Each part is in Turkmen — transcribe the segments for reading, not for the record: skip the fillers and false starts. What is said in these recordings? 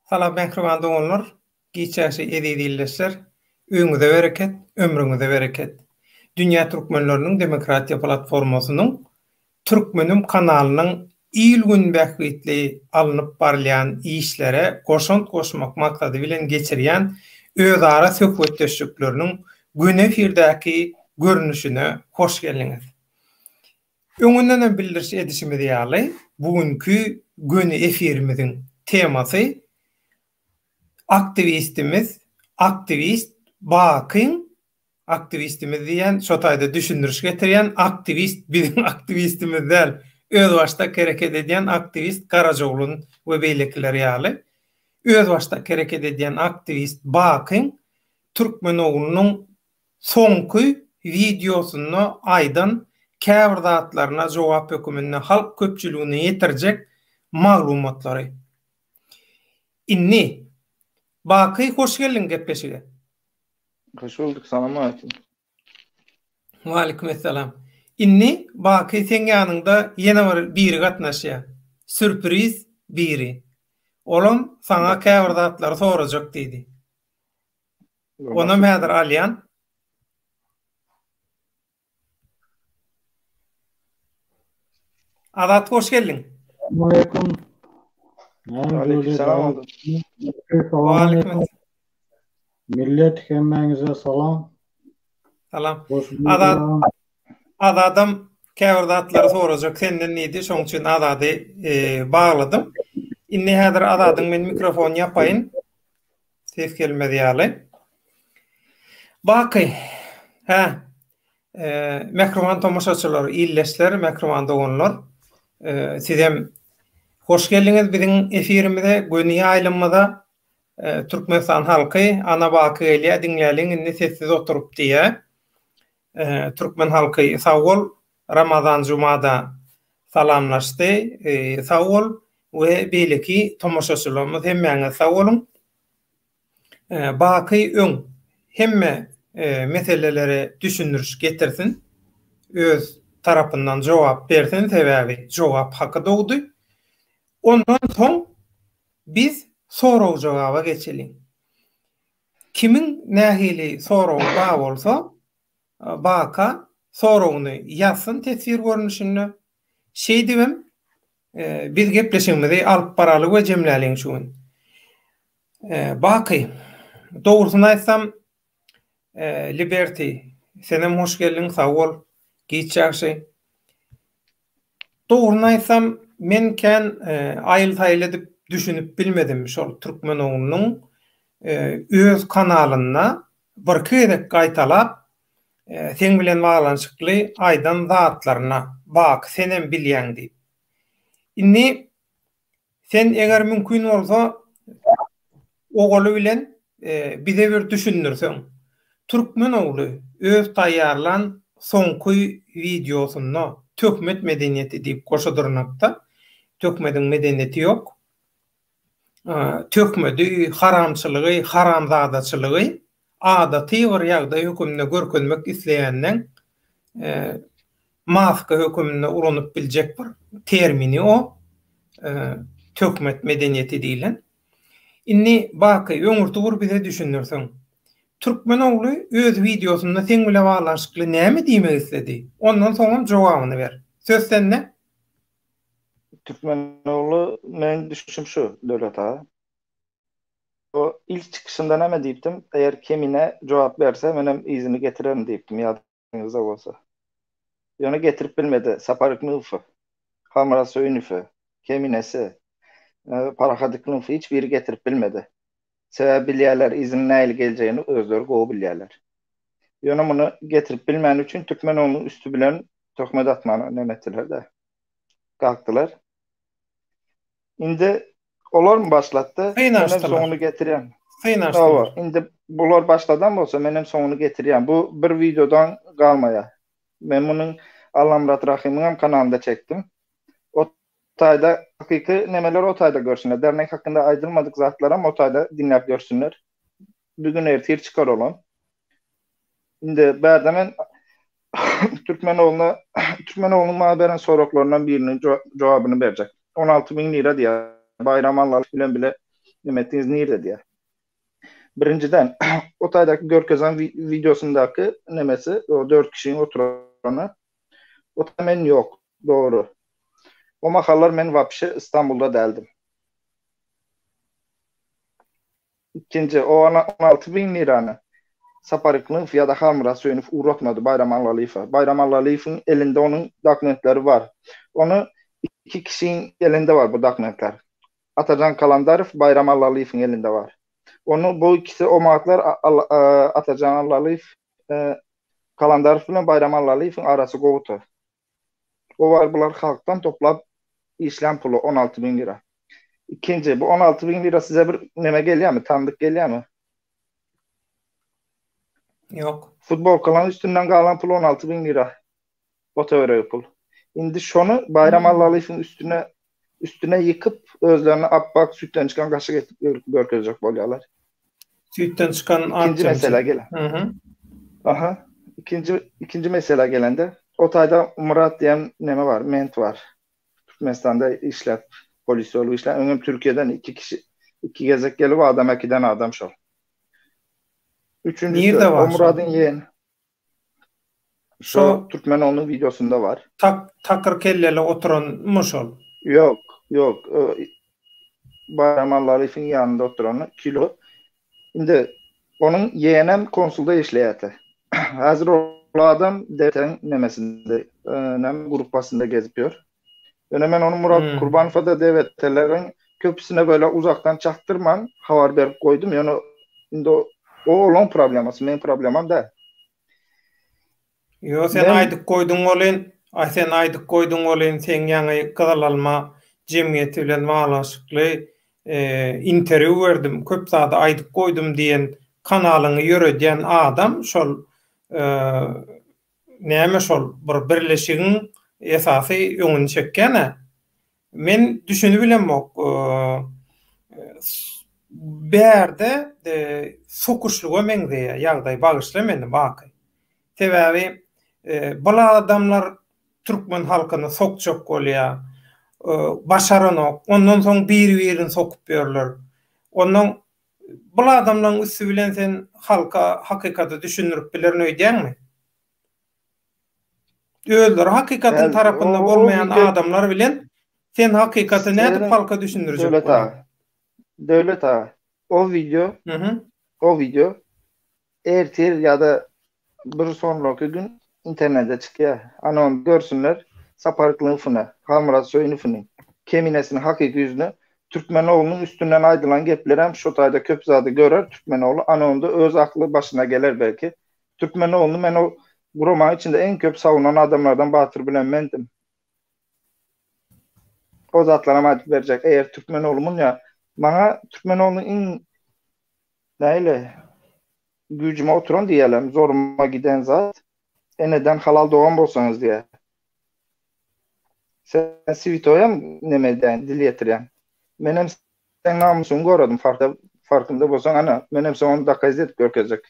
Salam mehriban dogonlar, giçäşi edidilleşler, öňüňize bereket, ömrüňize bereket. Dünýä türkmenläriniň demokratiýa platformasynyň Türkmenim kanalynyň il gün bähwitli alınıp barlayan işlere goşant goşmak maksady bilen geçirýän özara söhbetdeşlikleriniň gün efirdäki görnüşine hoş geldiňiz. Öňünden bildiriş edişimi diýäli, bugünkü gün efirimiziň temasy aktivist aktivistimiz diýen şo taýda düşündürüş getirýän aktivist bizim aktivistimiz däl, öz başta kereket edýän aktivist Garajogluň we beýlekleri ýaly. Öz başta kereket edýän aktivist Bakyň türkmen oglunyň soňky videosyny aýdan käbir zatlaryna jogap hökümine halk köpçüligine ýetirjek maglumatlary. Inni Baky hoş geldin gepleşige. Hoş bulduk. Salam aleyküm. Wa aleykümselam. Inni Baky sen ýanynda ýene biri gatnaşýar. Sürpriz biri. Olam sana käbir zatlary sorajak diýdi. Ona mädir alýan? Adat hoş geldin. Aleyküm. Aleykümselam. Aleyküm. Millet hemmeňize salam. Salam. Adam käbir zatlary sorajak senden nädi? Şoň üçin adady bagladym. Inni häzir adadyň men mikrofon ýapaýyn. Ses gelmedi ýaly. Baky. Mehriban tomoşaçylar, illeşler, mehriban dogonlar. Sizem hoş geldiňiz biziň efirimize, göni aýlymyza. Türkmenistan halky ana Baky ile diňläliň indi sessiz oturup diýe. Türkmen halky sag bol, Ramazan jumada salamlaşdy. Sag bol we beýleki tomoşaçylarymyz hemmeňiz sag bolun. Baky öň hemme meseleleri düşündürüş getirsin. Öz tarapyndan jogap bersin, sebäbi jogap haky dogdy. Ondan soň biz soraw jogaba geçelim. Kimin nähili soraw bar bolsa, Baka sorawny ýazsyn tesir görnüşini. Şey diýem, biz gepleşigimizi alyp baraly we jemläliň şuň. Baky, dogrusyny aýtsam, Liberty, senem hoş geldin, sag bol, giçäşi. Dogrusyny aýtsam, men kän aýyl-taýyl edip düşünüp bilmedim şol türkmen oglunyň öz kanalyna bir kerek gaýtalap sen bilen baglanyşykly aýdan zatlaryna bak senem bilýän diýip. Inni sen eger mümkin bolsa ogaly bilen bize bir düşündirseň. Türkmen ogly öz taýýarlan soňky videosyny tökmet medeniýeti diýip goşadyrnakda. Tökmediň medeniýeti ýok. Tökmedi, haramçylygy, haramzadaçylygy adaty bir ýagda hökümne görkezmek isleýänden maska hökümne uranyp biljek bir termini o tökmet medeniýeti diýilen. Inni Baky öňürtübür bize düşündirseň. Türkmen ogly öz videosyny sen bilen baglanşykly näme diýmek istedi? Ondan soň jogabyny ber. Söz sende. Türkmen oglu men düşünüm şu Döwlet ağa. O ilk çıkışında näme diýipdim? Eger kemine jogap berse menem izini getirerim diýipdim ýadyňyzda bolsa. Ýony getirip bilmedi. Saparyk nufy, Hamara Söýnüfy, keminesi, Parahadyk nufy hiç biri getirip bilmedi. Sebäbi bilýärler izin näil geljegini özleri gowy bilýärler. Ýöne muny getirip bilmän üçin Türkmen oglunyň üstü bilen töhmet atmany nämetdiler de. Kalktılar. Indi olar mı başlatdı? Menem soňuny getirýän. Hynaşdylar. Indi bular başladan bolsa menem soňuny getirýän. Bu bir videodan galmaýa. Men munyň Allamrat Rahimyň kanalynda çekdim. O taýda hakyky nemeler o taýda görşünler. Dernek hakynda aýdylmadyk zatlara o taýda dinläp görsünler. Bugün ertir çıkar olan. Indi bärde men Türkmen oglunyň maňa beren soraklaryndan biriniň jogabyny berjek. 16.000 lira diýär. Bayram Allah bilen bile Nimetiniz nerede diye. Birinciden o taydaki Görkezan videosundaki nemesi o 4 kişinin oturanı o hemen yok. Doğru. O makallar men vapşı İstanbul'da deldim. İkinci o 16.000 liranı Saparıklı'nın fiyada hamura söyünüp uğratmadı Bayram Allalıyev'e. Bayram Allalıyev'in elinde onun dokumentleri var. Onu 2 kişinin elinde var bu dokumentler. Atacan Kalandarov, Bayram Allalıyev'in elinde var. Onu bu ikisi o maatlar Atacan Allaliyev Kalandarov ile Bayram Allalıyev'in arası qovutu. O var bunlar halktan toplap işlem pulu 16.000 lira. İkinci bu 16.000 lira size bir neme geliyor mu? Tanıdık geliyor mu? Yok. Futbol kalan üstünden kalan pul 16.000 lira. Otovere pul. Şimdi şunu Bayram Allalıyev'in üstüne yıkıp özlerine abbak sütten çıkan kaşık etip görkezecek bolyalar. Sütten çıkan İkinci mesele gelen. Aha. İkinci mesele gelende o tayda Murat diyen neme var? Ment var. Türkmenistan'da işlet. Polis yolu işlet. Önüm Türkiye'den 2 kişi 2 gezek gelip adam 2'den adam şol. Üçüncüsü o Murat'ın yeğeni. Şu Türkmenoğlu'nun videosunda var. Takır kelleli oturanmış ol. Yok. Bayram Allalıyev'in yanında oturanı kilo. Şimdi onun yeğenem konsulda işleyeti. Hazır o adam devletin nemesinde, grupasında geziyor. Hemen onu Murat Kurbanov'a da devletlerin köprüsüne böyle uzaktan çaktırman haber verip koydum. Yani şimdi o olan probleması, benim problemim de. Yo sen aydık koydun olin, sen yanı kadalalma cemiyeti bilen bağlanışıklı interview verdim. Köp zada aydık koydum diyen kanalını yürüyen adam şol näme şol birleşigin esasy öňüni çekkene. Men düşünüp bilemok berde sokuşluğa meňde ýagdaý bagyşlamany baky. Sebäbi bala adamlar Türkmen halkyny sokjak bolýar. Başaranok, ondan soň bir-birini sokup berler. Ondan bula adamlaryň üstü bilen sen halka hakykata düşünürip bilerini öýdäňmi? Öýler hakykatyn tarapynda bolmayan adamlar bilen sen hakykaty nädip halka düşündirjek bolýar? Devlet ağa. O video ertir ya da bir sonraki gün internette çıkıyor. Onu görsünler. Saparıklığın fını, Hamrat Soyunu fını, Keminesinin hakiki yüzünü Türkmenoğlu'nun üstünden aydılan geplerem şu tayda köpzadı görür Türkmenoğlu. Anonda öz aklı başına gelir belki. Türkmenoğlu'nu ben o roman içinde en köp savunan adamlardan Batır bilen mendim. O zatlara madde verecek. Eğer Türkmenoğlu'mun ya bana Türkmenoğlu'nun en neyle gücüme oturan diyelim. Zoruma giden zat. Neden halal doğan bolsanız diye. Sen Svito'ya mı nemeden dil yetiren? Menem sen namusunu gördüm. Farkında bolsan ana. Menem sen 10 dakika izledip görkezecek.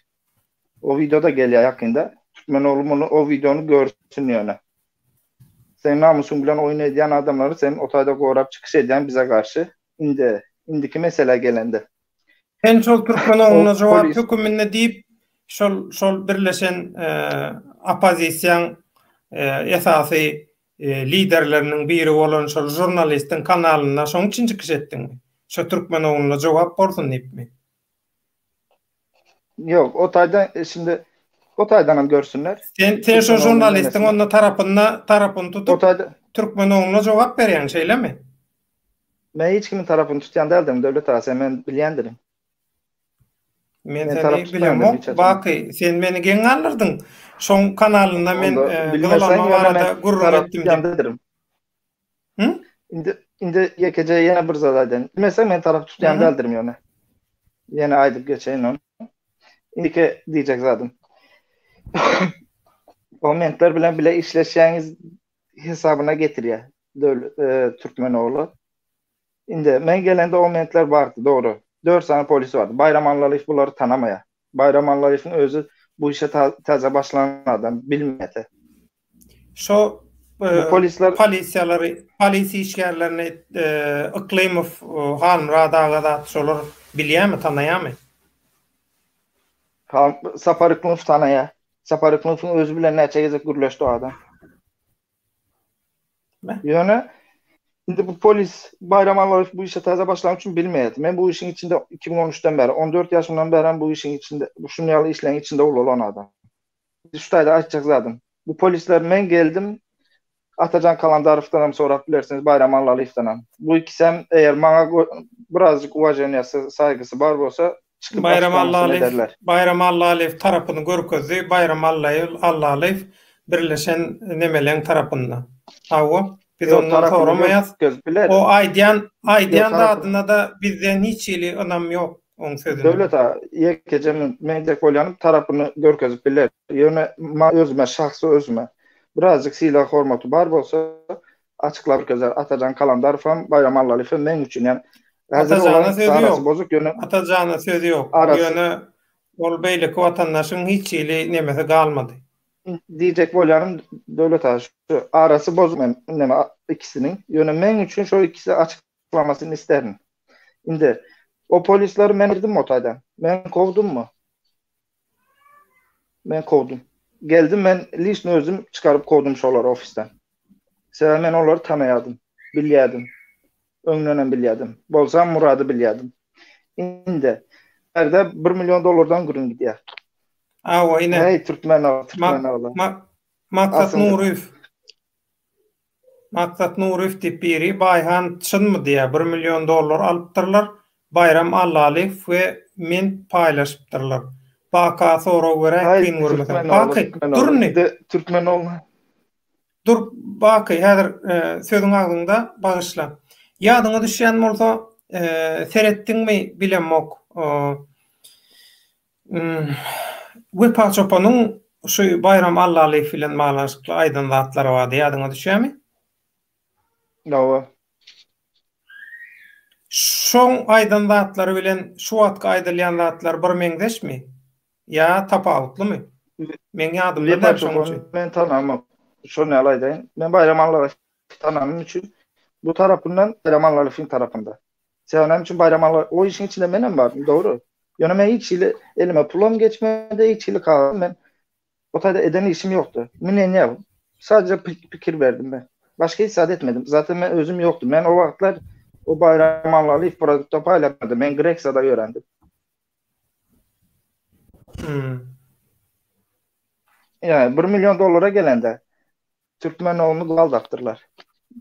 O videoda geliyor yakında. Türkmenoğlu o videonu görsün yani. Sen namusun bilen oyun ediyen adamları sen otayda gorap çıkış eden bize karşı. İndiki mesele gelende. Sen şol Türkmenoğlu'na cevap hükümünde deyip şol birleşen opozisyon esasy liderlerinin biri olan şol jurnalistin kanalyna şoň üçin çıkış etdiň. Şo Türkmenoğlu'na cevap berdin diýipmi? Yok, o taydan görsünler. Sen şo jurnalistin onun tarapını tutup Türkmenoğlu'na cevap berýän şeýlemi? Men hiç kimin tarapını tutýan däldim, devlet ağa, sen men bilýändirim. Men seni bilemok. Baky, sen meni geň alırdın. Şoň kanalyna men gıdalama barada gurur etdim diýdim. Indi ýekece ýene bir zadadan. Bilmesem men tarap tutýan däldirim ýöne. Ýene aýdyp geçeýin onu. Indiki diýjek zadym. O mentler bilen bile işleşýäňiz hesabyna getirýär. Türkmenoğlu. Indi men gelende o mentler bardy, doğru. 4 tane polis vardı. Bayram Allaliyev bunları tanamaya. Bayram Allaliyev'in özü bu işe taze başlanan adam bilmedi. Şo Bu polisler polisi işgärlerini Iklimov Hanradaga da şolar bilýärmi, tanýarmy? Saparıklığın tanaya. Saparıklığın özü bilen näçe gezek gürleşdi o adam. Ýöne şimdi bu polis Bayram Allayev bu işe taze başlamak için bilmeyedi. Ben bu işin içinde 2013'ten beri, 14 yaşımdan beri bu işin içinde, bu şunyalı işlerin içinde olan adam. Şutayda açacak zaten. Bu polisler men geldim, Atacan Kalandarov'dan sonra bilersiniz Bayram Allayev'dan. Bu ikisem eğer bana birazcık uvajeniyası, saygısı var olsa çıkıp Bayram Allayev tarapını görkezdi. Bayram Allayev birleşen nemelen tarapında. Awo biz ondan soramayız. O Aydiyan da adına da bizden hiç ili önemi yok onun sözünün. Devlet yekecemin medya kolyanın tarafını görkezip biler. Yöne özüme, şahsı özüme. Birazcık silah hormatu var olsa açıklar gözler. Atacan Kalandar falan Bayram Allayev'in men üçün yani Atacağına sözü yok. Bozuk yönü. Atacağına sözü yok. Yönü ol beylik vatandaşın hiç ili nemesi kalmadı. Diyecek bolyanım devlet aşı arası bozuk neme ikisinin yönü men üçün şu ikisi açıklamasını isterim. Şimdi o polisleri men girdim otaydan. Men kovdum mu? Men kovdum. Geldim men lişni özüm çıkarıp kovdum şolar ofisten. Sebebi men onları tanıyadım, biliyordum. Öňünden bilýärdim. Bolsam murady bilýärdim. Indi erde $1 milyon gürün gidýär. Awa ine. Hey Türkmen oğlu. Maksat Nurif tipiri bayhan çynmy diýär $1 milyon alypdyrlar. Bayram Allayev we men paýlaşypdyrlar. Baka sonra görä kyn görmesen. Baka durny. Türkmen oğlu. Dur baka häzir sözüň agdynda bagyşla. Ýadyňa düşýän bolsa, seretdiňmi bilemok. Wepa çopanyň şu Bayram Allayev bilen malaşykly aýdan zatlary bar, ýadyňa düşýärmi? Nowa. Şoň aýdan zatlary bilen şu wagtga aýdylýan zatlar bir meňdeşmi? Ya tapawutlymy? Men ýadymda derşoň. Men tanamam. Şonu alaýdaýyn. Men Bayram Allayew tanamam üçin bu tarafından Bayram Allayev'in tarafında. Senem için Bayram Allayev o işin içinde menem var. Doğru. Yani ben hiç ile elime pulum geçmedi, hiç ile kaldım ben. O tayda eden işim yoktu. Ne yapayım? Sadece fikir verdim ben. Başka hiç saadet etmedim. Zaten ben özüm yoktu. Ben o vakitler o Bayram Allayev produkta paylaşmadım. Ben Grexa'da öğrendim. Yani $1 milyon gelende Türkmenoğlu'nu aldattırlar.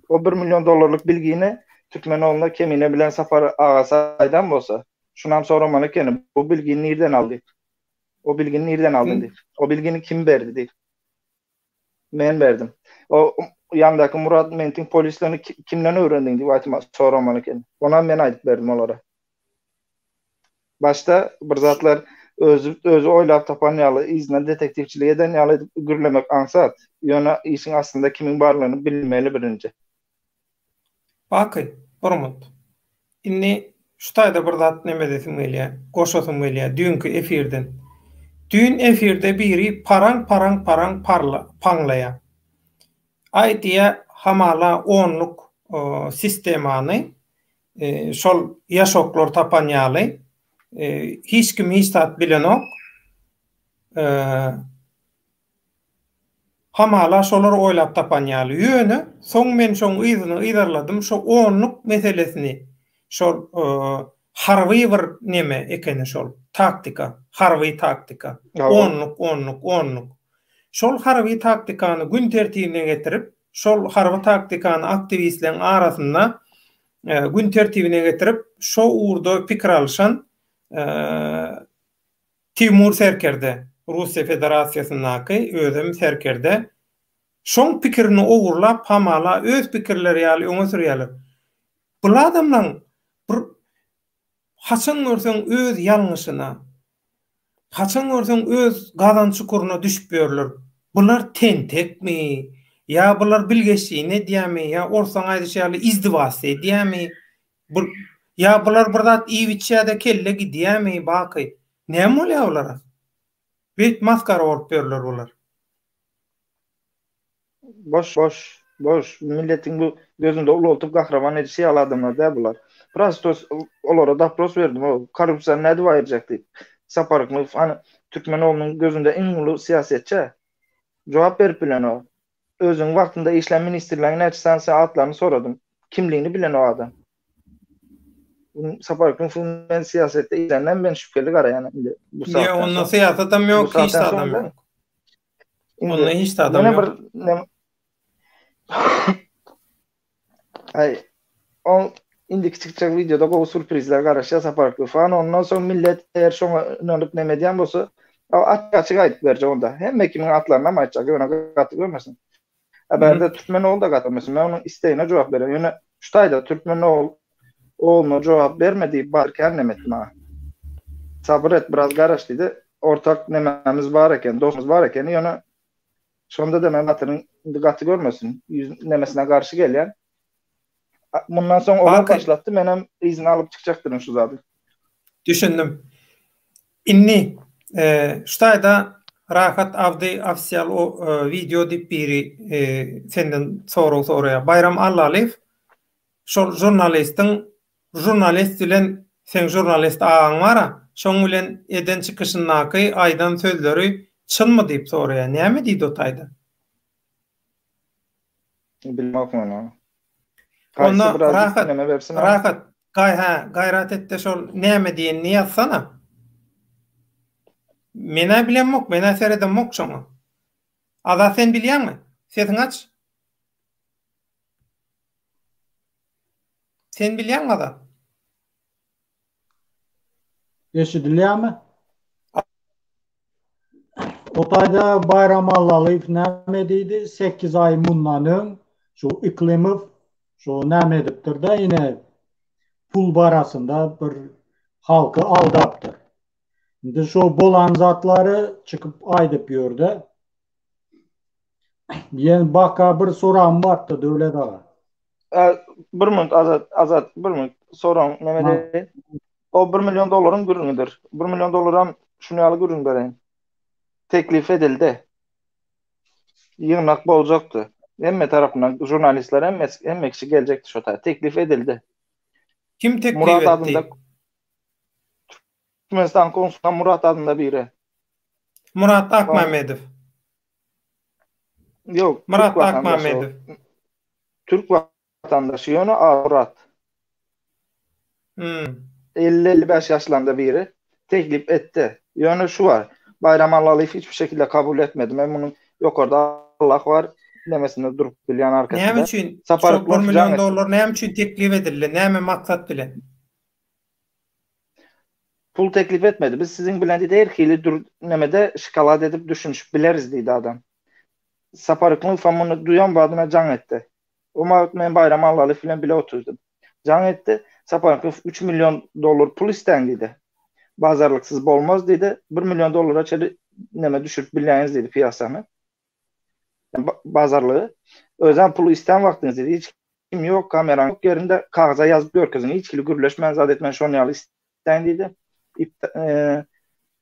O $1 milyon bilgini Türkmenoğlu'na kemine bilen Saparı Ağasay'dan bolsa şunam soramana kene bu bilgini nereden aldı? O bilgini nereden aldın deyip. O bilgini kim verdi deyip. Men verdim. O yandaki Murat Mentin polislerini kimden öğrendin deyip aytıma soramana kene. Ona men aytıp verdim onlara. Başta bir zatlar özü oylap tapan ýaly izne detektifçiliği eden ýaly gürlemek ansat. Ýöne işin aslında kimin barlygyny bilmeli birinji. Baky, Bormut. Inni şu taýda bir zat neme desim gelýär, goşasym gelýär dünkü efirden. Dün efirde biri parang panglaýar. Aýdýa hamala 10'luk sistemany şol ýaşoklar tapan ýaly hiç kim hiç tat bilenok hamala şolar oýlap tapan ýaly ýöne soň men şoň yzyny ýydarladym şo 10'luk meselesini şol harwy bir neme ekeni şol taktika harwy taktika 10'luk şol harwy taktikany gün tertibine getirip şol harwy taktikany aktivistlerin arasynda gün tertibine getirip şo uğurda pikir alşan Timur Serkerde Rusya Federasiýasynyňky özüm Serkerde şoň pikirini ogurlap hamala öz pikirleri ýaly öňe sürýärler. Bu adamlaryň bir haçan görseň öz ýalňyşyna haçan görseň öz gazan çukuruna düşüp berler. Bular tentekmi? Ya bular bilgeçliğine diýämi? Ya orsaň aýdyşaly izdivasy diýämi? Ya bular bir zat iýiçýärde kelle gidýärmi? Baky. Näme bolýar olara? Bir maskara bolup berler bular. Boş. Boş. Milletin bu gözünde ulu olup kahraman edici adamlar da bunlar. Prostos olara da pros verdim. O korrupsiya ne dua edecek deyip. Saparıklı hani Türkmenoğlu'nun gözünde en ulu siyasetçi. Cevap verip bilen o. Özün vaktinde işlem ministerliğine açsan saatlerini soradım. Kimliğini bilen o adam. Saparıklı'nın filmden siyasette izlenen ben şüpheli gara yani. Bu Niye saatten onun sonra. siyasat adam yok, Bu saatten hiç de adam sonra yok. Indi, Onun hiç de adam mene yok. Ay, o indiki çıkacak videoda o sürprizler karışa saparıklı falan. Ondan sonra millet eğer şuna inanıp ne medyan olsa açık ayıp verecek onda. Hem kimin atlarına mı açacak? Ona katı görmesin. Haberde Türkmenoğlu da katılmasın. Ben onun isteğine cevap veriyorum. Yani şutayda Türkmenoğlu'na cevap vermediği barken nemetim ha. Sabır et biraz karıştıydı. Ortak nememiz varken, dostumuz varken yani sonunda deme batının katı görmesin. Nemesine karşı gelen. Bundan sonra olar başlattı. Benim izin alıp çıkacaktırım şu zaten. Düşündüm. İnni şutayda Rahat Avdi ofisial o video dip biri senden soruya Bayram Allaliyev şol jurnalist bilen sen jurnalist ağaң bara şoň bilen eden çıkışyndaky aydan sözleri çynmy diýip soraýar. Näme diýdi o taýda? Bilmek onu. Onda rahat gayrat etdi şol näme diýenini ýazsana. Mene bilen mok, mene seredem mok şoňa. Ada sen bilýärmi? Sesiň aç. Sen bilýärmi ada? Eşidilýärmi? Otayda Bayram Allaliyev näme diýdi? 8 ay mundan öň şu Iklimov şu näme edipdir da ine pul barasında bir halkı aldaptır. Şimdi şu bolan zatları çıkıp aydıp ýördi. Yen baka bir soram bardy döwlet aga. Bir minut azat bir minut soram näme o 1 milyon doların gürünüdür. 1 milyon dolara şunu alı gürün bereyim. Teklif edildi. Yığınak olacaktı. Emme tarafından jurnalistler emmekçi gelecekti şu tarafa. Teklif edildi. Kim teklif Murat etti? Adında Türkmenistan konsuluna Murat adında biri. Murat Akmamedov. Yok. Murat Akmamedov. Türk vatandaşı yönü Murat. 50-55 yaşlarında biri teklif etti. Yönü şu var. Bayram Allaliyev hiçbir şekilde kabul etmedi. Ben bunun yok orada Allah var demesinde durup bilýän arkasında. Näme üçin? $1 milyon näme üçin teklif edildi? Näme maksat bilen? Pul teklif etmedi. Biz sizin bilen diýdi erkili nemede şokolad edip düşünüş bileriz diýdi adam. Saparyklyň famyny duýan badyna jaň etdi. O men Bayram Allaliyev bilen bile oturdum. Jaň etdi. Saparyklyň $3 milyon pul istendi. Bazarlıksız bolmaz dedi. 1 milyon dolara çeli neme düşürüp bilýäňiz dedi piyasany. Yani bazarlığı. Özden pulu isten vaktiniz dedi. Hiç kim yok, kameran yok. Yerinde kağıza yazıp görkezini. Hiç kili gürleşmen zadetmen şonu yalı isten dedi.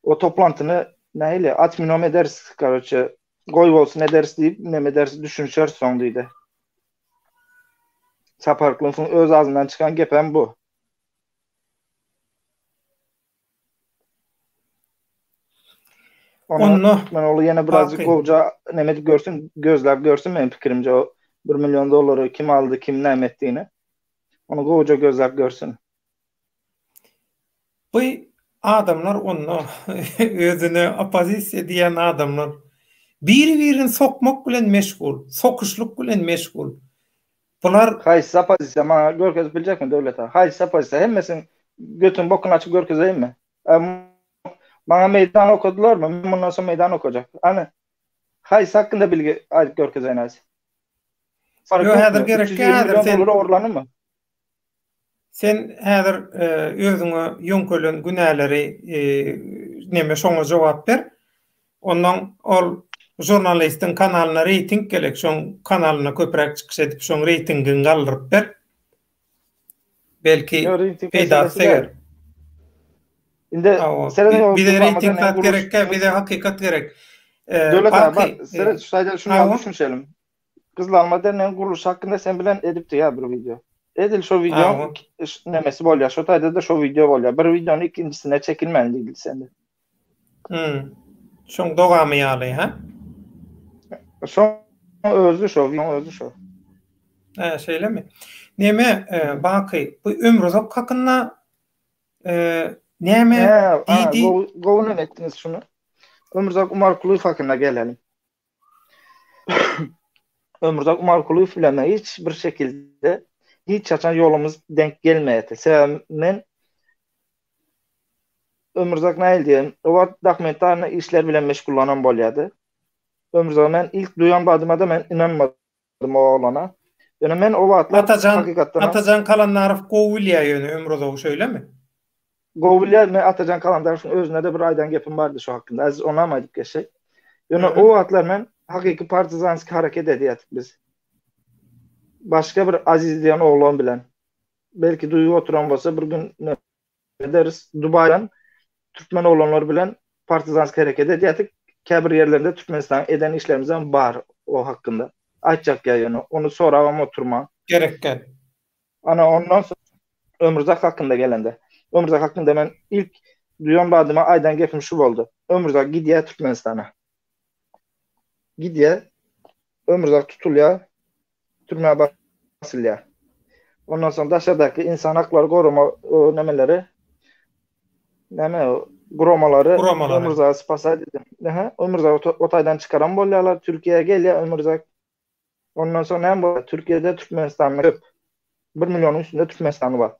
O toplantını neyle atminom ederiz karoçı. Goy olsun ederiz deyip neme ederiz düşünüşer son dedi. Saparyklyň öz ağzından çıkan gepen bu. Onu yine birazcık goca nemedi görsün, gözler görsün benim fikrimce o 1 milyon doları kim aldı, kim nem ettiğini. Onu goca gözler görsün. Bu adamlar onu özüne opozisiya diyen adamlar biri-birini sokmak bilen meşgul, sokuşluk bilen meşgul. Bular haysi opozisiya mana görkez bilecek mi devlet ha? Haysi opozisiya hemmesin götün bokunu açıp görkezeyim mi? Bana meydan okudular mı? Bundan sonra meydan okuyacak. Hani haysi hakkında bilgi ayıp görkezeyiniz. Yok häzir gerek häzir sen orlanır mı? Sen häzir özüňe ýöňkelen günäleri neme şoňa jogap ber. Ondan ol jurnalistin kanalyna reyting gelek, şoň kanalyna köprek çykyş edip şoň reytingini galdyryp ber. Belki peýda seger. Inde bir de reyting gerek, bir de hakikat gerek. Döwlet bak, şunu düşünelim. Kızılelma denen kuruluş hakkında sen bilen edipdi ya bir video. Edil şu video nemesi bolýar. Şu taýda da şu video bolýar. Bir videonun ikincisine çekilmeli değil sende. Şoň dogamy ýaly, ha? Şu özü şu. Şeýlemi? Neme baky bu Ömrüzak hakynda näme diýdi? Gowun etdiniz şunu. Ömrüzak Umarkulyw hakynda gelelim. Ömrüzak Umarkulyw bilen hiç bir şekilde hiç çaçan yolumuz denk gelmedi. Sebäbi men Ömrüzak näil diýen, o dokumentarny işler bilen meşgullanan bolýady. Ömrüzak men ilk duýan badyma da men inanmadym o oglana. Ýöne men o wagtlar Atajan Kalandarow gowulýa ýöne Ömrüzak şöylemi? Gowulýa men Atajan Kalandarowyň özüne de bir aýdan gepim bardy şu hakynda. Az ona maýdyp geçek. Ýöne o wagtlar men hakyky partizansk hareket edýärdik biz. Başka bir Aziz diýen oğlan bilen. Belki duýup oturan bolsa bir gün ne ederiz. Dubaydan Türkmen oğlanlar bilen partizansk hareket edýärdik. Käbir ýerlerinde Türkmenistan eden işlerimizden bar o hakkında. Aýtjak ýa onu soragam oturma. Gerekken. Ana ondan sonra Ömrüzak hakkında gelende. Ömrüzak hakkında men ilk duýan badyma aýdan gepim şu boldy. Ömrüzak gidýär Türkmenistana. Gidýär. Ömrüzak tutulýar. Türkmenä basylýar. Ondan sonra daşadaky insan hakları goruma nemeleri Gromalary Ömrüzak spasa dedim. Ömrüzak otaýdan çıkaran bolýarlar, Türkiýe'ye gelýär Ömrüzak. Ondan sonra hem bu Türkiye'de Türkmenistan'da köp. 1 milyonun üstünde Türkmenistan'ı var.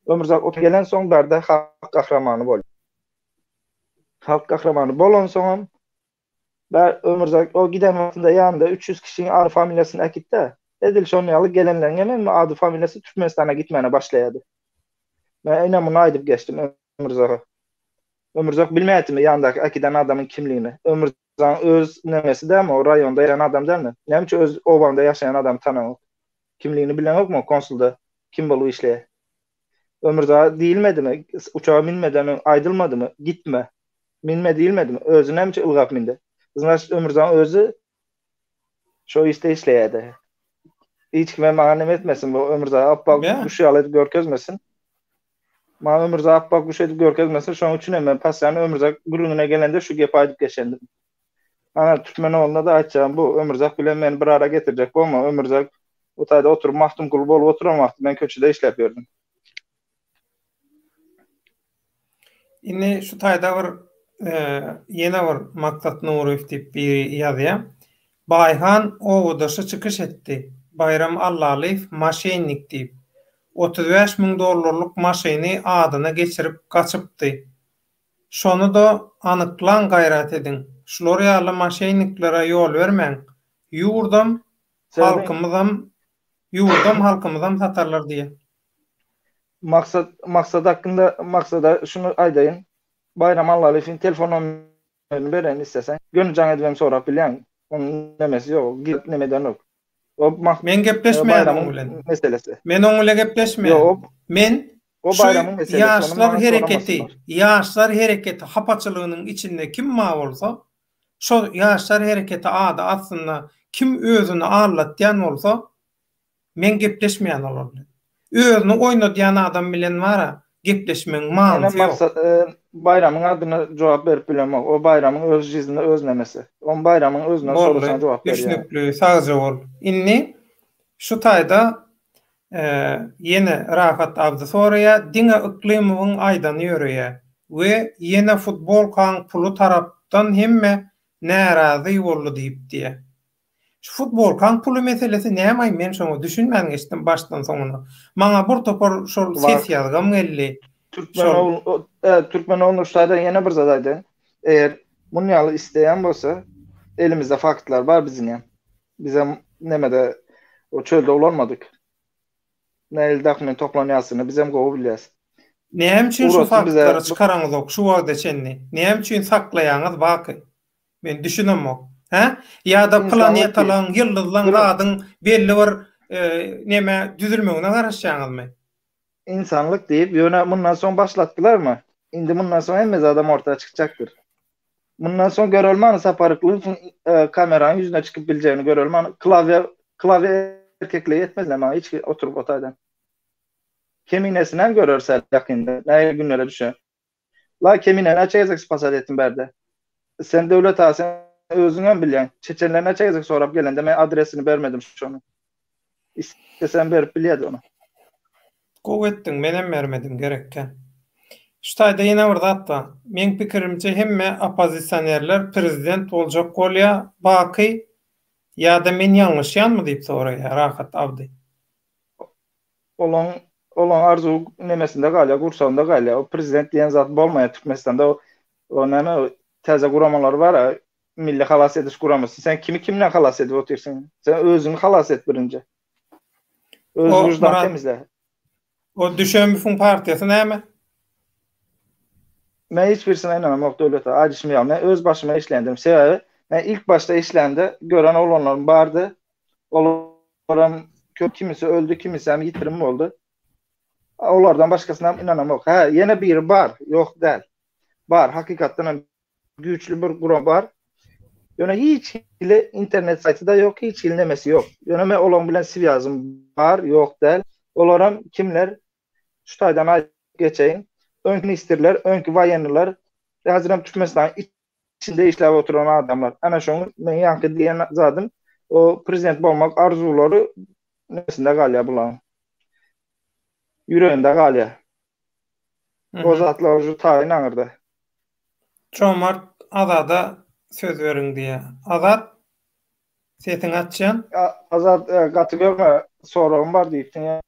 Ömrüzak o gelen son barda halk kahramanı bol. Halk kahramanı bolon son ben Ömrüzak o giden vaktinde yanında 300 kişinin adı familyasını ekipte. Edil şonu yalı gelenlerin hemen mi adı familyası Türkmenistan'a gitmene başlayadı. Ben aynen bunu aydıp geçtim Ömrüzak'a. Ömrüzak bilmeydi mi yanındaki akiden adamın kimliğini. Ömrüzak'ın öz nemesi değil mi? O rayonda yaşayan adam değil mi? Neymiş öz obanda yaşayan adam tanımı. Kimliğini bilen yok mu? Konsulda kim bolu işleye. Ömrüzak değilmedi mi? Uçağa minmeden aydılmadı mı? Gitme. Minme değilmedi mi? Özü neymiş ılgap mindi. Ömrüzak'ın özü şu işte işleyedi. Hiç kime manem etmesin bu Ömrüzak'a appak kuşu alıp görkezmesin. Ma Ömrüzak appak kuşu edip görkezmesin. Şu an üçün hemen pasyanı Ömrüzak gürününe gelende şu gepe aydıp geçendim. Ana Türkmenoğlu'na da açacağım bu Ömrüzak bilen beni bir ara getirecek bu ama Ömrüzak o tayda oturup mahtum kulu bol oturamaktı. Ben köçüde işlep gördüm. Yine şu tayda var yine var Maktat Nuruyev deyip bir yazıya. Bayhan Oğudaşı çıkış etti. Bayram Allalıyev maşinlik deyip $35.000 maşini adına geçirip kaçıptı. Şonu da anıklan gayret edin. Şular ýaly maşinliklere yol vermeň. Yurdam halkymyzdan satarlar diye. Maksat hakkında maksada şunu aýdaýyn. Bayram Allalyew'in telefon numerini beren istesen. Gönülcan edibem sorap bilýän. Onun nemesi ýok. Git nemeden ýok. Men gepleşmeýän bilen meselesi. Men oňla gepleşmeýän. Men o bayramın meselesi. Ýaşlar hereketi hapaçylygynyň içinde kim ma bolsa, şo ýaşlar hereketi ada aslında kim özüni arlatýan bolsa, men gepleşmeýän bolardy. Özüni oýnadýan adam bilen wara gepleşmeň manysy ýok. Bayramın adyna jogap berip bilemek. O bayramın öz jizine öz nemesi. On bayramın özüne sorusan jogap berýär. Düşünüklü, sagıjy bol. Inni şu taýda yine Rafat Abdy soraýa, diňe iklimiň aýdan ýöreýär we yine futbol kan pulu tarapdan hemme närazy boldy diýip diýe. Şu futbol kan pulu meselesi näme men şonu düşünmän geçdim başdan soňuna. Maňa bir topar şol ses ýazgam geldi. Türkmenoğlu şaýda ýene bir zat aýdy. Eger muny ýaly isteýän bolsa, elimizde faktlar bar bizinem. Bize nemede o çölde olanmadyk. Näil dokument toplanýasyny bizem gowy bilýäs. Näme üçin şu faktlary çykaraňyz ok şu wagtda çenni? Näme üçin saklaýaňyz baky? Men düşünemok. Ya da planetalan, ýyldızlaň gadyň belli bir näme düzülmegine garaşýaňyzmy? İnsanlık deyip ýöne bundan soň başlatdylar mı? Indi bundan soň hemme adam ortaya çıkacaktır. Bundan sonra görülmanı saparıklı kameranın yüzüne çıkıp bileceğini görülmanı klavye erkekle yetmez ama hiç oturup otaydan. Keminesine görürse yakında. Ne günlere düşer. La kemine ne çekecek spasal ettin berde. Sen devlet ağasın özünden bilen. Çeçenlerine çekecek sorap gelende ben adresini vermedim şu an. İstesen verip biliyordun onu. Gowy menem vermedim gerekken. Ştaýda ýene bir zat bar. Men pikirimçe hemme opozitsionerler prezident boljak bolýa, baky ýa-da men ýalňyşýanmy diýip soraýar Rahat Abdy. Olan arzu nemesinde galya, kursağında galya. O prezident diyen zat bolmaya Türkmenistan'da o näme täze guramalar var. Milli halas ediş guramasy. Sen kimden halas edip otursun? Sen özüňi halas et birinci. Öz vicdan temizle. O Düşenbüfün partiýasy näme? Men hiç birisine inanamam döwlete. Ajyşmaýar. Men öz başyma işlendim. Sebäbi men ilk başta işlendi. Gören olanlarım bardy. Olaram köp kimisi öldü, kimisi hem yitirim oldu. Onlardan başkasına inanamam. Ha, yine biri var. Yok değil. Var. Hakikaten güçlü bir grup var. Yani hiç ile internet saytı da yok. Hiç ilnemesi yok. Yani olan bilen siv yazım var. Yok değil. Olaram kimler? Şu taydan geçeyim. Önkünü istirler. Önkü vayenliler. Haziran Türkmenistan içinde işlev oturan adamlar. Ana şunu ben yankı diyen zaten o prezident olmak arzuları nesinde galya bulan. Yüreğinde galya. O zatlar ucu tayin ağırdı. Çomart Azada söz verin diye. Azat setin açcan. Azat katı görme sorun var deyiptin ya.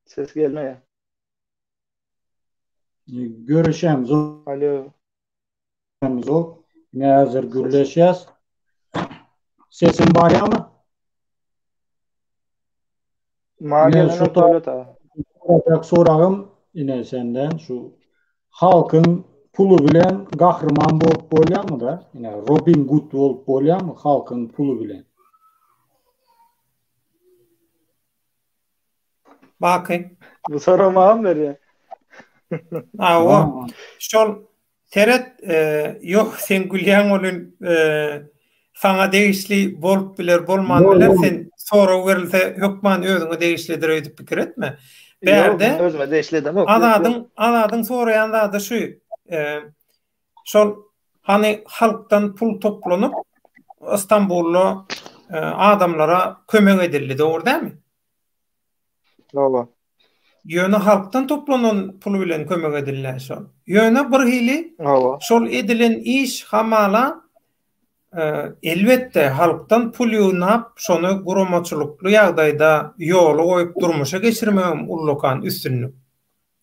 Ses gelmeye. Görüşemiz o. Alo. O. Ne hazır gürleşeceğiz. Sesin var ya mı? Mağaranın soracak sorağım yine senden şu halkın pulu bilen kahraman bolup bolýar mı da? Yine Robin Hood bolup bolýar mı halkın pulu bilen? Bakın. Bu soru mağam veriyor. O şol teret yok sen gülýän bolun sana değişli bolup biler bolman biler sen sonra verilse hükman özüňe değişlidir öýdüp pikir etme. Berde özüme değişledim. Anadın soraýanda da şu şol hani halktan pul toplanyp İstanbullu adamlara kömek edildi, doğru değil mi? Doğru. Ýöne halktan toplanan pul bilen kömek edilýär şol. Ýöne bir hili şol edilen iş hamala elbette halktan pul ýuwnap şonu guramaçylykly ýagdaýda ýoly goýup durmuşa geçirmegem ullukan üstünlük.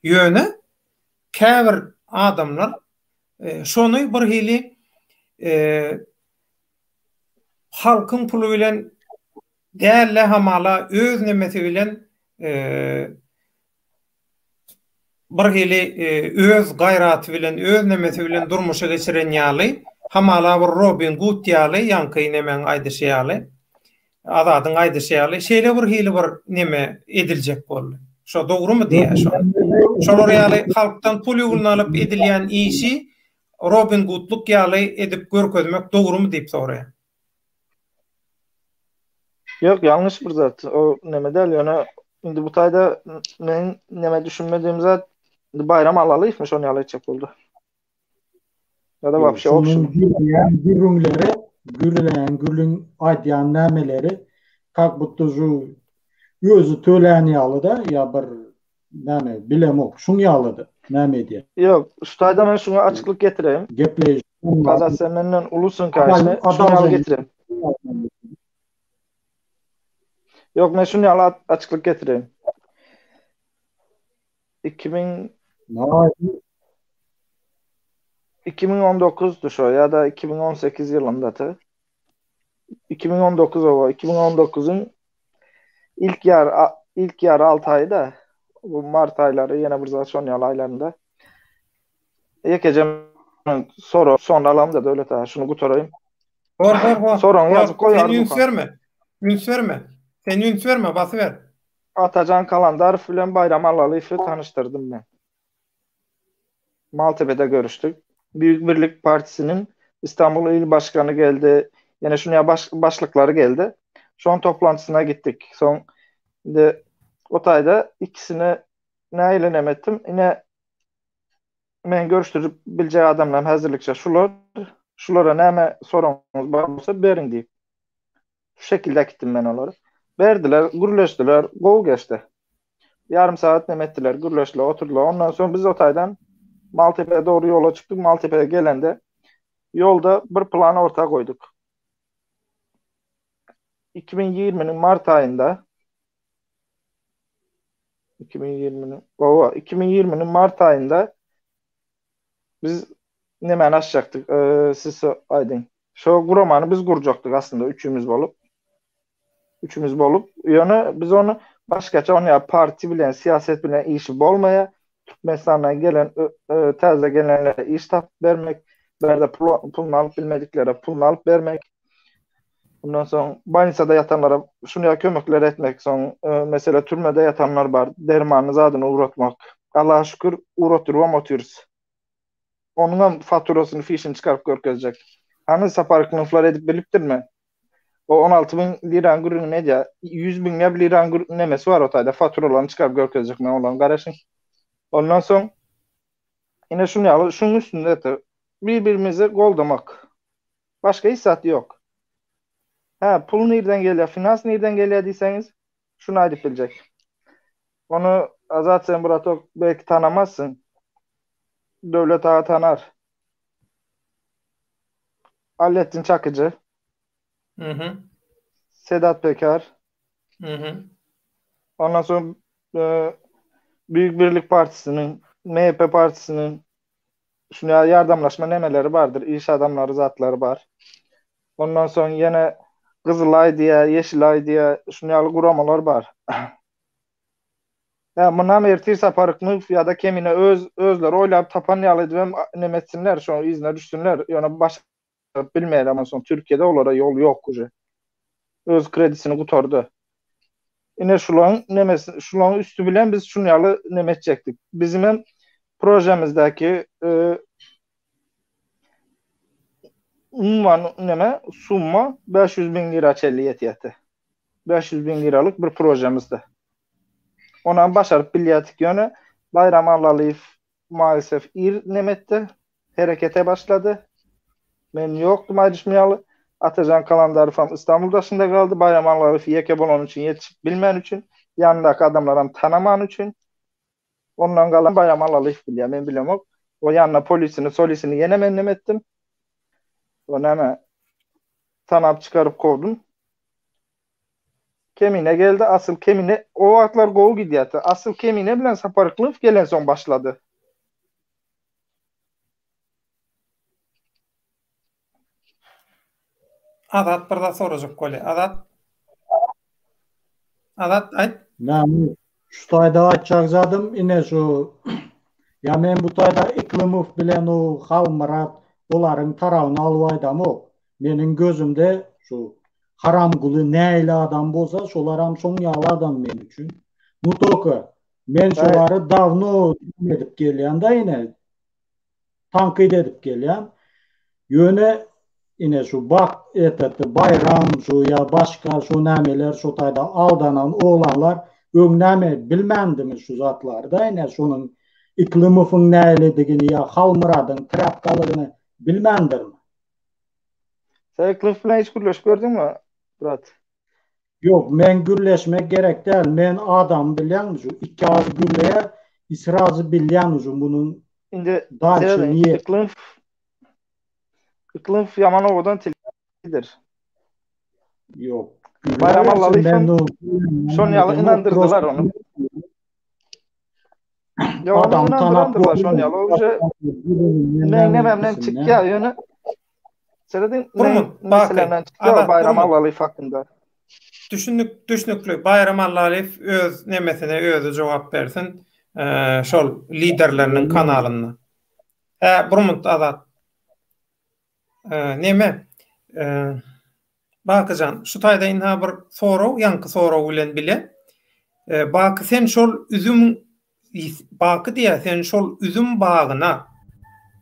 Ýöne käbir adamlar şonu bir hili halkın pulu bilen dälle hamala öz nemesi bilen bir hili öz gayraty bilen öz nemesi bilen durmuşa geçiren ýaly hamala bir Robin Hood ýaly ýanky nemen aýdyşýaly adadyň aýdyşýaly şeýle bir hili bir neme ediljek boldy. Şo dogrumy diýär şo. Şolar ýaly halktan pul ýuwunalyp edilýän işi Robin Hoodluk ýaly edip görkezmek dogrumy diýip soraýar. Yok, yanlış bir zat. O neme değil yani şimdi bu tayda men neme düşünmediğim zat bayram alalypmış onu ýalyçak boldu. Ya da wapşe okşun. Gürlün aýdýan nämeleri kak butuzu özü tölen ýaly da ya bir näme bilem okşun ýalydy. Näme diýär? Yok, şu tayda men şuna açıklık getireyim. Gepleýiş. Azat sen menden ulusun karşına şunu getireyim. Yok, men şunu açıklık getireyim. 2019'du şo ya da 2018 ýylyndaty. 2019 o 2019'un ilk ýar 6 aýda bu mart aýlary ýene bir zat şon ýaly aýlarynda ýekejem sonra alam da döwlet ha şunu gutarayım. Hor. Soran ýazyp goýar. Sen ýüns verme, basy ver. Atacan Kalandarov bilen Bayram Allalyev'i tanıştırdım ben. Maltepe'de görüştük. Büyük Birlik Partisi'nin İstanbul İl Başkanı geldi. Yine şunya başlıkları geldi. Son toplantısına gittik. Son de otayda ikisini näýlenemetdim. Yine men görüşdürüp bileceği adamlar hazırlıkça şulara näme soraňyz bolsa beriň diýip. Şu şekilde gittim men olara. Berdiler, gürleşdiler, gol geçti. Yarım saat nemettiler, gürleşdiler, oturdular. Ondan sonra biz otaydan Maltepe'ye doğru yola çıktık. Maltepe'ye gelende yolda bir plan ortaya koyduk. 2020'nin Mart ayında 2020'nin Mart ayında biz nemen açacaktık. Siz aydın. Şu kuromanı biz kuracaktık aslında üçümüz bolup. Yani biz onu başkaça onu ya parti bilen, siyaset bilen işi bolmaya, Türkmenistan'dan gelen taze gelenlere iş tap vermek, berde pulunu alıp bilmediklere pulunu alıp vermek. Ondan sonra Banisa'da yatanlara şunu kömekler etmek. Son mesela türmede yatanlar var. Dermanınız adını uğratmak. Allah'a şükür uğratıyorum otuyoruz. Onun faturasını, fişini çıkarıp görkezecek. Hani saparıklıklar edip biliptir mi? O 16.000 liran gürünü ne diye? 100.000 liran gürünü nemesi var otayda. Faturalarını çıkarıp görkezecek mi olan kardeşim? Ondan sonra yine şunun üstünde de birbirimize gol demek. Başka hissat yok. Pul nereden geliyor, finans nereden geliyor diyseniz şunu ayıp bilecek. Onu Azat sen Buratok belki tanımazsın. Devlet Ağa tanar. Allettin Çakıcı. Sedat Peker. Ondan sonra Büyük Birlik Partisi'nin, MHP Partisi'nin şuna yardımlaşma nemeleri vardır. İş adamları, zatları var. Ondan sonra yine Kızılay diye, Yeşilay diye şunyalı kuramalar var. Bundan ertir saparıkını ya da kemine özler oylap tapanyalı edem nemetsinler, şu izne düşsünler. Yani başka bilmeyer ama son Türkiye'de olara yol yok kuje. Öz kredisini kutardı. Yine şulan üstü bilen biz şunyalı nemetecektik. Bizim hem projemizdeki summa 500.000 lira çelliyet yeti. 500.000 liralık bir projemizde. Ona başarıp bilyetik yönü Bayram Allalyev maalesef nemetdi. Harekete başladı. Men yoktum ayrışmayalı. Atacan Kalandarov İstanbul dışında kaldı. Bayram Allalyev yeke bolon için yetişip bilmen için. Yanındaki adamlarım tanıman için. Ondan kalan Bayram Allalyev bilýär. Men bilemok. O yanına solisini yenemen nemetdim. Onu hemen tanap çıkarıp kovdum. Kemine geldi. Asıl Kemine o vakitler gol gidiyordu. Asıl Kemine bilen saparıklık gelen son başladı. Adat bir da soracak kole. Adat ayt. Şu tayda açacakzadım yine şu ya men bu tayda Iklimov bilen o Halmurat oların tarafını alıvaydam o. Menin gözümde şu haramgulu näýle adam bolsa şolaram soň ýaly adam men üçin. Mutlaka men şolary davno edip gelýän da yine tankyd edip gelýän. Yöne yine şu bak eteti bayram şu ya başka şu nämeler şu tayda aldanan oğlanlar öňnäme bilmendimi şu zatlarda yine şunun Iklimowyň näýledigini ya Halmuradyň trapkalygyny bilmendirmi? Sen Iklimov bilen hiç gürleşip gördün mü Murat? Yok, men gürleşmek gerek değil. Men adam bilýän şu iki az gürleýär, israzy bilýän şu bunun indi dalşy niye? Iklimov Yamanowadan tildir. Yok. Bayram Allalyev'in şonyalı inandırdılar onu. Ya adam inandırdılar şonyalı. Oje memnun çıkıyor yani. Seredin meselenden çıkıyor Bayram Allalyev hakkında. Düşünükli Bayram Allalyev öz nemesine özü jogap bersin. Şol liderlerinin kanalyna. Burmut adat. Neme? Bakajan, şu taýda inha bir soraw, ýanky soraw bilen bile. Bakı sen şol üzüm bakı diýe sen şol üzüm bagyna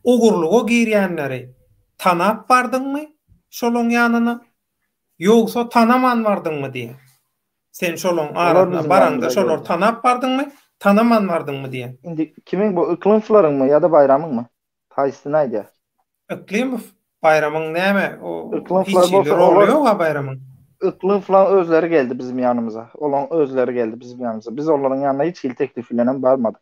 ogurlugo girýänleri tanap bardyňmy şolun ýanyna ýogsa tanaman bardyňmy diýe. Sen şolun Olar arasyna bizim baranda yanımıza şolor geldi. tanap bardyňmy tanaman bardyňmy diýe. Indi kimin bu ıklımflaryň mı ya da bayramyň mı? Haýsy näde? Iklimov bayramyň näme? O Iklımflar hiç bolsa rol olar ýok ha bayramyň. ıklımflar özleri geldi bizim yanımıza. Olan özleri geldi bizim yanımıza. Biz onların yanına hiç il teklifiyle barmadık.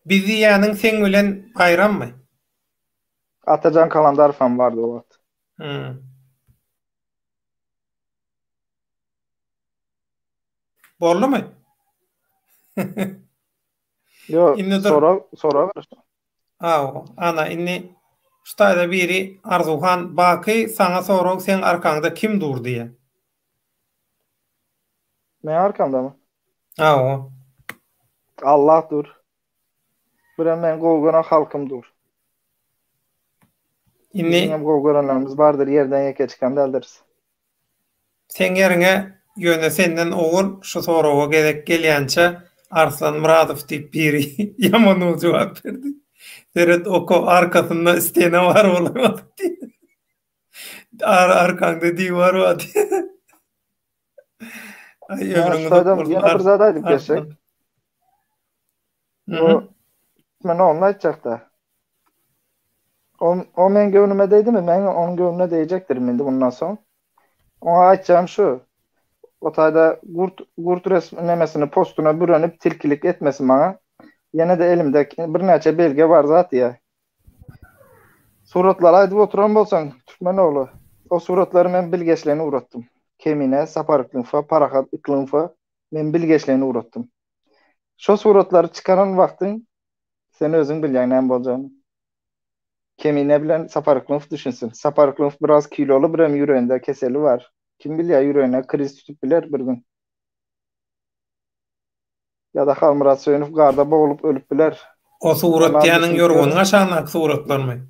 Bizi ýanyň sen bilen bayrammy? Atacan Kalandar fan vardı o vakit. Boldumy? Yo, Inni dur. sonra ver. Ana inni ştaýda biri Arzuhan Baky sana sorag sen arkaňda kim dur diýe. Ne arkamda mı? O. Allah dur. Bire men golgana halkım dur. Inni Bizim golganalarımız vardır, yerden yeke çıkan derdiriz. sen ýerine ýöne senden oğul şu soraga gerek gelýänçe Arslan Muradow diýip biri ýamany jogap berdi. Deret oko arkasında istene var olamadı diye. Arkaňda diýwar var diye. Ay ömrüňde Yana bir zadaydık geçecek. O men onu aýtjakda. O men gönlüme değdi mi? Men onun gönlüne değecektir mindi bundan sonra. Ona aýtjam şu. O taýda gurt resmlemesini postuna bürenip tilkilik etmesin bana. Yine de elimde bir neçe belge var zat ya. Suratlar aýdyp oturan bolsaň Türkmenoğlu. O suratları men bilgeçlerini uğrattım. Kemine, Saparıklınfa, Parahat, Iklınfa men bilgeçlerini uğrattım. Şo suratları çıkaran wagtyň sen özüň bilýän näme boljagyny. Kemine bilen Saparıklınf düşünsün. Saparıklınf biraz kilolu, birem ýüreğinde keseli var. Kim bilýär ýüreğine kriz tutup biler bir gün. Ya da Halmurat Söýünüf garda boğulup ölüp biler. O surat ýanyň ýorgunyň aşaňdaky suratlarmy?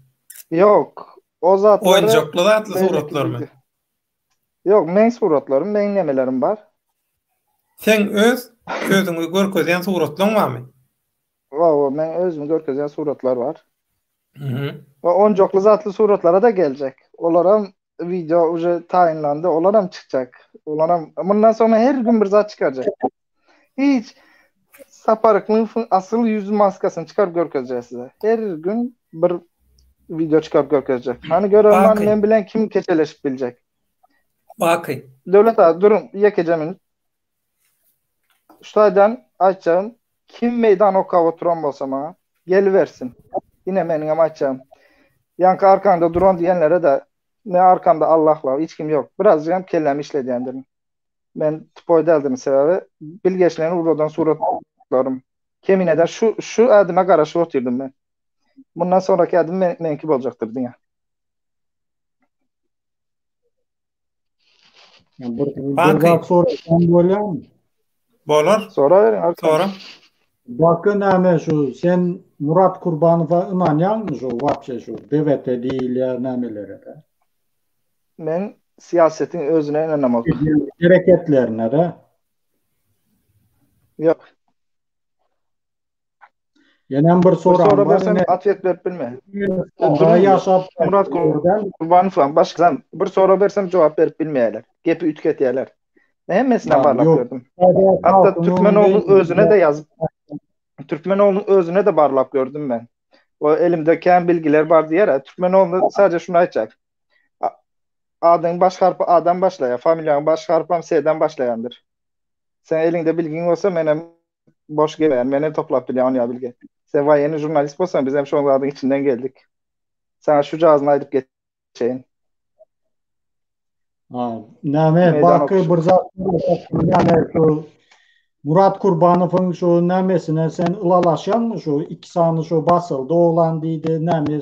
Yok. O zatları Oýunjukly zatly suratlarmy? Yok, men suratlarym, men nemelerim var. Sen öz gözüňi görkezýän suratlaryň barmy? Men özüm görkezýän suratlar var. Ve oňjukly zatly suratlara da gelecek. Olaram video uje taýinlandy, olaram çıkacak. Olaram bundan sonra her gün bir zat çıkaracak. Hiç Saparıklınfın asıl yüz maskasyny çıkarıp görkezýär size. Her gün bir video çıkarıp görkezecek. Hani görenler men bilen kim keçeleşip bilecek. Baky. Döwlet ağa durun ýekejemin. Ştaýdan aýtjam, kim meydan okaw oturan bolsa maňa geliversin. Yine meniňem aýtjam. Ýanky arkaňda duran diýenlere de ne arkamda Allahla hiç kim yok. Birazcık kellem işledýändirin. Men tupoýdaldyň sebebi bilgeçlerini urdan suratlarym. Kemine de şu adyma garaşyp oturdum ben. Bundan sonraki adım menki boljakdyr diýe. Bir sonra bolýarmy? Bolar. Sonra verin. Sonra. Bakın näme şu sen Murat Kurbanowa inanýarmy şu wapşe şu DVT diýilýär nämelere de? Men siýasetin özüne inanamam. Hareketlerine de. Yok. Ýene bir soram bar. Sen atwet berip bilme. Ýaşap Murat Kurbanow başga bir soru bersem jogap berip bilmeýärler. Gepi ütketyärler. Hemmesine barlap gördüm. Hatta Türkmenoğlu'nun özüne de yazıp Türkmenoğlu'nun özüne de barlap gördüm ben. O elimdeki bilgiler var diye Türkmenoğlu sadece şunu açacak. Adın baş harfi A'dan başlayan, familyanın baş harfi S'den başlayandır. Sen elinde bilgin olsa benim boş gelen, benim toplap bilen ya bilgi. Sen vay yeni jurnalist olsan biz hem şu adın içinden geldik. Sana şu cihazını ayırıp geçeyim. Näme bakı bir zat näme Murat Kurbanowyň şu nämesine sen ılalaşanmy şu iki sany şu basyldy oğlan diýdi näme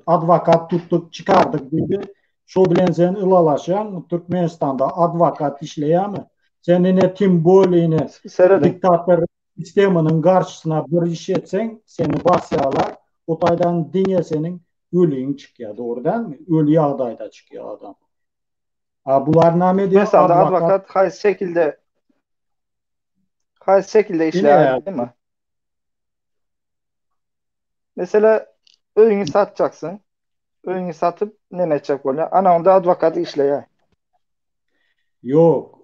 advokat tuttuk çıkardık diýdi. Şu bilen sen ılalaşan Türkmenistanda advokat işleýärmi? Sen ine tim bolyny diktatör sisteminin karşısına bir iş etsen seni basýarlar. O taýdan diňe senin ölüň çykýar, doğrudan mı? Ölü ýagdaýda çykýar adam. Bular näme diýär? Mesela advokat haýsy şekilde Kaysi şekilde işleýär, değil mi? Mesela öýüňi satjaksın. Öýüňi satyp näme etjek bolýar? Ana onda advokat işleýär. Yok.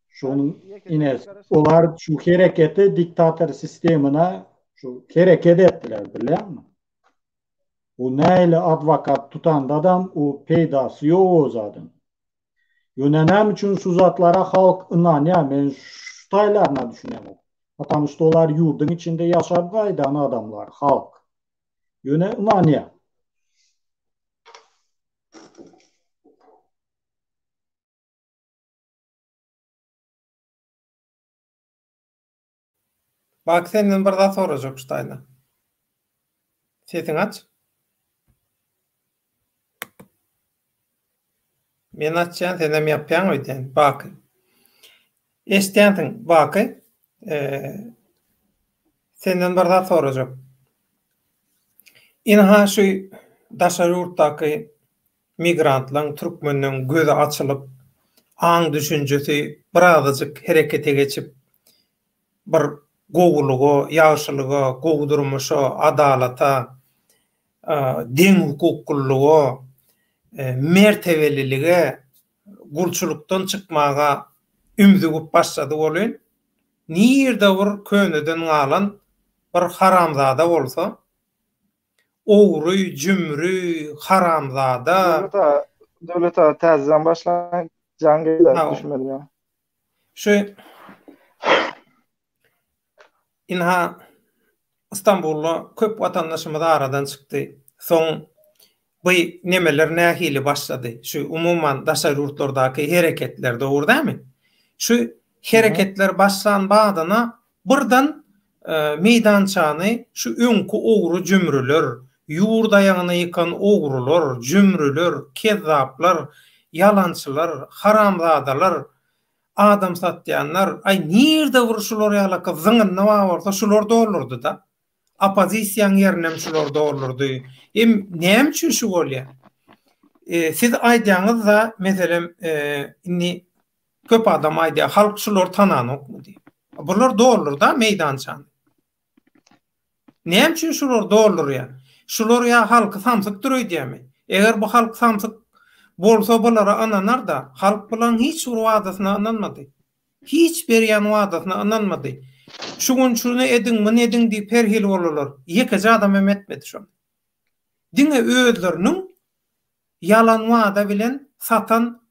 Şunun ines olar şu hareketi diktatör sistemine şu hareket ettiler bilýär mi? O näle advokat tutan adam o peydası yok o zaten. Yönenem üçün şu zatlara halk inanýar. Men şu taýlarına düşünýärem. Atamışda olar yurdun içinde yaşap gaýdan adamlar, halk. Yöne inanýar. Bak senden bir daha soracak Stayna. Sesin aç. Men açjan senem yapýan öýden. Bak. Eşdýändiň bak. Senden bir daha soracak. Inha şu daşary ýurtdaky migrantlaryň, türkmenleriň gözü açylyp, aň düşünjesi birazajyk herekete geçip bir gowulugy, ýagşylygy, gowdurmuşy, adalata, deň hukuklulygy, mertebeliligi, gulçulukdan çykmaga ümdügüp başlady bolýan. Nirde bir könüden galan bir haramzada bolsa, ogry, jümri, haramzada. Döwlet täzeden başlayan jangyla düşmeli ya. Şu inha İstanbul'da köp vatandaşymyz aradan çykdy. Soň bu nemeler nähili başlady. Şu umuman daşary ýurtlardaky hereketler dogurdymy? Şu hereketler başlan badyna birden meydançany şu öňkü ogry jümrüler, ýurda ýanyny ýykan ogrular, jümrüler, kezzaplar, yalançylar, haramzadalar, adam satýanlar, ay nirde vuruşular ýalaka zyňyna bolsa şular da olurdy da. Opozisiýaň ýerinem şular da olurdy. Näme üçin şu bolýar? Siz aýdýaňyz da meselem inni köp adam aýdýar, halk şular tananokmy diýip. Bular da olur da meydançany. Näme üçin şular da olur ýa? Şular ýa halky samsyk durýarmy? Eger bu halk samsyk bolsa bulara ananar da halk bilen hiç wadasyna ananmady. Hiç bir ýan wadasyna ananmady. Şugun şunu edin mi edin diýip perhil bolarlar. Ýeke adam etmedi şonu. Diňe özleriniň yalan wada bilen satan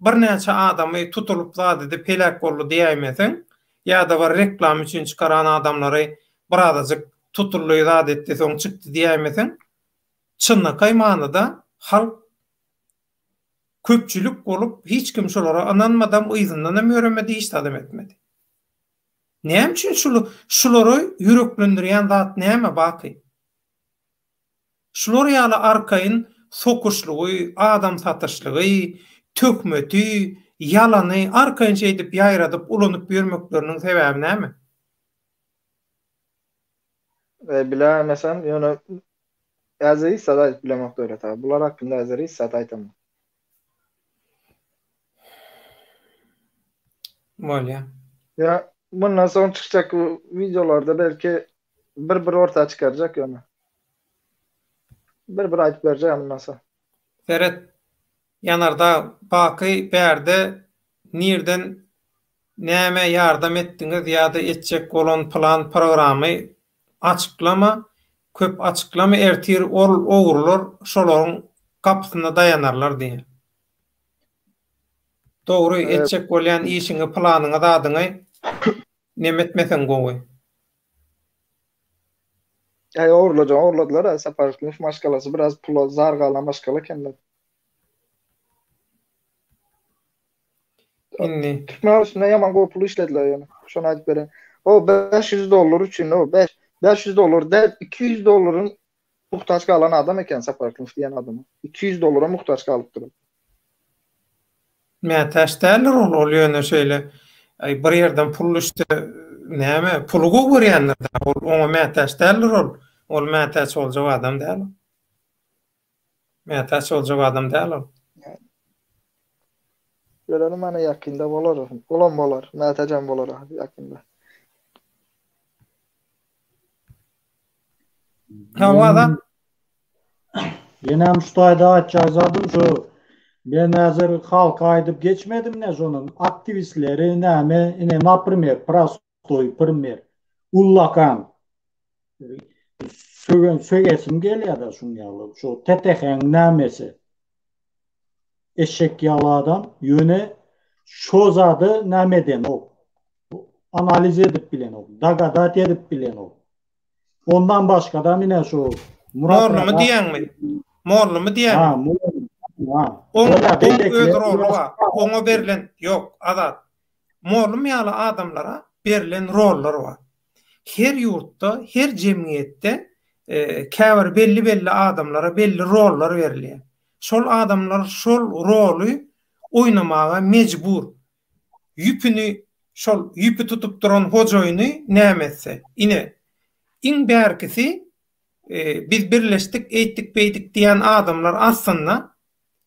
bir näçe adamy tutulup zady de pelak boldy diýmeseň, ýa-da bir reklam üçin çykaran adamlary birazajyk tutulýar zady etdi soň çykdy diýmeseň, çynnaky manada halk köpçülük bolup hiç kim şolara ananmadan ýzyndan hem öýrenmedi, hiç adam etmedi. Näme üçin şulary ýüreklendirýän zat näme baky? Şular ýaly arkaýyn sokuşlugy, adam satyşlygy, tökmeti, ýalany arkaýyn şeýdip ýaýradyp ulanyp ýörmekleriniň sebebi näme? Bilemesem, ýöne äzeri sadat bilemek döwlet abi. Bular hakynda äzeri sadat aýtamam. Bolýa. Ya bundan soň çykjak videolarda belki bir orta çıkaracak ýöne. Bir aýtyp berjek bundan soň. Ferhat yanarda baky berde nirden näme ýardam etdiňiz ýa-da etjek bolan plan programy açıklama, köp açıklama ertir ogurlar şolaryň kapysyna dayanarlar diýe. Dogry etjek bolýan işiňi planyňy dadyňy näme etmesen gowy. Orladylar, Saparklyň maşgalasy biraz pula zargalan maşgala kendiler. Inni Türkmen üstüne yaman gowy pul işlediler ýöne. Şonu aýdyp beren. O $500 üçin o $500 de $200 muhtaç kalan adam eken Saparklyň diýen adam. $200 muhtaç kalypdyr. Mätäşdäler ol ýöne şeýle. Ay bir yerden pul işte näme pulu görýänler da ol oňa mätäşdäler ol. Ol mätäç boljak adam däl. Mätäç boljak adam däl ol. Görelim mana yakında bolar. Olan bolar. Nätejem bolar yakında. Hawada Yenem şutayda açazadım şu ben hazır halka aydıp geçmedim ne onun aktivistleri näme ine например простой пример Ullakan sögesim geliyor da şunyalı şu TTH'nin nämesi eşek yalı adam yöne şozadı nämeden o analiz edip bilen o dagadat edip bilen o ondan başka da mine şu Murat morlumy Ağa diýenmi? Morlumy diýenmi? ha On öyle öz rolu var. Ona berilen yok azat. Morlum ýaly adamlara berilen rollar var. Her ýurtda, her jemgyýetde käbir belli adamlara belli rollar berilýär. Şol adamlar şol roli oýnamaga mejbur. Ýüpü tutup duran hojaýyny nämetse. Ine iň bärkisi biz birleşdik, eýtdik, beýdik diýen adamlar aslında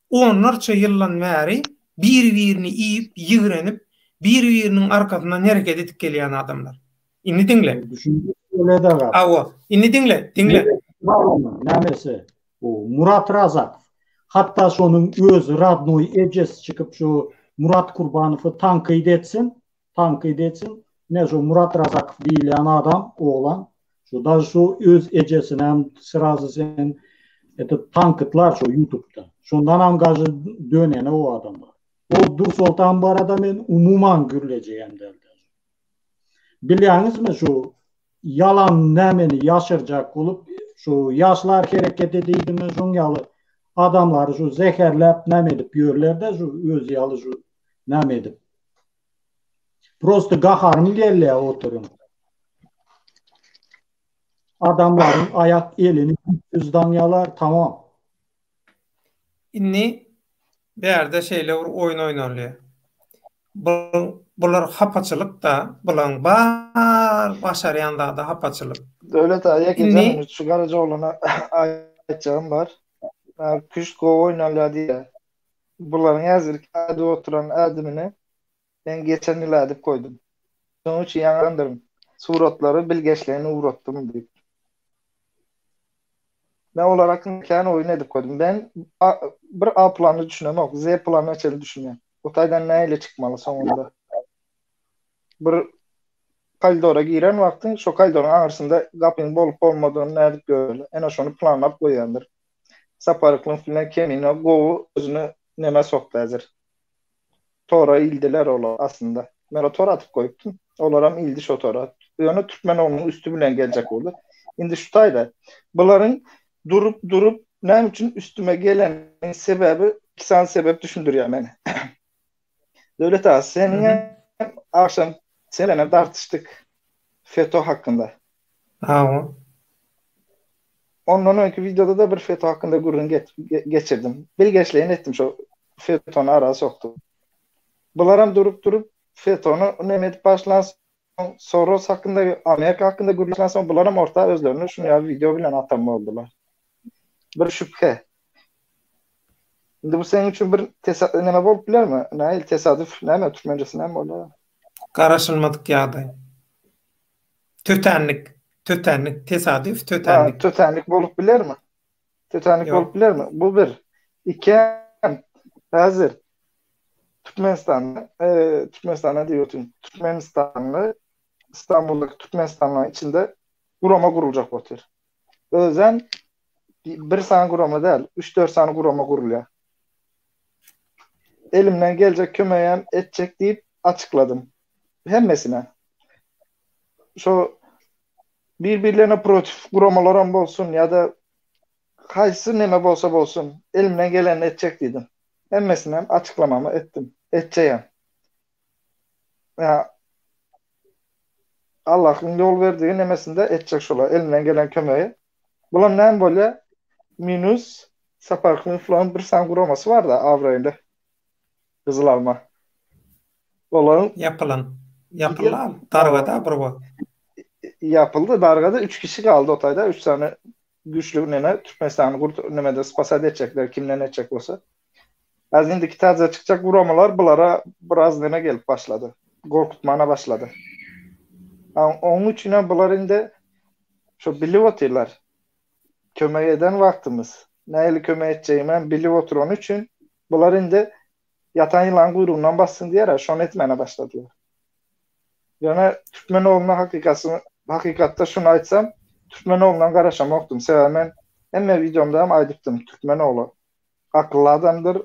onlarça ýyllan bäri bir-birini iýip, ýygrenip, bir-biriniň arkasyndan hereket edip gelýän adamlar. Inni diňle. düşünce öyle de var. Awa, inni diňle. Nämesi? O Murat Razak. Hatta şonun öz radnoy ejesi çıkıp şu Murat Kurbanov'u tankıyt etsin. Ne şu Murat Razak diýilen adam oğlan. Şu da şu öz ejesini hem sırazı sen tankıtlar şu YouTube'da. Şondan hem gazı dönene o adamlar. O Dur Sultan barada men umuman gürlejegem derdi. Bilýäňiz mi şu yalan nämeni ýaşyrjak bolup şu yaşlar hareket edýdimi şoňaly adamlar şu zeherläp näme edip ýörlerde şu öz ýaly şu näme edip. Prosto gaharym gelýär oturum. Adamların ayak elini düzdan yalar tamam. Inni berde şeýle oýun oýnarly. Bular hapaçylyk da, bulan bar başarýanda da hapaçylyk. Döwlet aýa geçen şu Garajoğlu'na aýtjagym bar. Küç go oýnarlar diýe. Bularyň häzirki ady oturan adamyny ben geçen ýyl adyp koydum. Şoň üçin ýaňandyrym. Suratlary bilgeçlerini uğratdym diýip. Ben olar hakkında oyun edip koydum. Ben bir A planı düşünemem. Z planı açarı düşünüyorum. O taydan neyle çıkmalı sonunda? Bir koridora giren vaktin şu koridorun arasında kapının bolup olmadığını nerede görülü. En aşağını planlap koyandır. Saparıklığın filan kemine govu özünü neme soktu hazır. Tora ildiler ola aslında. Ben o tora atıp koyuptum. Olaram ildi şu tora. Yani Türkmen onun üstü bilen gelecek oldu. Şimdi şu tayda. Bunların durup ne için üstüme gelen sebebi iki tane sebep düşündürüyor beni. Devlet Ağa seninle akşam seninle tartıştık FETÖ hakkında. Awa. Ondan önceki videoda da bir FETÖ hakkında gururun geçirdim. Bilgeçleyin ettim şu FETÖ'nü araya soktum. Bunlarım durup FETÖ'nü Mehmet başlansın Soros hakkında Amerika hakkında gururlansın bunlarım orta özlerini şunu ya video bilen atamı oldular. Bir şüphe. Şimdi bu senin için bir neme bolup biler mi? Nail tesadüf neme Türkmencesi neme ola? Garaşılmadık ýagdaý. Tötenlik, tesadüf, tötenlik. Tötenlik bolup biler mi? Tötenlik Yok. bolup biler mi? Bu bir. İki, hazır. Türkmenistan'da diyorsun. Türkmenistan'la İstanbul'daki Türkmenistan'la içinde kurama kurulacak otur. Özen bir saniye kurama değil, 3-4 saniye kurama kuruluyor. Elimden gelecek kömeğim edecek deyip açıkladım. Hemmesine. Şu birbirlerine protif kuramalarım olsun ya da kaysı neme bolsa bolsun elimden gelen edecek dedim. Hemmesine açıklamamı ettim. Edeceğim. Ya Allah'ın yol verdiği nemesinde edecek şolar. Elimden gelen kömeği. Bunun nem böyle minus Saparıklığın falan bir san kuraması var da Avray'ında. Kızıl alma. Onların Yapılan. Dargada bir var. yapıldı. Dargada 3 kişi kaldı otayda. 3 tane güçlü nene Türkmenistan'ı nemede spasad edecekler. Kimle ne edecek olsa. Az indiki taze çıkacak vuramalar bulara biraz neme gelip başladı. Korkutmana başladı. Onun için bular indi şu bilip oturlar. Kömek eden vaktimiz. Neyle kömek edeceğimi bilip oturan için bular indi yatan yılan kuyruğundan bassın diye şon etmene başladılar. Yani Türkmenoğlu'na hakikatte şunu aytsam Türkmenoğlu'ndan garaşamoqtum. Sebemen emme videomda hem aydıptım Türkmenoğlu. Akıllı adamdır.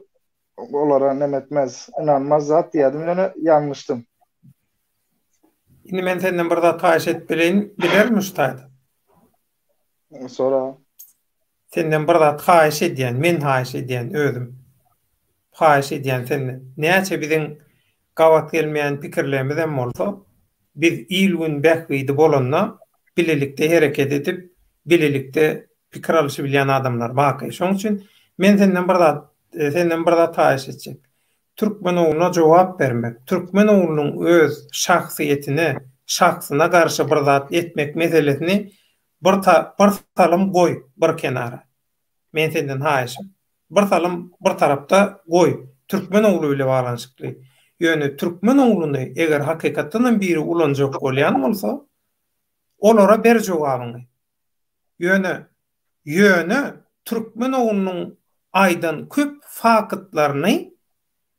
Olara nemetmez, inanmaz zat diyedim. Yani yanlıştım. Indi men senden bir zat haýyş etip bilermi ustad? Sonra Senden bir zat haýyş edýän, men haýyş edýän özüm. Haýyş edýän senden. Näçe biziň gabat gelmeýän pikirlerimiz hem bolsa, biz ilgün bähwidi bolanna bilelikde hereket edip, bilelikde pikir alyşy bilýän adamlar baka. Şoň üçin men senden bir zat haýyş etjek. Türkmenoğlu'na jogap bermek, Türkmenoğlu'nun öz şahsiyetine, şahsyna garşy bir zat etmek meselesini bir salym goý bir kenara. Men senden haýyşym. Bir salym bir tarapda goý. Türkmenoğlu ile balanşykly. Ýöne Türkmenoğlu'ny eger hakykatdan biri ulanjak bolýan bolsa, olara ber jogabyny. Ýöne Türkmenoğlu'nun aýdan köp fakatlaryny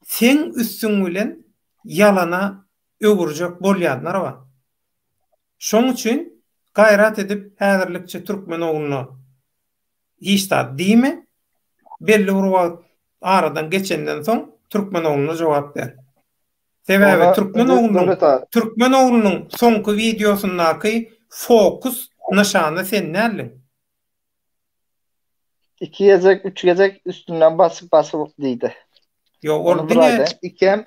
sen üstün bilen yalana öwürjek bolýanlar bar. Şoň üçin gaýrat edip häzirlikçe Türkmenoğlu'na iştat diýme, belli bir wagt aradan geçenden soň Türkmenoğlu'na jogap ber. Sebebi Türkmenoğlu'nun soňky videosundaky fokus nişany sen näli? 2 gezek, 3 gezek üstünden basıp diýdi. Yo, ol dine ikem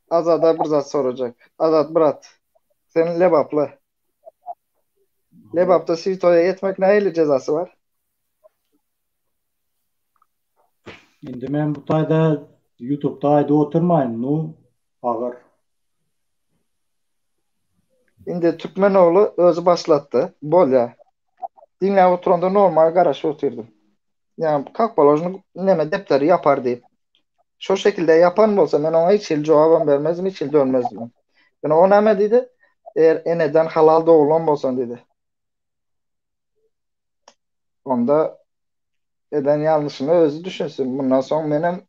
Azada bir zat soracak. Azat brat. Sen lebaplı. Lebapta sitoya yetmek näyle cezası var? Indi men bu taýda YouTube'da aýda oturmaýyn, agar. Indi Türkmenoğlu özü başlattı. Bolya. Dinle oturanda normal garaşa oturdum. Yani kalk balajını neme depleri yapar deyip. Şu şekilde yapan bolsa men ona hiç cevabım vermezdim, hiç dönmezdim. Yani o neme dedi? Eğer eneden halal doğulan bolsan dedi. Onda eden yanlışını özü düşünsün. Bundan sonra benim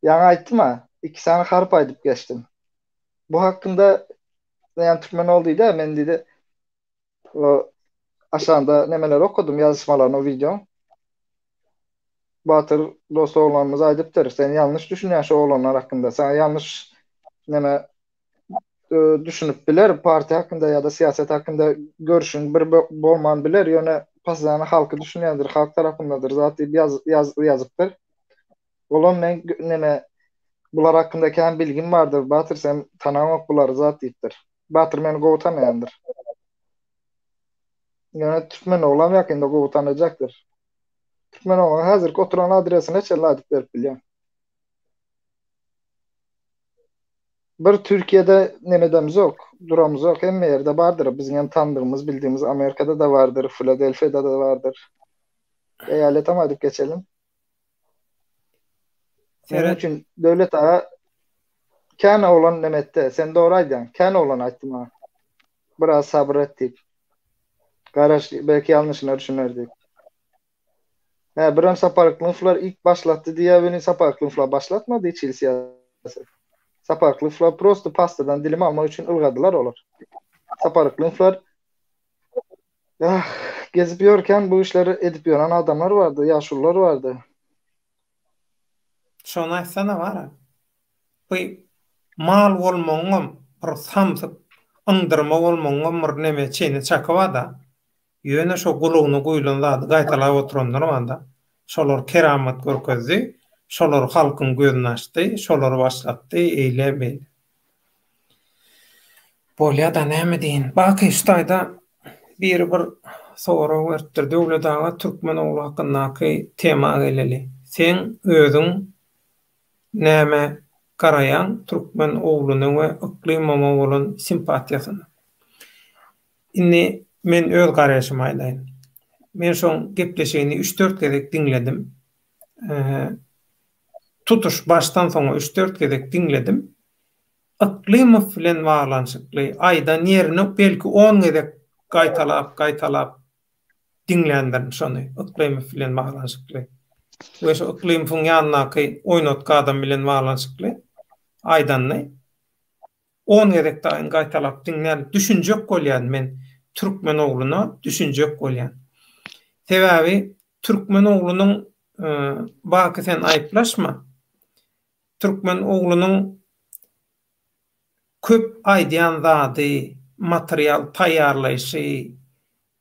yana aytdım ha. 2 sene harp aydıp geçtim. Bu hakkında yani Türkmenoğlu dedi, men dedi o aşağıda nemeler okudum yazışmalarını o video. Batır dostu oğlanımız aydıptır. Sen yanlış düşünüyorsun şu oğlanlar hakkında. Sen yanlış neme düşünüp biler parti hakkında ya da siyaset hakkında görüşün bir bolman biler. Yöne paslanı halkı düşünüyordur. Halk tarafındadır. Zaten yazıptır. Oğlan men neme bular hakkındaki hem bilgim vardır. Batır sen tanımak buları zatiyiptir. Batır meni kovutamayandır. Yani Türkmenoğlu yakında kovutanacaktır. Türkmenoğlu hazır oturan adresine çeladık verip bilýän. Bir Türkiye'de nemedemiz yok, duramız yok. Hem yerde vardır. Bizim tanıdığımız, bildiğimiz Amerika'da da vardır, Philadelphia'da da vardır. Eyalet amadık geçelim. Onun için devlet ağa kâne olan nemette, sen doğraydın. Kâne olan ayttım ha. Biraz sabrettik. Garaş belki yanlışını düşünürdük. Biram Saparklıflar ilk başlattı diye beni Saparklıflar başlatmadı hiç siyaset. Saparklıflar prosto pastadan dilim almak için ılgadılar olur. Saparklıflar gezip yorken bu işleri edip yoran adamlar vardı, yaşlılar vardı. Şona aýtsana bara. Bu mal bolmaňam bir samsyk ındırma bolmaňam bir neme çene çakawada. Ýöne şo gulugyny goýulanda gaýtalap oturanlar wanda. Şolar keramat görkezdi. Şolar halkyň gözüni açdy, şolar başlatdy, eýle. Bolýa da näme diýin? Baky ştaýda bir soňra wertdir döwlet ağa Türkmenoğlu hakyndaky tema geleli. Sen özüň näme garayan Türkmenoğlunyň we iklimama bolan simpatiýasyny. Indi men öz garaşymy aýdaýyn. Men şoň gepleşigini 3-4 kere dinledim. tutuş baştan soňa 3-4 gezek dinledim. Iklimov bilen baglanşykly aýdan ýerini belki 10 gezek gaýtalap dinlendim şonu. Iklimov bilen baglanşykly. Ve şu iklimowň ýanynaky oýnatky adam bilen baglanşykly aýdanly 10 gezek daýyn gaýtalap dinlen düşünjek bolýan men türkmen ogluny düşünjek bolýan. Sebäbi türkmen oglunyň baky sen aýplaşma. Türkmen oglunyň köp aýdýan zady, material taýýarlaýşy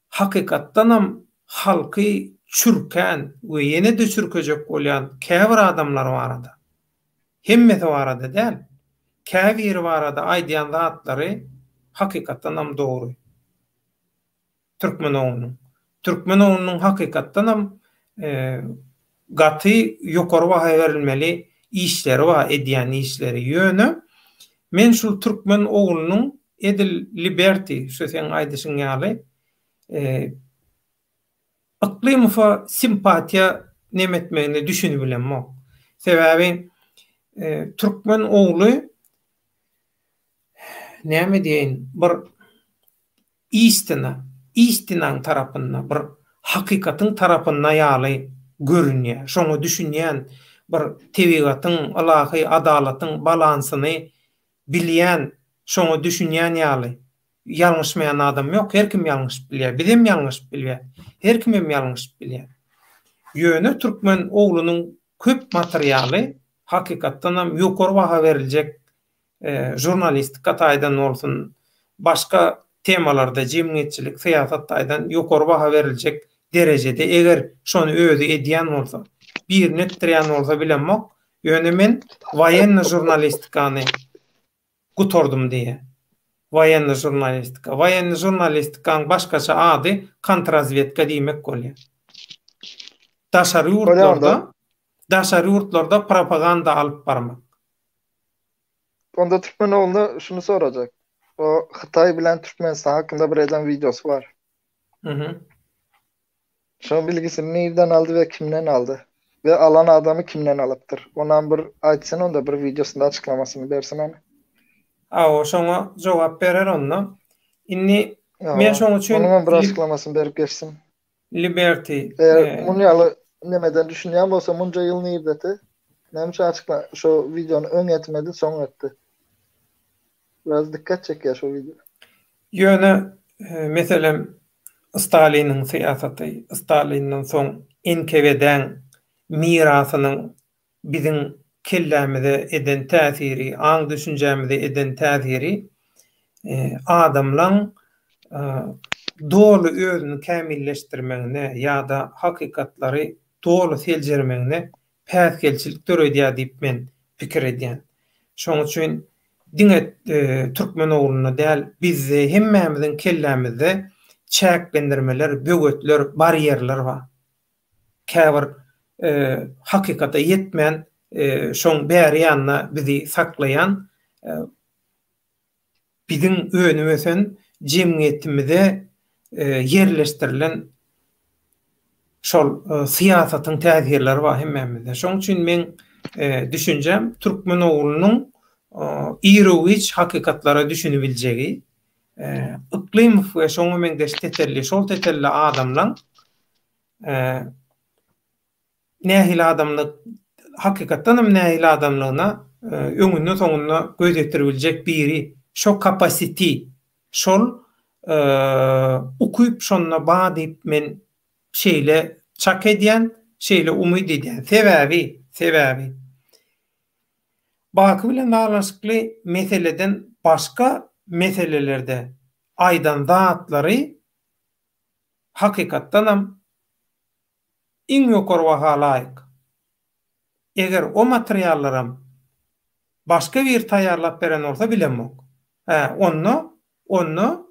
hakykatdanam halky çürken we ýene-de çürkejek bolýan käbir adamlar barada. Hemmeti barada däl. Käbir barada aýdýan zatlary hakykatdanam dogry. Türkmen oglunyň hakykatdanam gaty ýokary baha berilmeli işleri var, edýän işleri ýöne. Men şu türkmen oglunyň Edil Liberty şu sen aýdyşyň ýaly Iklimowa simpatiya nemetmegini düşünüp bilenmok. Sebäbi türkmen ogly näme diýin bir istinan tarapyndan bir hakykatyň tarapyndan ýaly görünýär. Şoňa düşünýän bir tebigatyň, alahy, adalatyň balansyny bilýän, şoňa düşünýän ýaly. Ýalňyşmaýan adam ýok, her kim ýalňyş bilýär. Bizem ýalňyş bilýär. Her kim ýalňyş bilýär. Ýöne türkmen oglunyň köp materialy hakykatdan ýokary baha beriljek jurnalistika taýdan bolsun, başga temalarda jemgyýetçilik, syýasat taýdan ýokary baha beriljek derejede eger şonu özi edýän bolsa, bir netdirýän bolsa bilenmok. Ýöne men wayenny jurnalistikany gutordum diye. Wayenny jurnalistikaň başgaça ady kontrrazvedka diýmek bolýar. Daşary ýurtlarda propaganda alyp barmak. Onda Türkmen oğluna şunu soracak. O Xitay bilen Türkmenistan hakkında bir eden videosu var. Şu bilgisini nereden aldı ve kimden aldı? Ve alan adamı kimden alıptır? Ondan bir açsın, onda bir videosunda açıklamasını versin hani. O şoňa jogap berer onda. Inni men şoň üçin onun bir açıklamasını berip geçsin. Liberty. Bunu ýaly nemeden düşünýän bolsa munca ýyl nirdeti. Näme açıkla şu videonu öň etmedi, soň etdi. Biraz dikkat çekýär şu video. Ýöne meselem Staliniň syýasaty, Staliniň soň NKVD-den mirasynyň biziň kellämide eden täsiri, aň düşünjämide eden täsiri adamlaň dolu özüni kämilleşdirmegine ýa-da hakykatlary dolu seljermegine päsgelçilik töredýär diýip men pikir edýän. Şoň üçin diňe türkmen ogluny däl bizde hemmämiziň kellämizde çäklendirmeler, bögetler, barýerler bar. Käbir hakykata ýetmän şoň bäri ýanyna bizi saklaýan biziň önümizden jemgyýetimizde yerleşdirilen şol syýasatyň täsirleri bar hemmämizde. Şoň üçin men düşünjem türkmen oglunyň ýeregiç hakykatlara düşünüp biljegi Iklimov we şoňa meňdeş tetelli adamlaň nähili adamlyk hakykatdan hem nähili adamlygyna öňünde soňunda gözetiriljek biri şo kapasity şol okuyup şonna bağ diýip men şeýle çak edýän, şeýle umyd edýän sebäbi baky bilen baglanşykly meseleden başga meselelerde aýdan zatlary hakykatdan hem iň ýokary baha laýyk. Eger o materiallaram başga bir taýýarlap beren bolsa bilenmok. Onu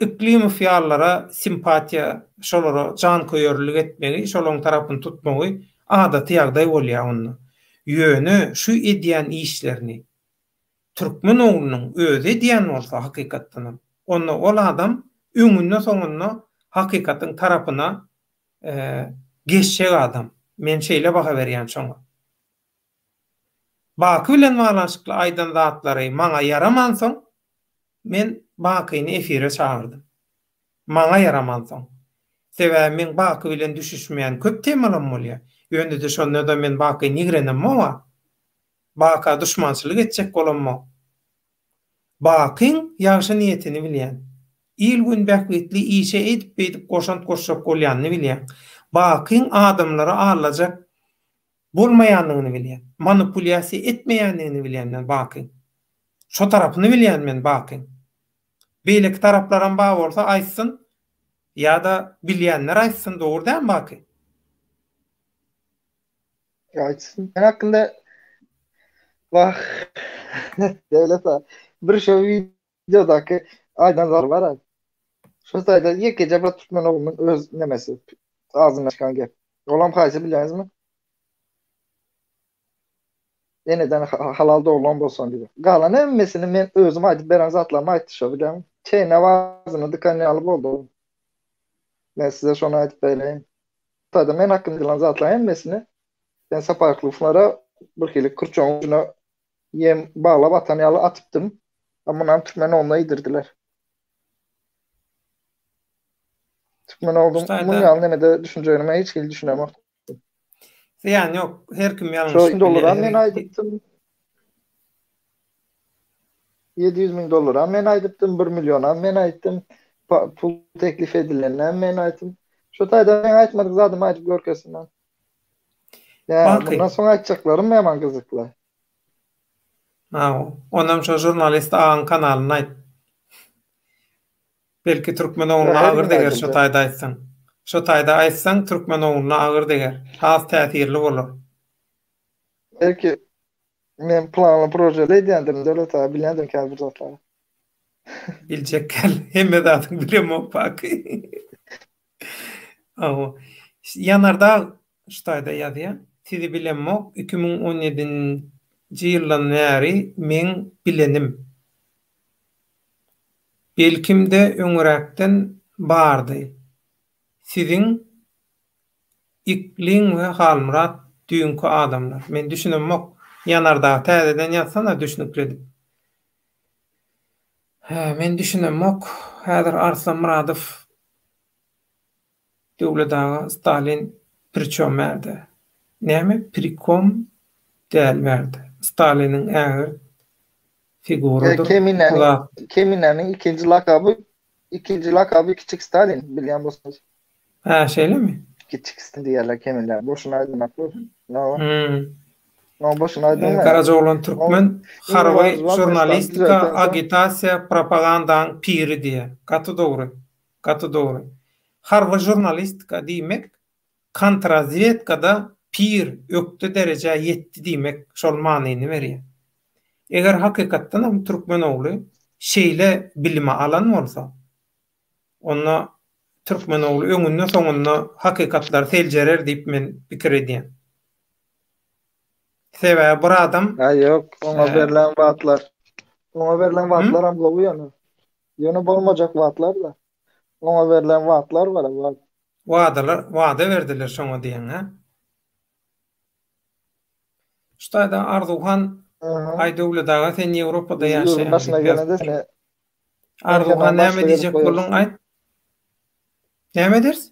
Iklimov ýallara simpatiya, şolara jan koýarlyk etmegi, şolaryň tarapyny tutmagy adaty ýagdaý bolýar onu. Ýöne şu edýän işlerini türkmen oglunyň özü edýän bolsa hakykatdan onu ol adam öňünde soňunda hakykatyň tarapyna geçjek adam. Men şeýle baha berýän şoňa. Baky bilen baglanşykly aýdan zatlary maňa yaramansoň, men bakyny efire çağırdım. Maňa yaramansoň. Sebäbi men baky bilen düşüşmeýän köp temalarym bolýar. Ýönde de şonda da men baky nigrenem mowa. Baka düşmançylyk etjek bolanma. Bakyň ýaşy niýetini bilýän. İl gün bäkbetli işe edip edip goşant goşak bolýanyny bilýän. Bakyň adamlara alajak bolmaýanlygyny bilýän. Manipulyasiýa etmeýänligini bilýän men bakyň. Şo tarapyny bilýän men bakyň. Beýleki taraplardan baý bolsa aýtsyn ýa-da bilýänler aýtsyn, dogry däl bakyň. Aýtsyn. Men hakynda bak devlet bir şu videodaki aydan zar var. Şu sayda ýeke Jabrat Türkmenoğlu'nun öz nemesi ağzından çıkan gep. Olam haýsy bilýäňizmi? Yeniden halalda olan bolsan diýip. Galan emmesini men özüm aýdyp beren zatlarma aýtdyşa bilýän. Çeýne wazyny dykany alyp boldy. Men size şonu aýdyp bereýin. Taýda men hakymda bilen zatlar emmesini ben saparklyflara bir hili kırçoň ucuna yem bağlap atanyalı atıptım. Ama nam Türkmenoğlu'na yedirdiler. Türkmenoğlu'nun bunun yanına de düşüncelerime hiç hili düşünemem. Yani yok, her kim yanlış. Şu $1000 men aydıptım. $700.000 men aydıptım. 1 milyona men aydıptım. Pul teklif edilene men aydıptım. Şu taýda men aytmadyk zadım aydyp görkesinden. Yani bundan sonra açacaklarım hemen kızıklar. Ondan şu jurnalist ağın kanalını ayt. Belki Türkmenoğlu'na ağır deger şu taýda aytsan. Şu taýda aytsan Türkmenoğlu'na ağır deger. Az täsirli bolur. Belki men planlı projede edýändim döwlet abi bilýändim ki bu zatlar. Biljek gel. Hemme zatyň bilemok bak. Yanardağ şu taýda ýazýar. Sizi bilemok 2017-nji ýyldan bäri men bilenim. Belkimde öňürekden bardy. Sizin iklim we halmurat düýünki adamlar. Men düşünemok. Yanardağ täzeden ýatsana düşünükledip. Men düşünemok. Häzir Arslan Muradow döwletdagy Stalin Prichom berdi. Näme Prikom däl berdi. Stalinin ägir figuradyr. Keminäniň ikinji lakabı Kiçik Stalin bilýän bolsanız. Şeýlemi? Kiçik Stalin diýerler keminler. Boşuna aýdymapdy. No boşuna aýdymapdy. Karacaoğlan Türkmen harby jurnalistika, agitasiya, propagandaň piri diýer. Gaty dogry. Harby jurnalistika diýmek kontrazvedkada pir ökte derece yetti diýmek şol manyny berýär. Eger hakykatdan hem Türkmenoğlu şeýle bilime alan bolsa, onda Türkmenoğlu öňünde soňunda hakykatlar teljerer diýip men pikir edýän. Sebäbi bir adam yok, ona berilen vaatlar. Ona berilen vaatlar hem gowy ýöne. Ýöne bolmajak vaatlar da. Ona berilen vaatlar var. Wada verdiler şoňa diýen, ha? Ştaýda Arduhan Aýdowladaga sen Ýewropada ýaşaýan. Başına gelende seni Arduhan näme diýjek bolan aýt? Näme ders?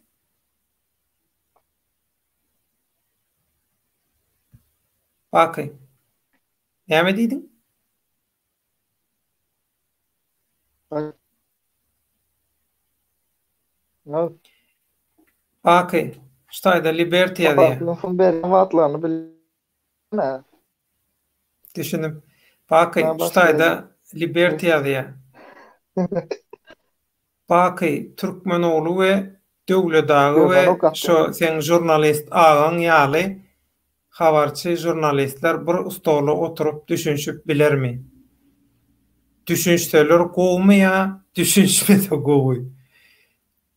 Bakay. Näme diýdiň? No. Bakay. Ştaýda Liberty ýazy. Lafın berilen vaatlarını bilýän. Düşünüm. Bakay. Ştaýda Liberty ýazy. Bakay. Türkmenoğlu we döwletdagy we şo sen jurnalist ağaň ýaly habarçy jurnalistler bir stoly oturup düşünşip bilermi? Düşünşseler gowmy ýa, düşünşmese gowy.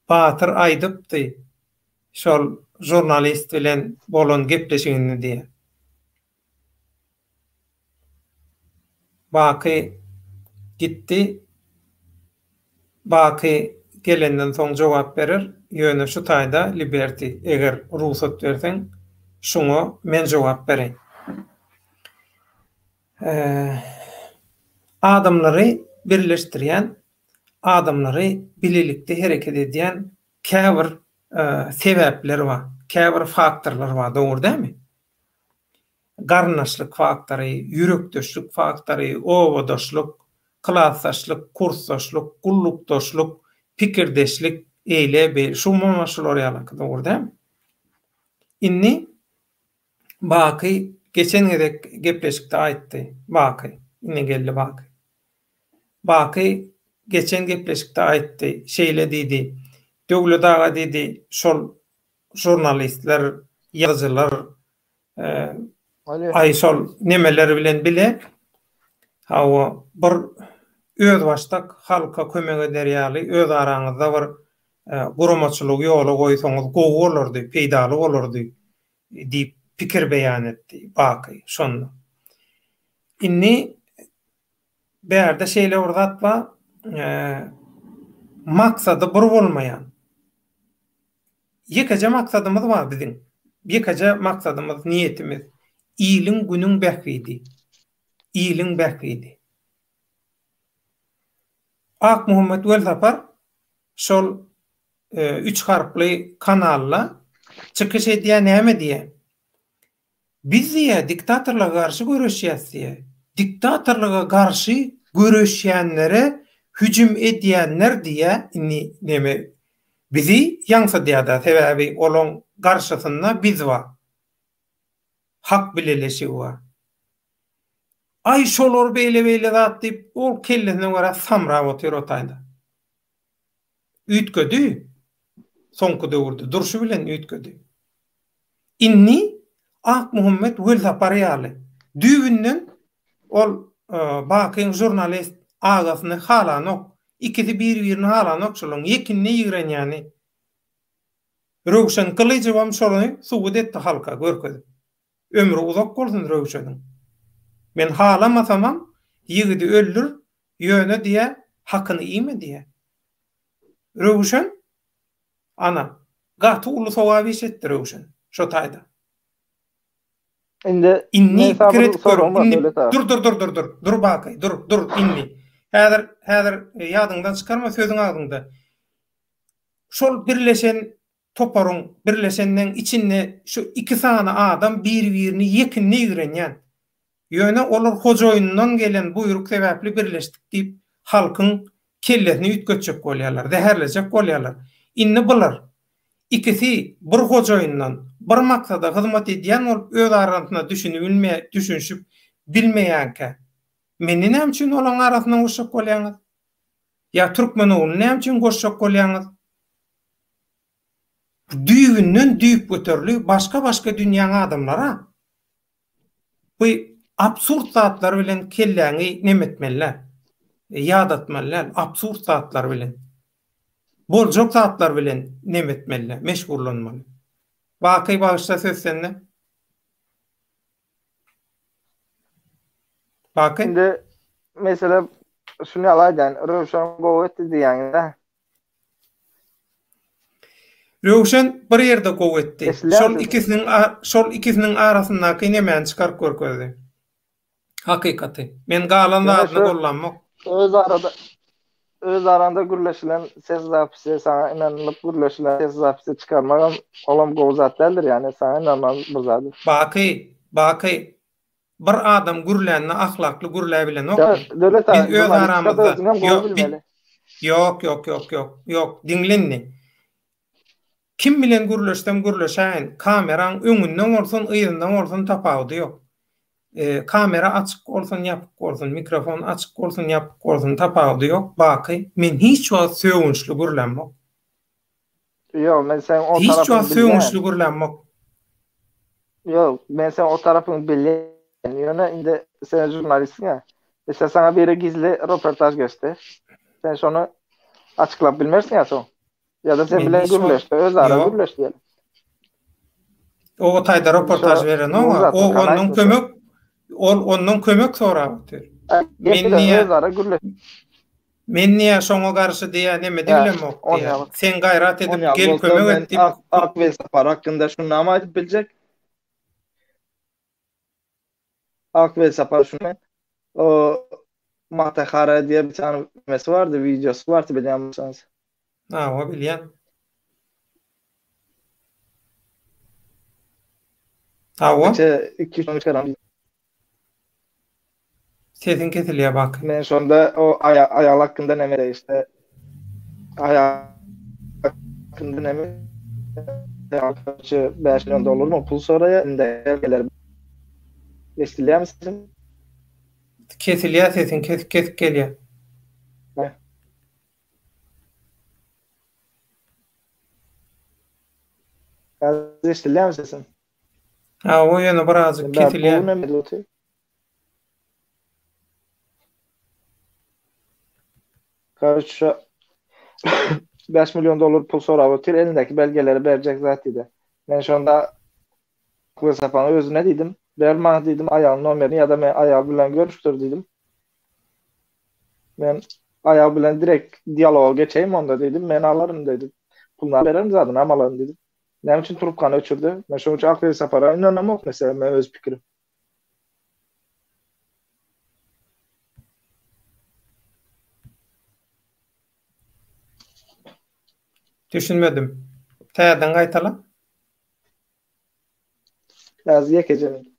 Batyr aýdypdy. Şol jurnalist bilen bolan gepleşigini diýe. Baky gitdi. Baky gelenden soň jogap berer. Ýöne şu taýda Liberty eger ruhsat berseň Şunu men jogap bereyim. Adamları birleştirýän, adamları bililikde hereket edýän käbir sebäpler bar, käbir faktorlar bar, dogry dämi? Garnaşlyk faktory, ýürekdeşlik faktory, owadoşlyk, klassdaşlyk, kursdaşlyk, gullukdaşlyk, pikirdeşlik, eýle bir şu mamaşlar ýaly, dogry dämi? Inni baky geçen gedek gepleşikde aýtdy, baky, inne geldi baky. Baky geçen gepleşikde aýtdy, şeýle diýdi, döwlet aga diýdi, şol jurnalistler, ýazyjylar, ay şol nemeler bilen bile, hawa bir öz başdak halka kömek ederýäli, öz araňyzda bir guramaçylyk ýoly goýsaňyz gowy bolardy, peýdaly bolardy diýip pikir beýan etdi Baky şonu. Inni bärde şeýle urdatma maksady bir bolmaýan. Ýekaja maksadymyz bar biziň. Ýekaja maksadymyz, niýetimiz ýylyň günüň bähgidi. Ýylyň bähgidi. Ak Muhammed Weltapar şol 3 harply kanalla çykyş edýän näme diýe? Biz diýe diktatorlara garşy göreşýäs diýe. Diktatorlara garşy göreşýänlere hüjüm edýänler diýe inni näme bizi ýaňsa diýär, sebäbi olaň garşysynda biz bar. Hak bileleşigi bar. Ay şolor beýle zat diýip ol kellesine gara samra otyr otayda. Ütgödi. Soňky döwürde durşy bilen ütgödi. Inni Ak Muhammed Weltapar ýaly. Düýbünden ol bakyň jurnalist agasyny halanok, ikisi bir-birini halanok şolaň ýekinne ýigrenýäni. Röwşen Kılıçowam şolany suwut etdi halka görkezip. Ömrü uzak bolsun Röwşeniň. Men halamasamam, ýigidi öldür, ýöne diýe, hakyny iýme diýe. Röwşen ana gaty uly sowap işetdi Röwşen şo taýda. Inni kredit dur Bakay, dur inni. Häzir ýadyňdan çykarma sözüň agdynda. Şol birleşen toparyň, birleşenden içinde şu iki sana adam bir-birini ýekinne ýigrenýän. Ýöne olar hojoýundan gelen buyruk sebäpli birleşdik diýip halkyň kellesini ütgetjek bolýarlar, zäherlejek bolýarlar. Inni bular ikisi bir hojoýundan bir maksada hyzmat edýän bolup öz arasyna düşünşüp bilmeýänke meni näme üçin olaň arasyna goşup bolýaňyz? Ya türkmen oğlu näme üçin goşup bolýaňyz? Düýünden düýüp göterli başka dünýäň adamlara bu absurd zatlar bilen kelläňi nemetmeler, ýadatmalar, absurd zatlar bilen, boljak zatlar bilen nemetmeler, meşgullanmaly. Baky bagışda söz sende. Baky. Şimdi mesela şunu alaýdan, Röwşen gowy etdi diýäňde. Röwşen bir ýerde gowy etdi. Şol ikisiniň arasyndaky näme çykaryp görkezdi. Hakykaty. Men galanda adly gollanmak. Öz aranda gürleşilen ses zapisi, saňa inanlyp gürleşilen ses zapisi çykarmagam olam gowy zat däldir, ýani saňa inanman bir zat. Baky bir adam gürlänni ahlakly gürlä bilen ok. Döwlet biz öz aramyzda yok dinlenni. Kim bilen gürleşsem gürleşäň, kameraň öňünden bolsun, ýyryndan bolsun tapawdy ýok. Kamera açık olsun, yapık olsun, mikrofon açık olsun, yapık olsun, tapawdy ýok. Baky, men hiç wagt söwünçli gürlenmek. Yok, men sen o tarafını hiç wagt söwünçli gürlenmek. Yok, men sen o tarafını bilýän. Ýöne indi sen jurnalistsin ya. Mesela sana biri gizli röportaj göster. Sen şonu açıklap bilmersin ya soň. Ya da sen bilen gürleşdi, öz ara gürleşdi diýelim. O taýda röportaj beren o onun kömek soraýar. Men niýe şoňa garşy diýä neme diýelemok diýä. Sen gaýrat edip gel kömek et diýip. Ak Weltapar hakynda şunu näme aýdyp biljek? Akvel sapar şunu. O Matahara diye bir tane filmesi vardı, videosu vardı biliyor musunuz? Ha, o bilýän. Ha, o Geçe 2-3 çıkaran. sesin kesilýär bak. Ben sonunda o ayal hakkında ne mi işte ayal hakkında ne mi 5 milyon dolar mu pul soraya inde gelir. Bestiliyor musun? Kesilýär sesin kesip gelýär. Bestiliyor musun? Ha, o ýene birazjyk Bu kesilýär. ne mi diyor? Karşı 5 milyon dolar pul sorağı otur elindeki belgeleri verecek zaten. Ben şu anda sapanı özüne dedim. Vermez dedim ayağın numarini ya da ben ayağı bilen görüştür dedim. Ben ayağı bilen direkt diyaloğa geçeyim onda dedim. Ben alırım dedim. Pulları veririm zaten ama alırım dedim. Ne için trubkanı öçürdü? Ben şu an aklı sapara inanamam mesela ben öz fikrim. Düşünmedim. Täden gaýtala. Biraz yekeceğim.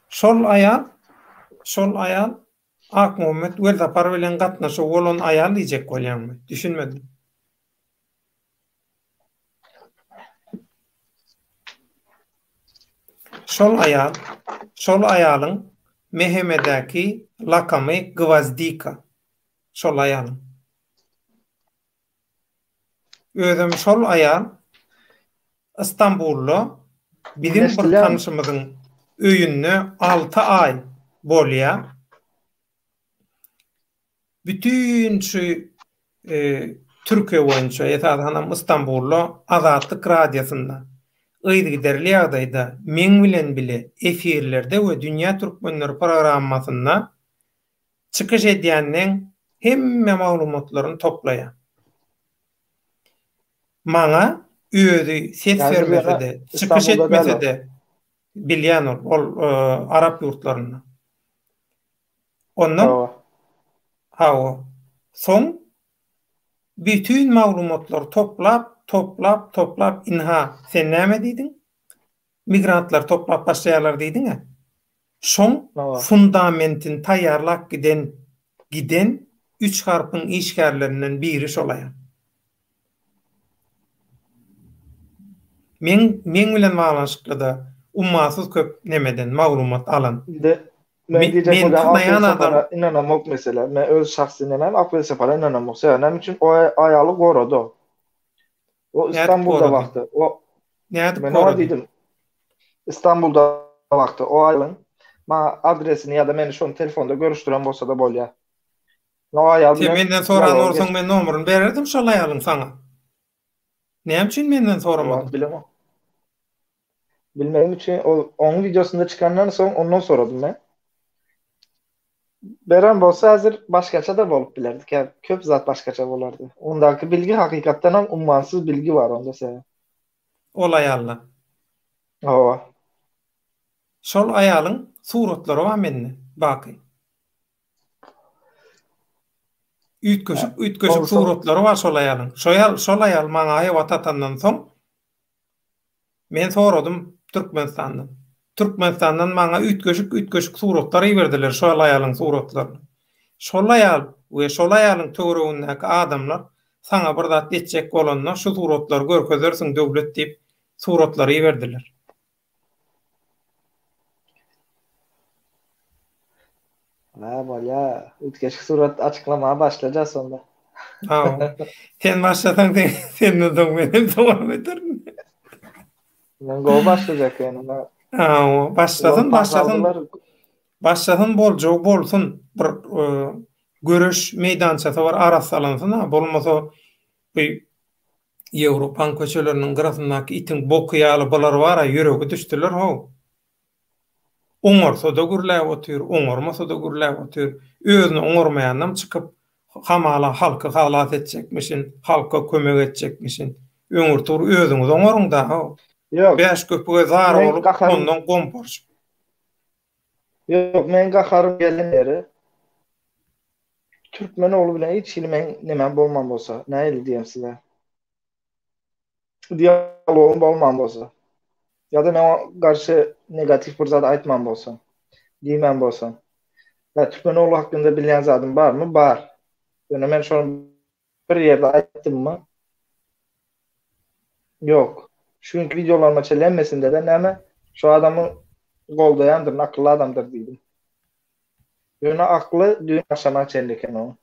Şol ayal ak Muhammed wel sapar bilen gatnaşy bolan ayal diýjek bolýarmy? Düşünmedim. Şol ayalyň Mehemedäki lakamy Gvazdika. Şol ayalyň. Özüm şol ayal İstanbullu bizim bir tanışymyzyň öýünde 6 ay bolýar. Bütün şu Türkiye boýunça ýa-da hanam İstanbullu Azatlyk radiosunda ýygy giderli ýagdaýda men bilen bile efirlerde we dünýä türkmenleri programmasynda çykyş edýänleň hemme maglumatlaryny toplaýar. Maňa öýdi ses vermese de, çykyş etmese de bilýän ol Arap ýurtlaryna. Ondan o. Soň bütün maglumatlar toplap inha sen näme diýdiň? Migrantlar toplap başlaýarlar diýdiň-a? Şoň fundamentin taýýarlap giden 3 harpyň işgärlerinden biri şolaýar. Men bilen baglanşykly da ummasyz köp nemeden maglumat alan. Men diýjek bolsam inanamok mesela. Men öz şahsy nemem akvel separa inanamok. Näme üçin o ayaly gorady. O İstanbulda wagty. O näde gorady? İstanbulda wagty. O aýyň ma adresini ya da meni şonu telefonda görüşdiren bolsa da bolýar. No aýal bilen. Menden soran olsaň men nomeryny bererdim şol aýalyň saňa. Näme üçin menden soramadın? Bilemem. Bilmem için onun videosunda çıkandan sonra ondan soradım ben. Beren bolsa hazır başkaça da bolup bilerdik. Yani köp zat başkaça bolardy. Ondaki bilgi hakikatten hem ummansız bilgi var onda sen. Ol aýalla. Owa. Şol aýalyň suratlary var mende. Baky. Ütköşük suratlary var şol aýalyň. Şol aýal maňa aýyp atandan soň men soradym Türkmenistandan maňa ütköşük suratlary berdiler şol aýalyň suratlaryny. Şol aýal we şol aýalyň töweregindäki adamlar saňa bir zat etjek bolanlar şu suratlary görkezersiň döwlet diýip suratlary berdiler. Bolýar. Ütköşük surat açyklamaya başlaýar sonda. Ha. Sen başlasaň senin soň benim dowam ederim. Ben go başlayacak yani. Başlasın bolsun bir görüş meydançasy bar arasalansın ha bolmasa bu Ýewropa köçeleriniň gyrasyndaky itiň bokuýaly bolar bar ýüregi düşdiler ho. Oňarsa da gürläp otyr, oňarmasa da gürläp otyr. Özüni oňarmaýandam çykyp hamala halka halat etjekmişin, halka kömek etjekmişin. Öňür tur özüňiz oňaryň da ho. Yok. Beş köpüge zar olup ondan gompar. Yok, men gaharym gelen ýeri Türkmenoğlu bilen hiç ilmen nemem bolman bolsa, näýeli diýem size. Diyalogum bolman bolsa. Ya da men garşy negatif bir zat aýtman bolsam, diýmän bolsam. Ya Türkmenoğlu hakynda bilýän zadym barmy? Bar. Ýöne men şonu bir ýerde aýtdymmy? Yok. Şuňky videolarma çelenmesinde de näme? Şu adamy goldaýandyr, akylly adamdyr diýdim. Ýöne akly düýün aşama çelleken o.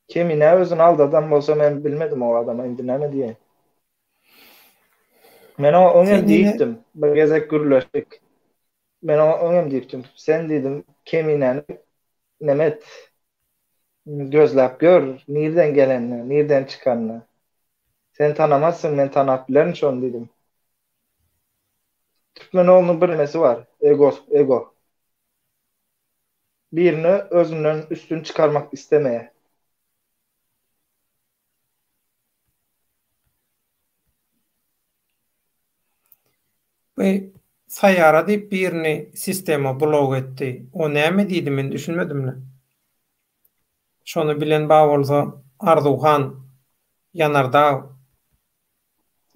Kemine özün aldadan bolsa men bilmedim o adama indi näme diýen. Men oňam diýipdim, bir gezek gürleşdik. Men oňam diýipdim, sen diýdim kemineni nemet gözläp gör, nirden gelenini, nirden çıkanını. Sen tanamazsın, men tanap bilerim şonu diýdim. Türkmenoğlu'nun bir nemesi var, ego. Birini özünden üstün çıkarmak istemeye. Ve sayara diýip birini sistema blok etdi. O näme diýdi men düşünmedimle. Şonu bilen ba bolsa Arduhan Yanardağ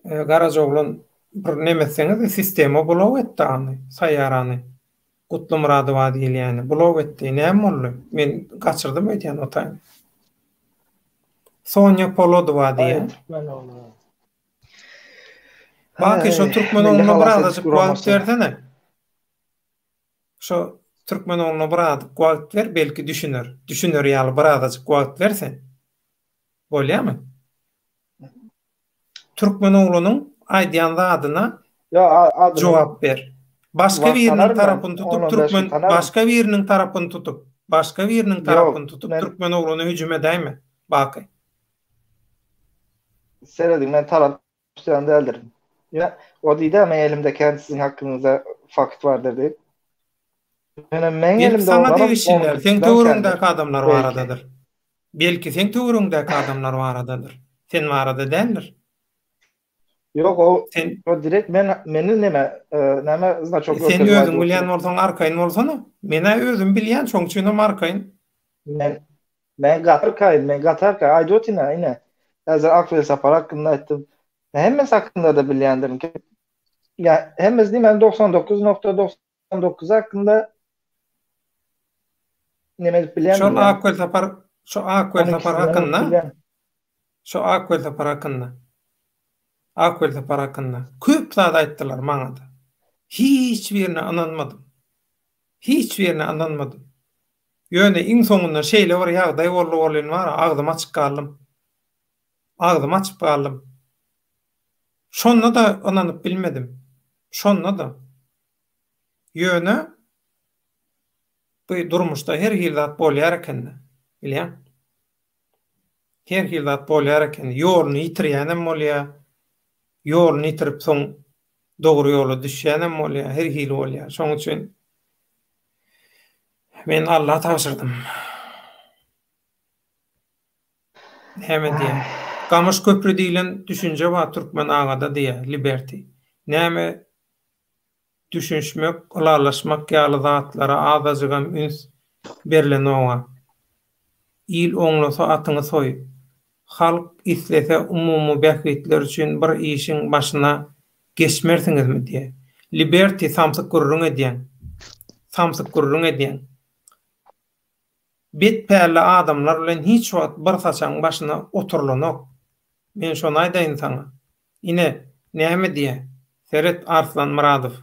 Garajoglun bir nemeseňiz sistema blok etdi any, sayarany. Kutlu Muradowa diýil ýani blok etdi. Näme boldy? Men gaçyrdym öýtýän otaň. Sonya Polodova diýe. Türkmenoğlu. Bak şu Türkmenoğlu'na birazcık kualt versene. Şu Türkmenoğlu'na birazcık kualt ver, belki düşünür. Düşünür ýaly birazcık kualt versen. Bolýarmy? Türkmenoğlu'nun aýdýan adyna jogap ber. Başka birinin tarapyny tutup başka birinin tarapyny tutup Türkmenoğlu'na hüjüm edäými? Baky. Seyredim, men tarap tutan däldirim. Ya o diýdi men elimde sizin hakkınızda fakt vardır deyip. Men elimde sana degişler, sen töwrüňdäki adamlar baradadyr. Belki sen töwrüňdäki adamlar baradadyr. Sen barada däldir. Yok o direkt meni näme znaçok sen özüň bilýän bolsaň arkaýyn bolsana. Mene özüm bilýän şoňçyny arkaýyn. Men gatarkaýyn, aýdotina ine. Hazır akıl sapar hakkında aýtdym. Hemmesi hakkında da bilýändirim ki. Ya hemmesi diýmem 99.99 hakkında neme bilýän. Şu akıl sapar hakkında. Köp zat aýtdylar maňa da. Hiç birini anlanmadım. Ýöne iň soňunda şeýle bir ýagdaý bolýan bar, agdym açyp galdym. Şonda da ananyp bilmedim. Şonda da. Ýöne bu durmuşda her hildat bolýar eken. Bilýän? Her hildat bolýar eken. Ýoluny ýitirýänem bolýar. Ýoluny ýitirip soň dogry ýola düşýänem bolýar. Her hil bolýar. Şoň üçin men Allah'a tapşyrdym. Näme diýe? Gamış köprü diýilen düşünje wa Türkmen agada diýe, liberty. Näme düşünmek, ulalaşmak ýaly zatlara azajygam üns berilen oňa. İl oňlasa atyňy soý. Halk islese umumy bähitler üçin bir işiň başyna geçmersiňizmi diýe. Liberty samsyk gurrun edýän. Betpärli adamlar bilen hiç wagt bir saçaň başyna oturlanok. Men şonu aýdaýyn saňa. Ine näme diýe? Seret Arslan Muradow.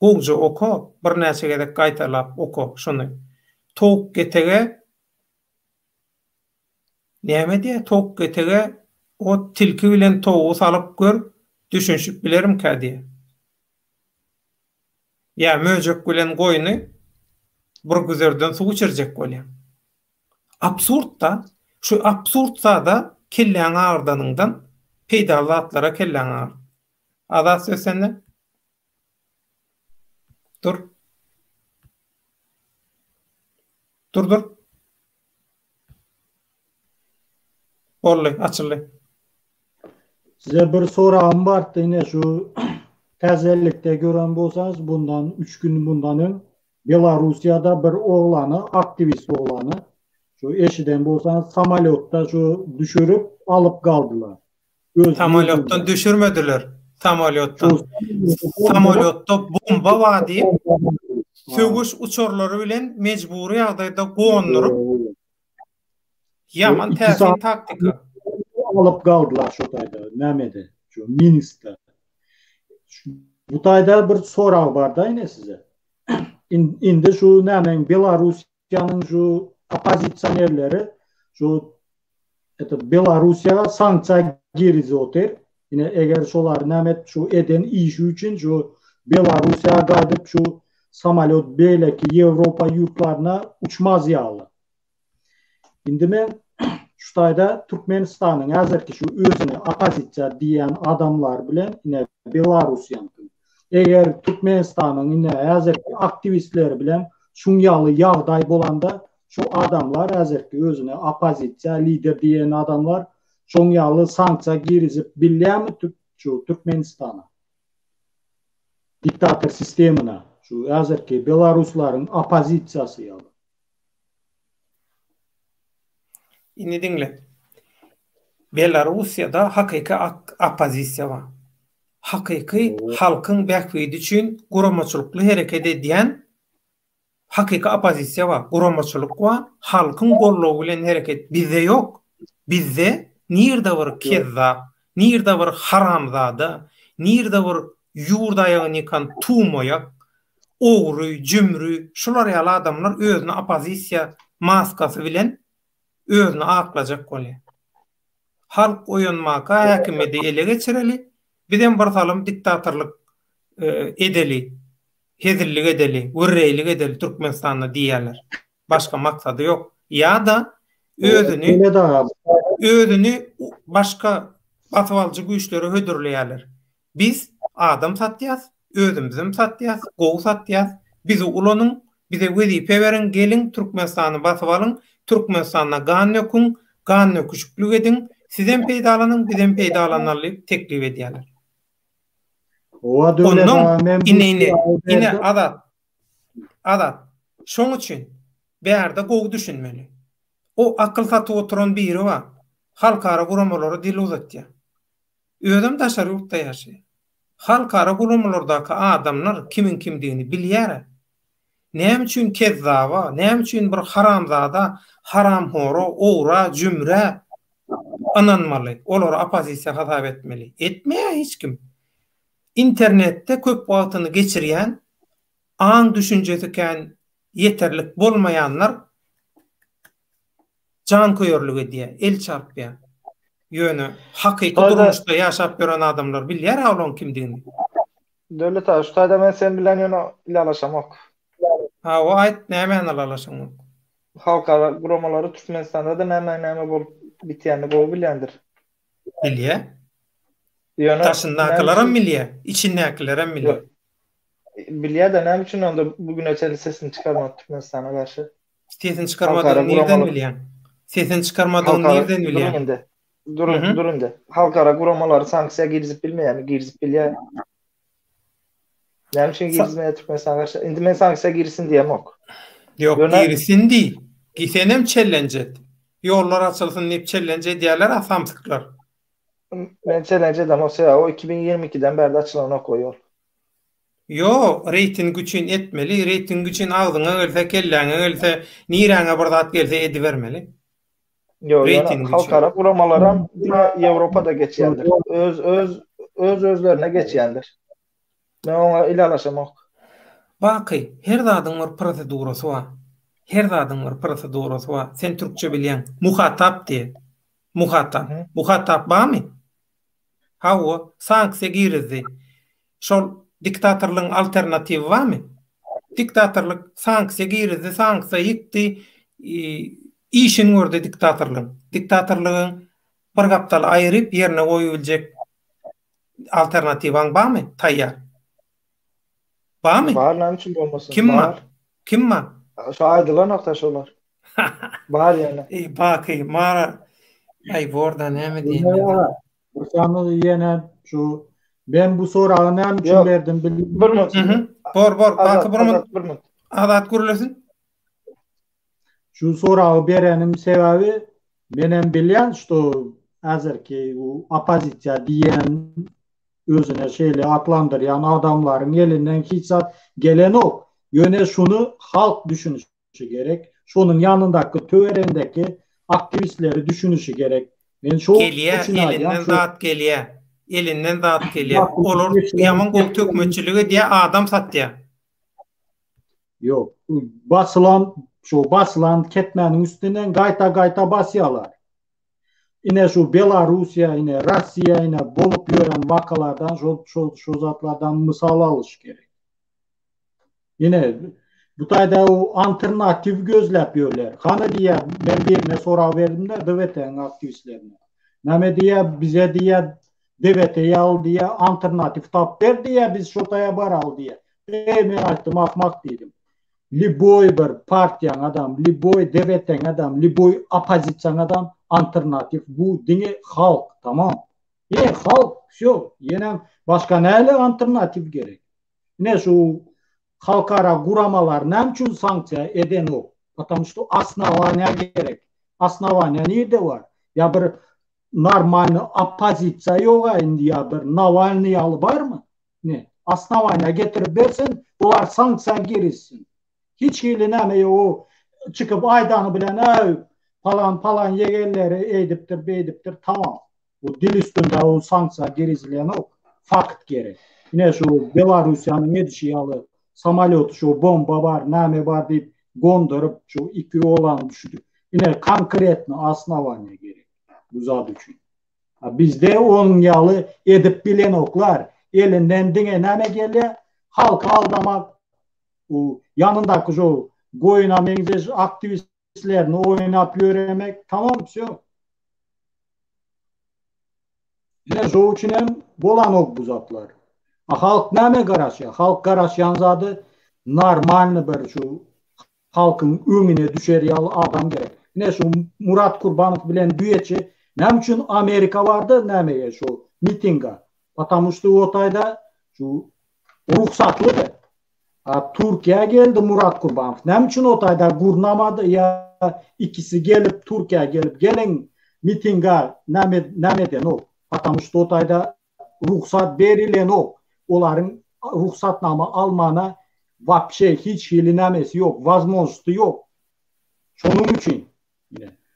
Gugja oko, bir näçe gezek gaýtalap oko şonu. Tok getege näme diýe? Tok getege o tilki bilen togu salyp gör, düşünşip bilerim ka diýe. Ya möjek bilen goýuny bir güzerden suw içirjek bolýar. Absurd da, şu absurdsa da kelläň ağırdanyňdan peýda zatlara kelläň ağır. Ada söýsende? Dur. Bolly, açyly. Size bir sorağım var, yine şu təzəlikdə görən bolsanız, bundan 3 gün bundan Belarusiyada bir oğlanı, aktivist oğlanı, şu eşiden bolsanız samolyotda şu düşürüp alıp kaldılar. Samolyottan düşürmediler. Samolyotta bomba var deyip sögüş uçurları bilen mecburi ýagdaýda goňdurup yaman täsin taktika alıp kaldılar şu tayda. Nämede? Şu Minsk'te. Bu tayda bir sorağı var da yine size. Indi şu nämen Belarusiýanyň şu opozitsionerleri şu Belarusiýaga sanksiýa girizýär. Yine eger şolar nämet şu eden işi üçin şu Belarusiýaga gaýdyp şu samolyot beleki Ýewropa ýurtlaryna uçmaz ýaly. Indi men şu tayda Türkmenistanyň häzirki şu özüne opozisiýa diýen adamlar bilen yine Belarusiýanyň eger Türkmenistanyň yine häzirki aktivistleri bilen şuňaly ýagdaý bolanda şu adamlar häzirki özüne opozisiýa lider diýen adamlar şoňaly sanksiýa girizip bilýärmi şu Türkmenistana diktator sistemine şu häzirki Belaruslaryň opozisiýasy ýaly. Ini dinle. Belarusiýada hakyky opozisiýa bar. Hakyky halkyň bähbidi üçin guramaçylykly hereket edýän hakyky opozisiýa bar. Guramaçylyk bar, halkyň gollawy bilen hereket bizde ýok. Bizde nirde bir kezzap, nirde bir haramzada, nirde bir ýurdaýyny kan tumoýak, ogry, jümri, şular ýaly adamlar özüne opozisiýa maskasy bilen özüne aklajak bolýar. Halk oýanmaka häkimeti ele geçireli, bilen bir salym diktatorlyk edeli, hezillik edeli, gurreýlik edeli Türkmenistanda diýerler. Başga maksady ýok. Ýa-da özüni başka batwaljy güýçlere hödürleýärler. Biz adam satýas, özümizim satýas, gowy satýas. Bizi ulanyň, bize wezipe beren, gelin Türkmenistany basyp alyň, Türkmenistana gan ýokun, gan ýokuşluk edin, sizem peýdalanyň, bizem peýdalanmaly teklip edýärler. Ondan ine adat. Şoň üçin bärde gowy düşünmeli. O akyl satyp oturan biri bar. Halkara guramalara dil uzatýar. Özüm daşary ýurtda ýaşaýar. Halkara guramalardaky adamlar kimin kimdigini bilýär. Näme üçin kezzaba, näme üçin bir haramzada, haramhoro, owra, jümre ananmaly. Olara opozisiýa hasap etmeli. Etmeýär hiç kim. İnternette köp wagtyny geçirýän, aň düşünjesi ken yeterlik bolmaýanlar can koýarlyk edýär, el çarpýar. Ýöne hakyky durmuşda ýaşap gören adamlar bilýär olan kimdigini. Döwlet ağa, şu taýda men sen bilen ýöne ilalaşamok. Ha, o aýt näme ilalaşamok? Halkara guramalary Türkmenistanda da näme bolup bitýäni gowy bilýändir. Bilýär. Taşyndakylaram bilýär, içindäkileram bilýär. Bilýär da näme üçin onda bugüneçe sesini çykarmak Türkmenistana garşy? Sesini çykarmadan nerden bilýär? Sesini çykarmadan nerden bilýär? Durun. Halkara guramalary sanksiýa girizip bilmeýärmi? Girizip bilýär. Näme üçin girizmeýär Türkmenistana garşy? Indi men sanksiýa girsin diýemok. Ýok, girsin diýil. Gisenem challenge et. Ýollar açylsyn diýip challenge edýärler, asamsyklar. Men challenge edem o 2022'den beri açılan o ýol. Yo, reyting üçün etmeli, reyting üçün ağzına gelse, kelläňe gelse, niräňe bir zat gelse edibermeli. Yo, halkara guramalara Ýewropada geçýändir. Özlerine geçýändir. Men ona ilalaşamok. Baky, her zadyň bir prosedurasy bar. Her zadyň bir prosedurasy bar. Sen türkçe bilýän, muhatap diýe. Muhatap barmy? Ha, o sanksiýa girizdi. Şol diktatorlygyň alternativi barmy? Diktatorlyk sanksiýa girizdi, sanksiýa ýitdi, işini gördü diktatorlygyň. Diktatorlygyň bir gapdal aýryp ýerine goýuljak alternatiwaň barmy? Taýýar. Barmy? Bar, näme üçin bolmasyn? Kim bar? Şu aýdylan aktaşolar. Bar ýene. Baky, mara ay borda näme diýen? Bursanı ýene şu Ben bu sorağı näme üçin Yok. berdim bilmiyorum. Bir minut. Bor, Azat, bakı Azat, bir minut. adat gürlesin. Şu sorağı berenim sebebi menem bilýän şo hazırki bu opozisiýa diýen özüne şeýle atlandyrýan adamlaryň elinden hiç zat gelen ok. Ýöne şunu halk düşünüşi gerek. Şonun yanındaky töwerendeki aktivistleri düşünüşi gerek. Men şo Gelýär, üçin elinden aýdýam, şo zat gelýär. Elinden zat gelýär. Zat Olur gelýär. ýaman gol tökmeçiligi diýe adam satýar. Yok. Basılan ketmenin üstünden gayta basyalar. Yine şu Belarusya, yine Rusya, yine bolup gören vakalardan, şu zatlardan misal alış gerek. Yine bu tayda o alternatif gözlep yörler. Hanı diye ben birine sorav verdim de DVT'nin aktivistlerine. Näme diye bize diye DVT'yi al diye alternatif tap ver diye biz şotaya baral diye. Men aytdım akmak dedim. Liboy bir partiyan adam, liboy devletten adam, liboy opozisiyan adam alternatif bu dini halk, tamam. Yine halk şu, yine başka neyle alternatif gerek. Ne şu halkara guramalar ne için sanksiya eden o? Потому что основания gerek. Основания nerede var? Ya bir normal opozisiya yok indi ya bir Navalny alı var mı? Ne? Основания getirip versin, bunlar sanksiya girilsin. Hiç näme o çıkıp aydanı bilen falan yegerleri eydiptir tamam. Bu dil üstünde o sanksiya gerizleyen o fakt gerek. Yine şu Belarusya'nın edişiyalı samolyotu şu bomba var näme var deyip gondurup şu iki olan düşürdü. Yine konkretni основания gerek. Bu zat üçün. Bizde onun yalı edip bilen oklar elinden dine näme gelýär? Halkı aldamak. Bu yanındaki şu goyuna menzeş aktivistlerini oynap yöremek tamam şu. Yine şu için hem bolan ok bu zatlar. Halk näme garaşya? Halk garaşyan zadı normal bir şu halkın öňüne düşer ýaly adam gerek. Ne şu Murat Kurbanov bilen düýetçi näme üçin Amerika bardy näme şu mitinga. Потому что otayda şu ruhsatlydy. Türkiye geldi Murat Kurbanov. Näme üçin otayda gurnamadı ya ikisi gelip Türkiye gelip gelen mitinga nämeden o? Потому что otayda ruhsat berilen o. Olaryň ruhsatnama almana vapşe hiç nämesi yok. Возможности yok. Şonun üçin.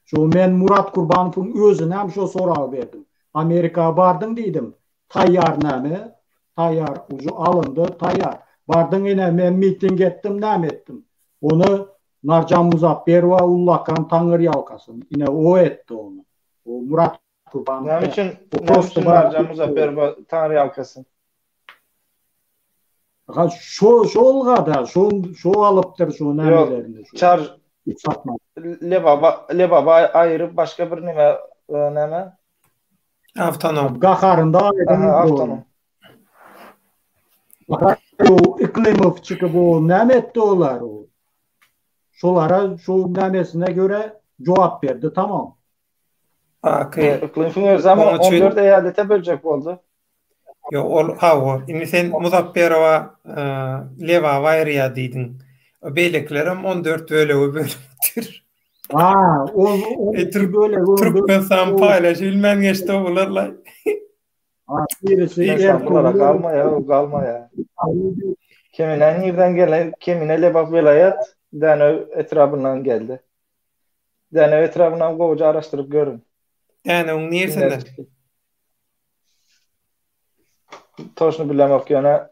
Şu men Murat Kurbanov'un özüne hem şu sorağı verdim. Amerika'ya bardın dedim. Tayyar näme? Tayyar ucu alındı. Tayyar. Bardın yine men miting ettim, näme ettim. Onu Narcan Muzafferova Ullakan Taňyr ýalkasyn. Yine o etti onu. O Murat Kurbanov. Näme üçin Narcan Muzafferova Taňyr ýalkasyn? Şu olgada, şu alıptır şu nämelerini. Çar Lebaba aýryp başga bir näme? Avtonom. Gaharynda Avtonom. O Iklimov çıkıp o näme etdi olar o. Şolara şu nämesine göre cevap verdi, tamam. Iklimov zaman 14 eyalete böljek boldu. Yo o indi sen Muzafferova Leva Vayriya diýdiň. O beýleklerim 14 bölegi. O böyle Türkmenistan paylaşılmayan geçti olarlar. Birisi galma ya. Kemine nereden gelen? Kemine Lebap velayet Däne etrafından geldi. Däne etrafından goýuca araşdyryp görün. Däne oň neresinden? Toşny bilemek ýöne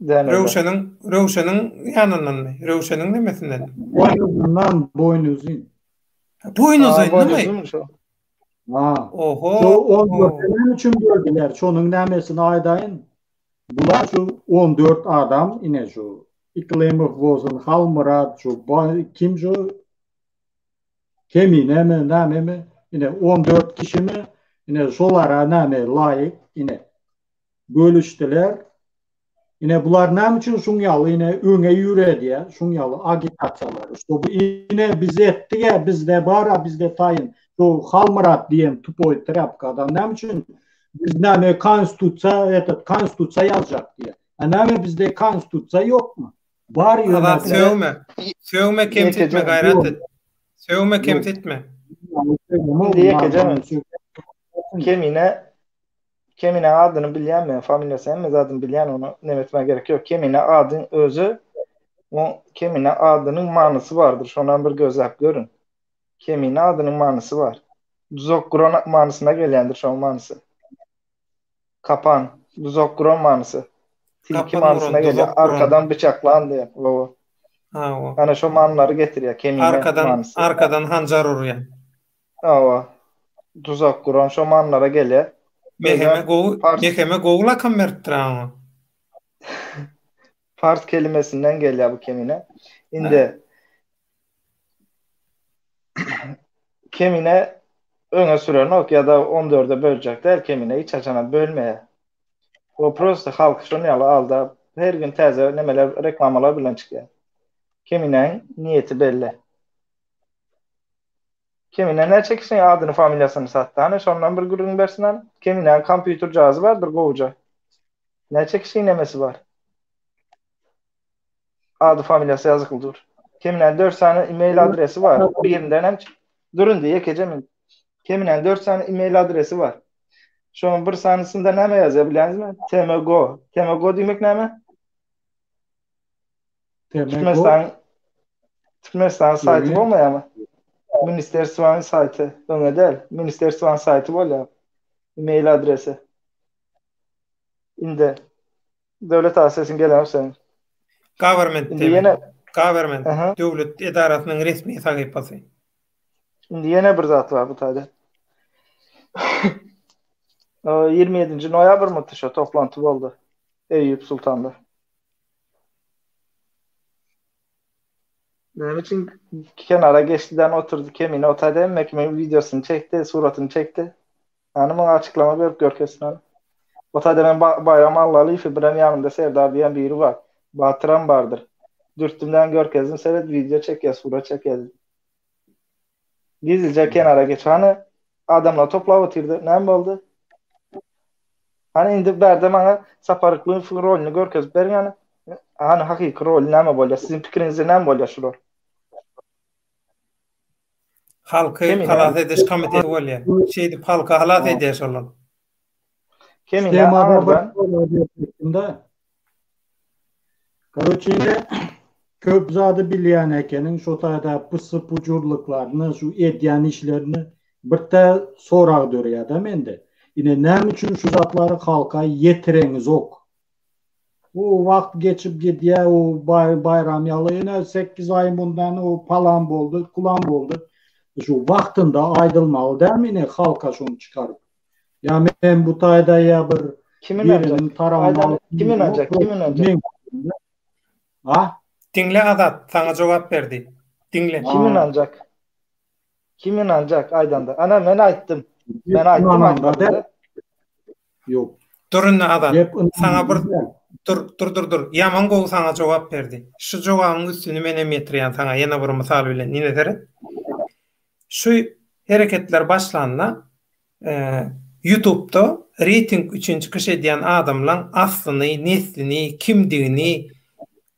Däne. Rowşanyň ýanyndan, Rowşanyň nemesinden? Boynuzun. Boynuzun näme? Oho. Şu 14 sene üçün gördüler. Şonun nämesini aýdaýyn. Bular şu 14 adam ine şu Iklimov bolsun, Halmurat, şu kim şu Kemine näme ine 14 kişi mi ine şolara näme laýyk ine bölüşdiler. Ine bular näme üçin şuň ýaly ine öňe ýüredi, şuň ýaly agitasiýalar. Bu ine biz etdik, bizde bara, bizde taýyn. Şu Halmurat diýen tupoy trapka adam näme üçin biz näme konstitutsiya yazacak diye. Näme bizde konstitutsiya yok mu? Var Ada yönetme. sövme kemsetme gayret et. Sövme kemsetme. Şimdi yekeceğim. Kemine adını bilýän men, familiýasy hem adını bilýän onu nemetme gerek yok. Kemine adın özü, o Kemine adının manysy bardır. Şondan bir gözläp görün. Kemine adının manysy var. Zokgron manysyna gelýändir şol manysy. Kapan, zokgron manysy. Tilki manysına gelýär. Arkadan bıçaklan diye. O. Ha o. Ana şu manları getirýär. Kemine manysy. Arkadan hanjar urýan. O. Tuzak kuran şu manlara gelýär. Meheme gowla kam bertdirä. Fars kelimesinden gelýär bu kemine. Indi kemine öňe süren ok ya da 14'e böljekler kemine hiç açana bölmeye. O prosta halk şonu ýaly alda her gün täze nemeler reklamalar bilen çykýar. Kemineň niýeti belli. Kemine ne çekişin adını familiýasyny satdy. Şondan bir gürün bersinler. Kemineň kompýuter jazy bardyr gowuja. Ne çekişin nemesi var. Adı familiýasy ýazyklydyr. Kemineň 4 tane e-mail adresi var. Birinden hem durun diye yekeceğim. Kemineň 4 tane e-mail adresi var. Şonun bir sanysynda näme ýazýar biläňizmi? Temago. Temago diýmek näme? Türkmenistan saýty bolmaýarmy? Ministerstwanyň saýty. Öňe del. Ministerstwanyň saýty bolýar. E-mail adresi. Indi döwlet asasyny gelensen. Government. Government. Döwlet edarasynyň resmi sahypasy. Indi ýene bir zat var bu taýda. 27 noýabr mutuşa toplantı boldu. Eyüp Sultan'da. Benim için kenara geçtiden oturdu Kemine otayda emmekimin videosunu çekti, suratını çekti. Yani bana açıklama verip görkesin hanım. Otayda ben Bayram Allah'lı İbrahim yanımda Sevda diyen biri var. Batıran vardır. Dürttümden görkezin seyret video çek ya surat çek ya. Gizlice kenara geç. Hani adamla topla oturdu. Ne mi oldu? Hani indi berdi bana saparıklığın rolünü görkez berin yani. Hani hakiki rolü ne mi bolya? Sizin fikrinizde ne mi bolya şu rol? Halkı halat ediş komitesi bolya. Şeydi halka halat ediş olan. Kemine ağırdan. Karoçine köp zadı bilýän ekenin şu taýda pısı pucurluklarını, şu edýän işlerini bir de sorag dörýär da mende. Ine näme üçin şu zatlary halka ýetireňiz ok? O wagt geçip gidýär, o bayram ýaly ene 8 ay bundan o palan boldy, kulan boldy. Şu wagtynda aýdylmaly dälmi ine halka şonu çykaryp. Ya men bu taýda ýa bir kimin taramaly, kimin ancak? Ha? Dinle Azat, sana cevap verdi. Dinle. Kimin ancak aydanda? Ana men aýtdym. Ben aýtdym. Yok. Durun Azat. Sana bir dur. Yaman gowy sana cevap verdi. Şu jogabyň üstüne menem ýetirýän sana ýene bir mysal bilen nine deret. Şu hereketler başlanna YouTube'da rating üçün çykyş edýän adamlaryň aslyny, neslini, kimdigini,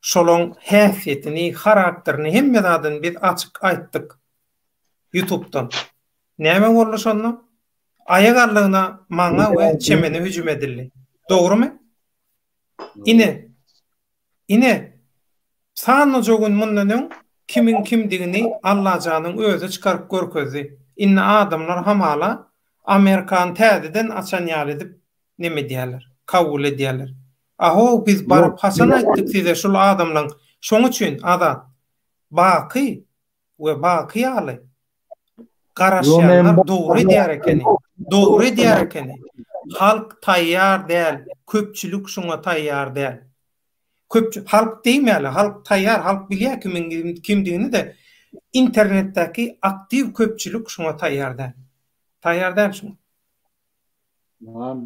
şolon häsiýetini, karakterini hemme zadyny biz açyk aýtdyk YouTube'dan. Näme boldy şonu? Ayagarlygyna maňa we çemene hüjüm edildi. Dogrymy? Ine sany jogun mundan kimin kimdigini Allah janyň özü çykaryp görkezdi. Inne adamlar hamala Amerikan täzeden açan ýaly edip neme diýerler? Kabul edýärler. Aho biz baryp hasan aýtdyk size şol adamlaryň şoň üçin ada baky we baky ýaly garaşýanlar dogry diýär ekeni. Halk taýýar däl, köpçülük şoňa taýýar däl. Halk diýmeli, halk taýýar, halk bilýär kimin kimdigini de internetdäki aktiv köpçülük şoňa taýýar däl. Taýýar däl şoň.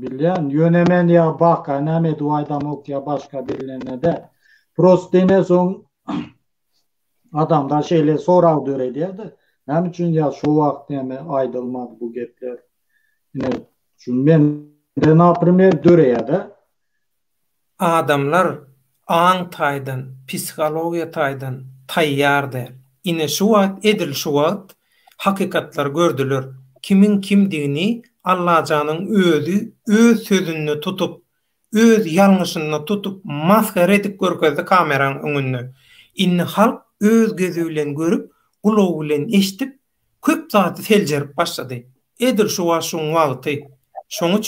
Bilýän ýönemen ýa baka näme duýdam ok ýa başga birlerine de prost dene soň adamlar şeýle sorag döredýär-de. Näme üçin ýa şu wagt näme aýdylmaz bu gepler. Ine şu men de naprimer döreyada adamlar aň taýdan, psihologiýa taýdan taýýar der. Ine şu wagt edil şu wagt hakykatlar gördüler. Kimin kimdigini Allah janyň özü öz sözüni tutup, öz ýalňyşyny tutup maskara edip görkezdi kameraň öňünde. Inni halk öz gözü bilen görüp, ulagy bilen eşitip köp zaty seljerip başlady. Edil şu wagty. Şoň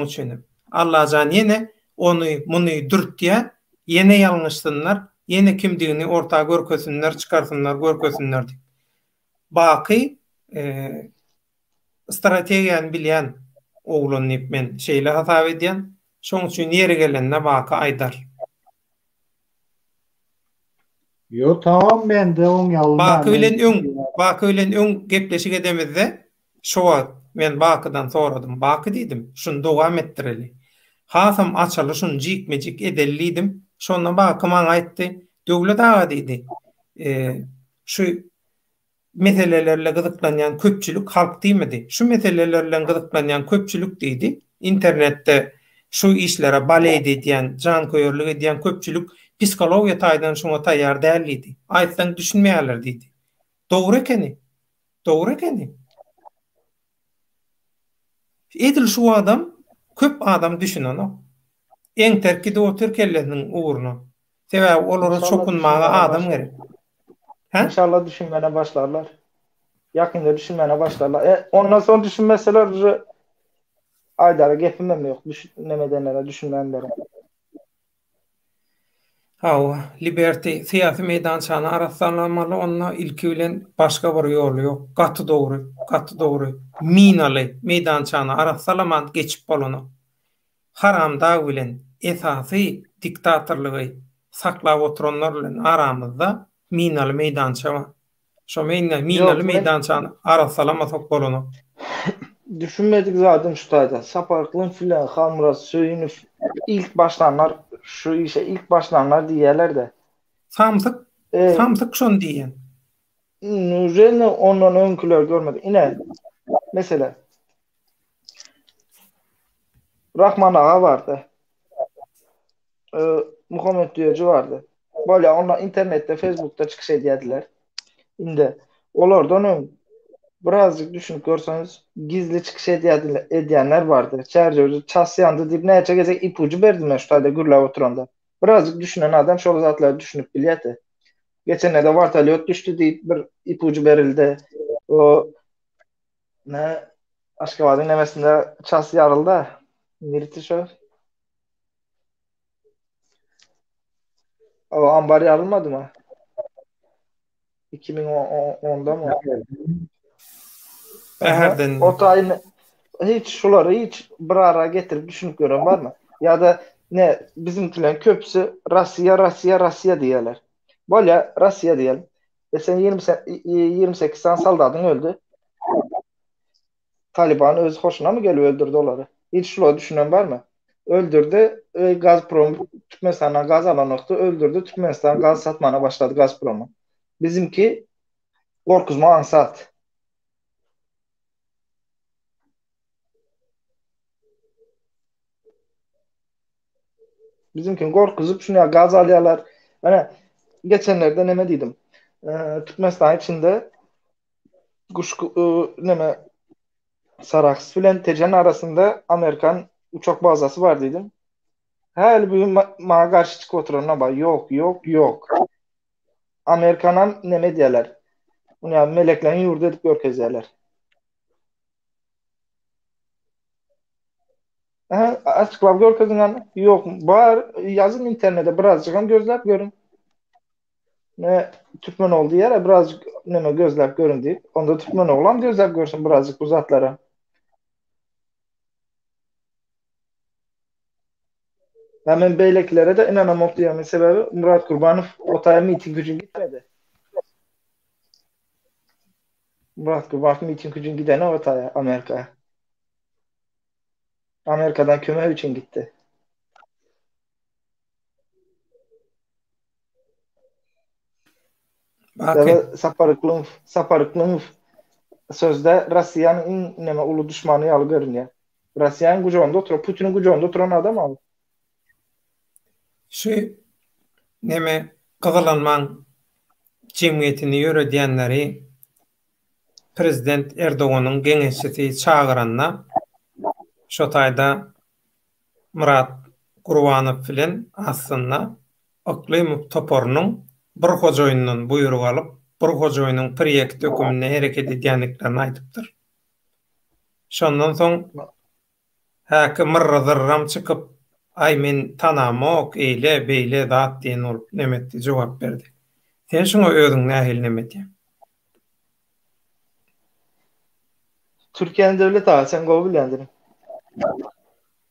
üçin Allah jan ýene onu muny dürtdiýe, ýene ýalňyşdynlar, ýene kimdigini ortaga görkezsinler, çykarsynlar, görkezsinler. Baky strategiýany bilýän oglanyp men şeýle hasap edýän, şoň üçin ýere gelende baky aýdar. yo tamam ben de oň ýalynda. Baky bilen öň gepleşik edemizde şu wagt men Bakydan soradym. Baky diýdim, şunu dowam etdireli. Hasam açaly şunu jikmejik edellidim. Şonda Baky maňa aýtdy. Döwlet aga diýdi. Şu meselelerle gyzyklanýan köpçülük halk diýmedi. Şu meselelerle gyzyklanýan köpçülük diýdi. İnternetde şu işlere bale edýän, jan koýarlyk edýän köpçülük psihologiýa taýdan şoňa taýýar däldi. Aýtsaň düşünmeýärler diýdi. Dogry ekeni. Dogry ekeni. Edil şu adam, köp adam düşünýär. Eň terkide otur kelleniň uğruna. Sebäbi olara çokunmaga adam gerek. İnşallah düşünmene başlarlar. Yakında düşünmene başlarlar. Ondan sonra düşünmeseler aydara gepimem yok. Düşünmedenlere, düşünmeyenlere. Hawa, liberty siyasi meýdançany araslanmaly, onda ilki bilen başga bir ýol ýok. Gaty dogry. Minaly meýdançany araslanman geçip bolany. Haramda bilen esasy diktatorlygy saklap oturanlar bilen aramyzda minaly meýdança bar. Şo minaly meýdançany araslanmasak bolany. Düşünmedik zaten şu taýda. Saparklyn filan Hamras söýünüp ilk başlanlar şu işe ilk başlanlar diýerler de. Samsyk şonu diýen. Nurjene ondan öňküler görmedi. Ine mesela Rahman ağa vardı. Muhammed Düyeci vardı. Böyle onlar internette, Facebook'ta çıkış ediyediler. Inde olardan birazcık düşünüp görseniz gizli çıkış ediyenler vardı. Çerçeveci çasyandı deyip neye çekecek ipucu verdim ben şu tayda gürle oturanda. Birazcık düşünen adam şol zatları düşünüp biliyeti. Geçen de vartalyot düştü deyip bir ipucu verildi. O ne Aşkabad'ın nemesinde ças yarıldı. Nirti şu. O ambar yarılmadı mı? 2010'da mı? O tayin hiç şuları hiç bir ara getirip düşünüp gören var mı? Ya da ne bizimkilerin köpüsü Rusya diyorlar. Böyle Rusya diyelim. Sen 28 tane salladın öldü. Taliban öz hoşuna mı geliyor öldürdü onları? Hiç şuları düşünen var mı? Öldürdü Gazprom Türkmenistan'a gaz alan nokta öldürdü. Türkmenistan gaz satmana başladı Gazprom'a. Bizimki korkuzma ansat. Bizimkin korkuzup şuna gaz alıyorlar. Hani geçenlerde neme dedim. Türkmenistan içinde neme Saraks filan Tecan arasında Amerikan uçak bazası var dedim. Her bir mağa karşı çıkıp oturanına bak. Yok. Amerikan'ın neme diyorlar. Yani meleklerin yurdu edip görkezlerler. Açıklap görkezin yok. Var yazın internete birazcık hem gözlep görün. Ne Türkmen olduğu yere birazcık neme gözlep görün deyip. Onda Türkmen oğlan gözlep görsün birazcık uzatlara. Hemen beylekilere de inanamam diyemin sebebi Murat Kurbanov otaya miting gücün gitmedi. Murat Kurbanov miting gücün gidene otaya Amerika'ya. Amerika'dan kömür için gitti. Okay. Saparıklığım sözde Rusya'nın ulu düşmanı yalı görünüyor. Rusya'nın kucağında oturan, Putin'in kucağında oturan adam abi. Şu neme Kızılanman cemiyetini yürüdiyenleri Prezident Erdoğan'ın geňeşçisi çağıranna şo taýda Murat Gurbanow bilen aslında Oklym toporunyň bir hojoýundan buyruk alyp, bir hojoýunyň proýekt hökümine hereket edýänliklerini aýdypdyr. Şondan soň häkim mırrydyrram çykyp, "Ay men tanamok, eýle beýle zat" diýen bolup nemetdi jogap berdi. Sen şoňa özüň nähil nemetdi? Türkiye'nin devlet ağa sen gowy bilýändir.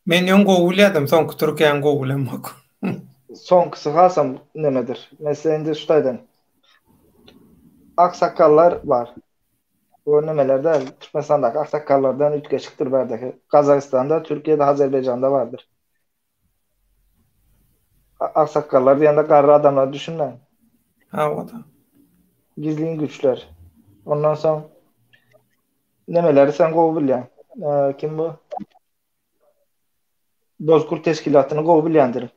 Men ýön gowulýadym, soňky Türkiýanyň gowulanmak. Sonkusu hasam nemedir? Mesela indi şutaýdan. Aksakallar var. Bu nemelerde Türkmenistan'daki aksakallardan ütgeçiktir berdeki. Kazakistan'da, Türkiye'de, Azerbaycan'da vardır. Aksakallar yanında garra adamlar düşünlen. Ha o da. Gizliğin güçler. Ondan sonra nemeleri sen gowy bilýän. Kim bu? Bozkurt teşkilatyny gowy bilýändir.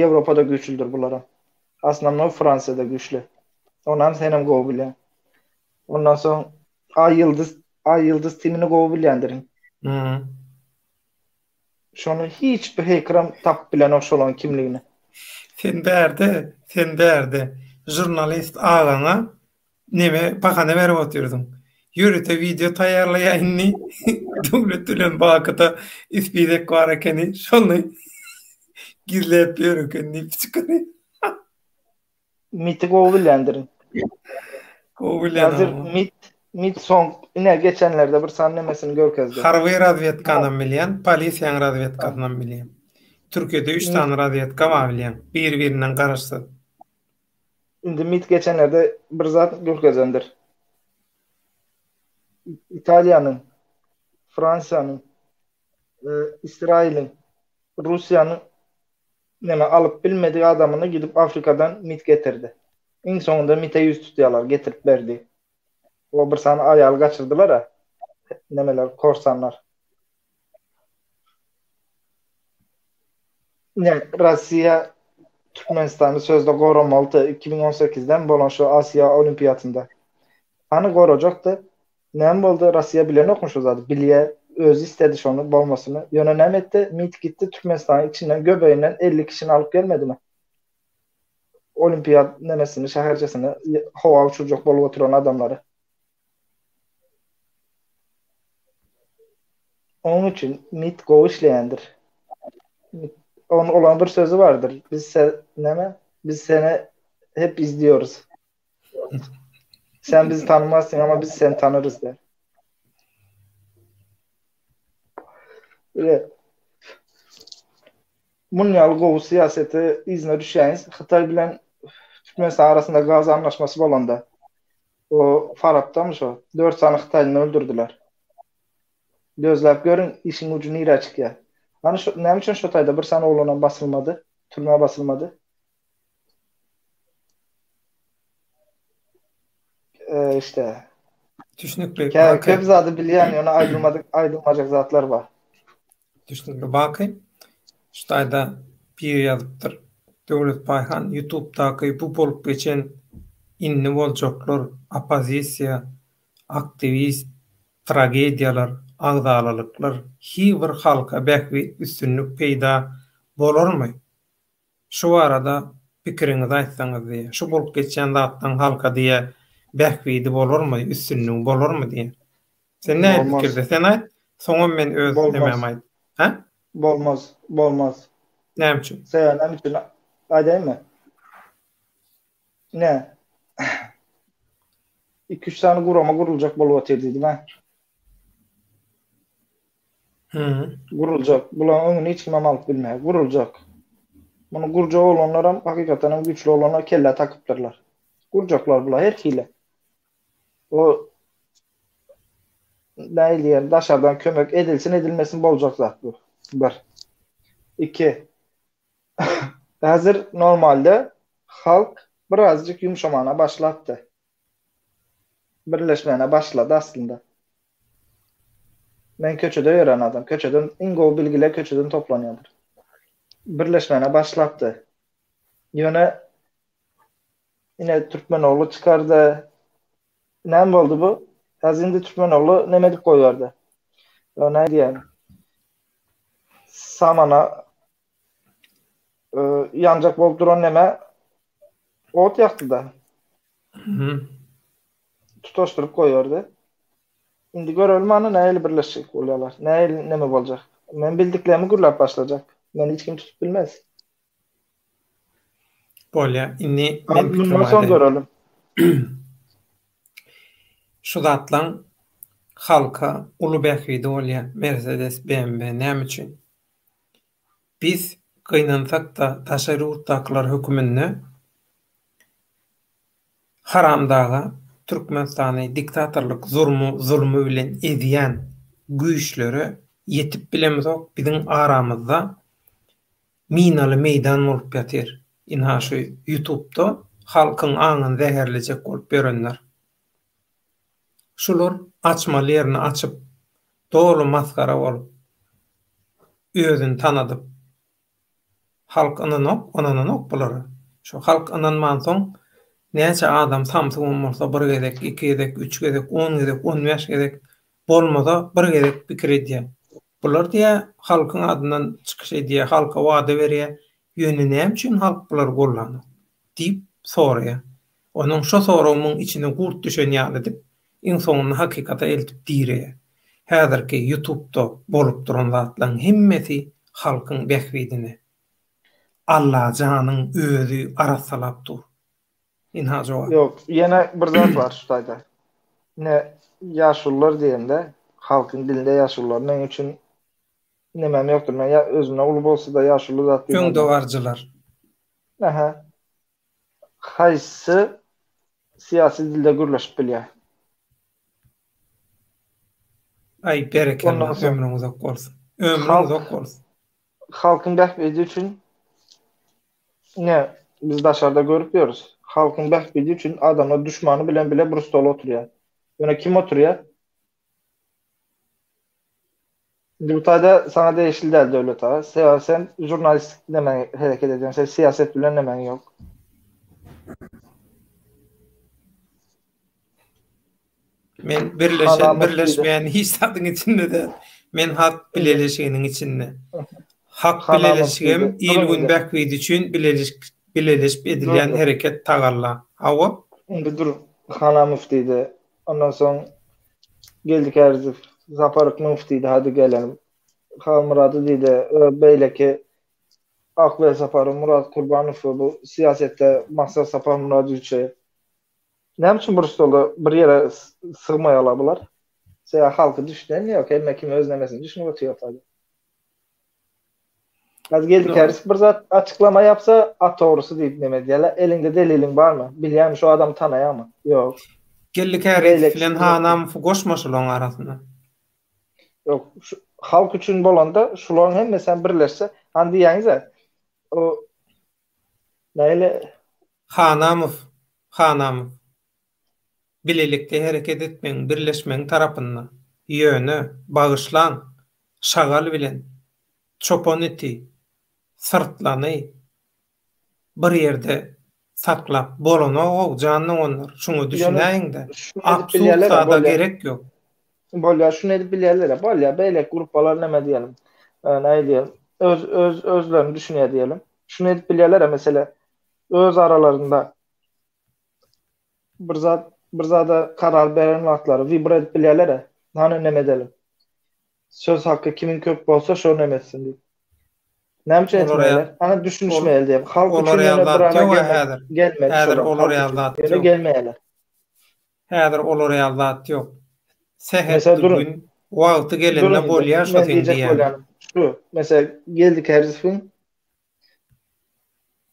Avrupa'da güçlüdür bulara. Aslında Fransa'da güçlü. Ondan senem gowy bilýän. Ondan sonra Ay Yıldız timini gowy bilýändir. Şonu hiç bir hekram tap bilen oşolan kimligini. Sen berde jurnalist ağana neme bakana berip oturdun. Yürüte video taýarlaýanny döwlet bilen bakata ispidek bar ekeni şonu gizlep ýörükeni pikiri. Miti gowy bilýändir. Hazır mit son ine geçenlerde bir sannemesini görkezdi. Harbiy razvedkanyň bilýän, polisiýanyň razvedkanyň bilýän. Türkiýede 3 tane razvedka bar bilýän. Bir-birinden garaşdy. Indi mit geçenlerde bir zat görkezendir. İtalya'nın, Fransa'nın, İsrail'in, Rusya'nın neme alıp bilmediği adamını gidip Afrika'dan mit getirdi. En sonunda mite yüz tutuyorlar, getirip verdi. O bir sana ayağı kaçırdılar ha. Nemeler, korsanlar. Ne, Rusya, Türkmenistan'ı sözde korumalı 2018'den bolan şu Asya Olimpiyatında. Hani koruyacaktı? Nem boldu? Rusya bilen okmuş o zaten. Bilye öz istedi şonu bolmasını. Yönenem etti. MİT gitti Türkmenistan'ın içinden göbeğinden 50 kişini alıp gelmedi mi? Olimpiyat nemesini, şäherçesini hova uçuracak bolup oturan adamları. Onun için MİT go işleyendir. Onun olan bir sözü vardır. Biz seni hep izliyoruz. Sen bizi tanımazsın ama biz seni tanırız der. Munyal gowy siyaseti izine düşýäňiz. Xitay bilen Türkmenistan arasında gaz anlaşması bolanda. O Farab'damış o. 4 sany Xitaylyny öldürdüler. Gözläp görün, işin ucu nire açık. Hani näme üçin şo taýda bir sany oğlana basılmadı, türmeye basılmadı? İşte. Düşnükli. Köp zady bilýän, ona aýdylmajak zatlar var. Düşnükli bakay. Şu taýda bir ýazypdyr. Döwlet Baýhan YouTube'daky bu bolup geçen inni boljaklar, opozisiýa, aktivist, tragediýalar, agdalylyklar hiçbir halka bäkbi üstünlük peýda bolarmy? Şu arada pikiriňizi aýtsaňyz diýe. Şu bolup geçen zatdan halka diýe bäkbi bolarmy, üstünlük bolarmy diýe. Sen näme pikirde? Sen aýt. Soňra men öz demem aýt. Ha? Bolmaz. Näme üçin? Sen näme üçin aýdaýmy? Ne? 2-3 tane gurama guruljak bolup oturdydy ben. Guruljak. Bulan öňüne hiç kim alyp bilmeýär. Guruljak. Bunu gurjak olanlar hakikaten hem güçlü olanlar kelle takypdyrlar. Gurjaklar bular her hile. O näýleýär, daşardan kömek edilsin edilmesin boljak zat bu. 1. 2. Hazır normalde halk birazcık yumuşamana başlattı. Birleşmene başladı aslında. Men köçede öğren adam. Köçeden ingo bilgiler köçeden toplanıyordur. Birleşmene başlattı. Yine Türkmenoğlu çıkardı. Ne oldu bu? Hazindi Türkmenoğlu nemedik koyardı. Ne diyelim? Samana yancak bolup duran neme ot yaktı da. Tutoşturup koyardı. Indi görülmanı neyle birleşecek oluyorlar. Neme olacak? Men bildiklerimi gürlep başlayacak. Men hiç kim tutup bilmez. Bolya, inni men Bundan fikrim son ade. görelim. Şu zatlan halka ulu bekvide olya Mercedes BMW näme üçin? Biz kıynansak da taşary urtaklar hökümünde haramdaga Türkmenistany diktatorluk zulmü bilen ediyen güýçleri yetip bilemizok biziň aramyzda minaly meýdan bolup ýatyr. Inha şu YouTube'da halkyň aňyny zäherlejek bolup berenler. Şular açmalarını açıp dolu maskara bolup özüni tanadyp halk ananok bulary. Şu halk ananman soň näçe adam samsy bolsa bir gezek, iki gezek, üç gezek, 10 gezek, 15 gezek bolmasa bir gezek pikir edýär. Bular diýe halkyň adyndan çykyş edýär, halka wada berýär. Ýöne näme üçin halk bular gollanýar diýip soraýar. Onuň şo sorawymyň içine gurt düşen ýaly dip insanyny hakykata eltip diýär. Häzirki YouTube'da bolup duran zatlaryň hemmesi halkyň bekbidini Allah janyň özü arasalapdyr. Inha jogap. Yok, yine bir zat var şurada. Ne yaşullar diýende, halkyň dilinde yaşullar men üçin nemem ýokdur. Men ya özüne ulu bolsa da yaşully zat diýen. Köňdewarjylar. Aha. Haýsy siyasi dilde gürleşip bilýär. Ay berekelli, Ondan sonra- ömrüň uzak bolsun. Ömrüň uzak bolsun. Halkyň bähbidi üçin ne biz daşarda görüp ýörüz. Halkyň bähbidi üçin adamlar düşmany bilen bile bir stola oturýar. Ýöne kim oturýar? Bu taýda sana değişil däl döwlet ağa. Sen jurnalistlik demek hereket edýän, sen siýaset bilen nemen ýok. Men Halamyz birleşmeýän hiç tadyň içinde de men hak bileleşiginiň içinde. Hak Halamyz bileleşigim diýdi. il gün bäkwidi üçin bileleşip edilýän Dur. hereket tagalla. Hawa Indi dur Hana müftiydi. Ondan soň geldik Erzif. Zaparyk müftiydi. Hadi gelelim. Han Muradı diýdi. Beýleki Akbel Sapary Murat Kurbanow bu siyasette Maksat Sapar Murady üçin näme üçin bir stola bir ýere sığmay alabylar? Seýa halky düşünen ýok. Hemme kim öz nemesini düşünüp oturýar. Az geldik Erzif bir zat açıklama yapsa at doğrusu diýip neme diýerler. Elinde delilin barmy? Bilýän şu adam tanaýarmy? Ýok. gellik häret bilen hanam goşmaşylaryň arasynda. Yok, halk üçün bolanda şuların hemme sen birleşse han diýäňiz o näle Hanam bilelikde hereket etmeň, birleşmeň tarapynda ýöne bagyşlan, şagal bilen çopon eti, sırtlany bir ýerde saklap bolana janyň onlar. Şunu düşünäň-de. Absurda da gerek ýok. Bolýar şunu edip bilýärler. Bolýar beýlek gruplar näme diýelim. Näme diýelim? Özlerini düşünýär diýelim. Şunu edip bilýärler mesela öz aralarında bir zada karar beren wagtlary vibra edip bilýärler. Hany näme edelim? Söz hakkı kimin köp bolsa şo nämetsin diýip. Näme üçin etmeýärler? Hany düşünüşmeýär diýip. Halk üçün gelmedi. Häzir olar ýazat ýok. Gelmeýärler. Häzir olar ýazat ýok. Mesela Seher durun. gün wagty gelende bolýar şo diýär. Şu mesela geldik Erzif'in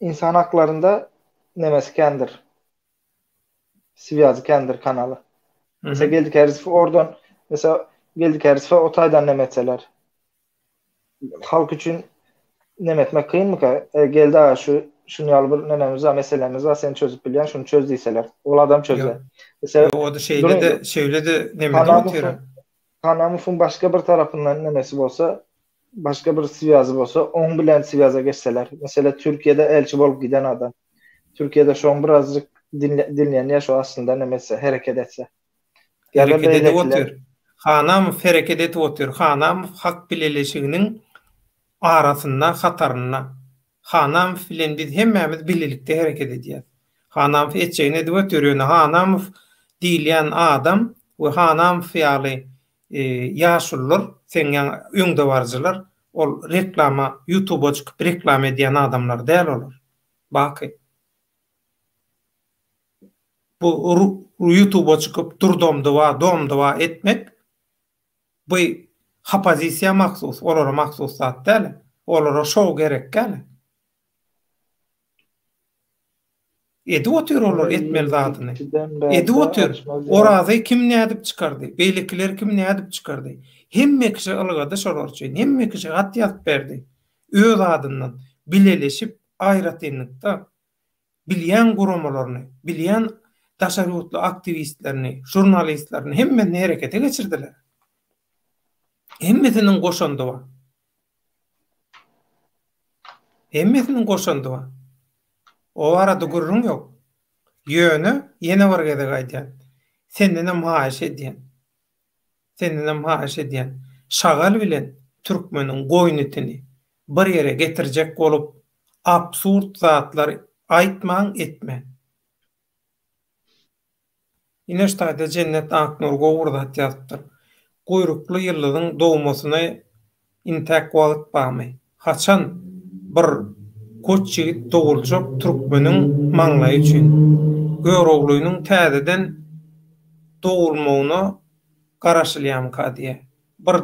insan haklarında nemesi kendir. Siviyazı kendir kanalı. Mesela geldik Erzif'e oradan mesela geldik Erzif'e o taydan nemetseler. Halk için nemetmek kıyın mı ki? Geldi ağa şunu yalıbır nenemiz var, meselemiz var, seni çözüp bilyen şunu çözdüyseler. O adam çözer. Mesela o da şöyle de nemede oturuyor. Hanamov'un başka bir tarafından nemesi bolsa, başka bir siyasi bolsa, on bilen siyasa geçseler. Mesela Türkiye'de elçi bolup giden adam. Türkiye'de şu an birazcık dinleyen ya şu aslında nemesi hareket etse. Ya da Hareket edip beylekiler. otur. Hanamov hareket edip otur. Hanamov hak bileleşiginin arasında hatarına. Hanamov bilen biz hemmemiz bililikde hareket edýär. Hanamov etçeğine edip oturuyor. Hanamov diýilýän adam we Hanamov ýaly ýaşullar, sen öňde barjylar, ol reklama, YouTube'a çykyp reklam edýän adamlar däl olar. Baky. Bu YouTube'a çıkıp domduwa etmek bu hapazisiya maksus, olara maksus zat değil. Olara şov gerek gel. Edi otur olur etmel zatını. Edi otur. Orazy kim nädip çykardy? Beylikler kim nädip çykardy? Hemme kişi ılgada şorar üçin, hemme kişi hat ýazyp berdi. Öz adından bileleşip aýratynlykda bilýän gurumalaryny, bilýän taşarutlu aktivistlerini, jurnalistlerini hemme harekete geçirdiler. Hemmesinin goşandywa. Hemmesinin goşandywa. O arada gurrun yok. Yönü yene var gede gaýdýan. Senden maaş edýän. Senden maaş edýän. Şagal bilen türkmeniň goýnytyny bir ýere getirjek bolup absurd zatlar aýtmaň etme. Ýene cennet aknur gowurdat ýazypdyr. Guyrukly ýyllygyň dowmasyna intek wagt barmy. Haçan bir koç ýigit dowuljak türkmeniň maňlaý üçin görogluýnyň täzeden dowulmagyna garaşylýam kadiýe. Bir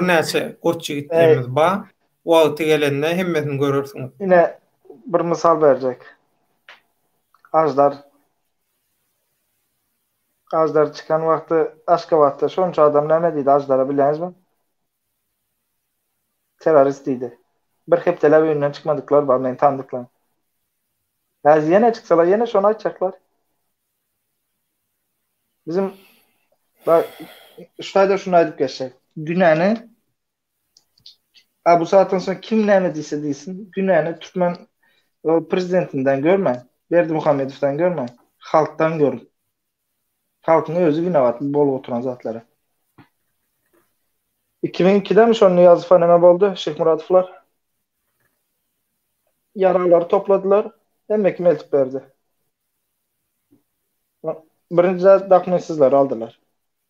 näçe koç ýigitlerimiz bar. Wagty gelende hemmesini görürsiňiz. Yine bir misal berjek. Ajdar çıkan wagty Aşgabatda şonça adam näme diýdi Ajdara bileňizmi? Terörist diýdi. Bir hepdeler öýünden çykmadyklar bar, men tanydyklar. Häzir ýene çyksalar ýene şonu aýtjaklar. Bizim şaýda şunu aýdyp geçsek. Dünýäni bu saatdan soň kim näme diýse diýsin, dünýäni Türkmen prezidentinden görme, Berdimuhamedowdan görme, halktan görün. Halkın özü günabat bolup oturan zatlara. 2002'de mi şonu ýazyp näme boldu? Şeyh Muradowlar yaralary topladylar, hemme kim eltip berdi. Birinci dokumentsizler aldılar.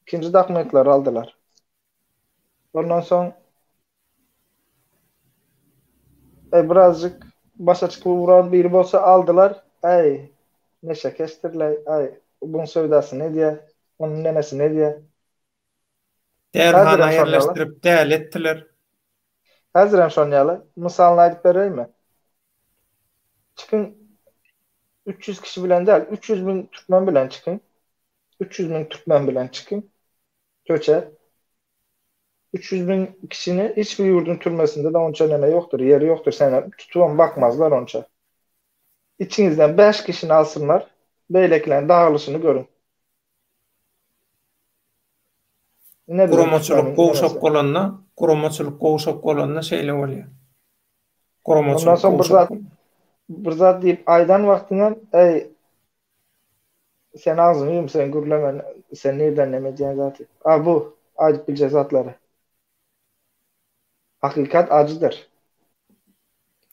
İkinci dokumentler aldılar. Ondan soň birazcık başa çıkıp vuran biri bolsa aldılar. Neşe kestirler. Bunun söýdasy ne diýe? Onun nenesi ne diýe? Derhana ýerleşdirip däl etdiler. Häzir hem şonýaly. Mysalyny aýdyp bereymi? Çıkın 300 kişi bilen däl, 300 bin Türkmen bilen çıkın. 300 bin Türkmen bilen çıkın. Köçe. 300 bin kişini hiçbir yurdun türmesinde de onça neme yoktur, yeri yoktur. Sen tutulan bakmazlar onça. İçinizden 5 kişini alsınlar, beyleklerin dağılışını görün. Kurumaçylyk gowşap bolanna şeýle bolýar. Ondan soň bir zat diýip aýdan wagtyňdan sen ağzını yum, sen gürleme, sen nereden neme diýen zaty. Bu aýdyp bilje zatlary. Hakikat acıdır.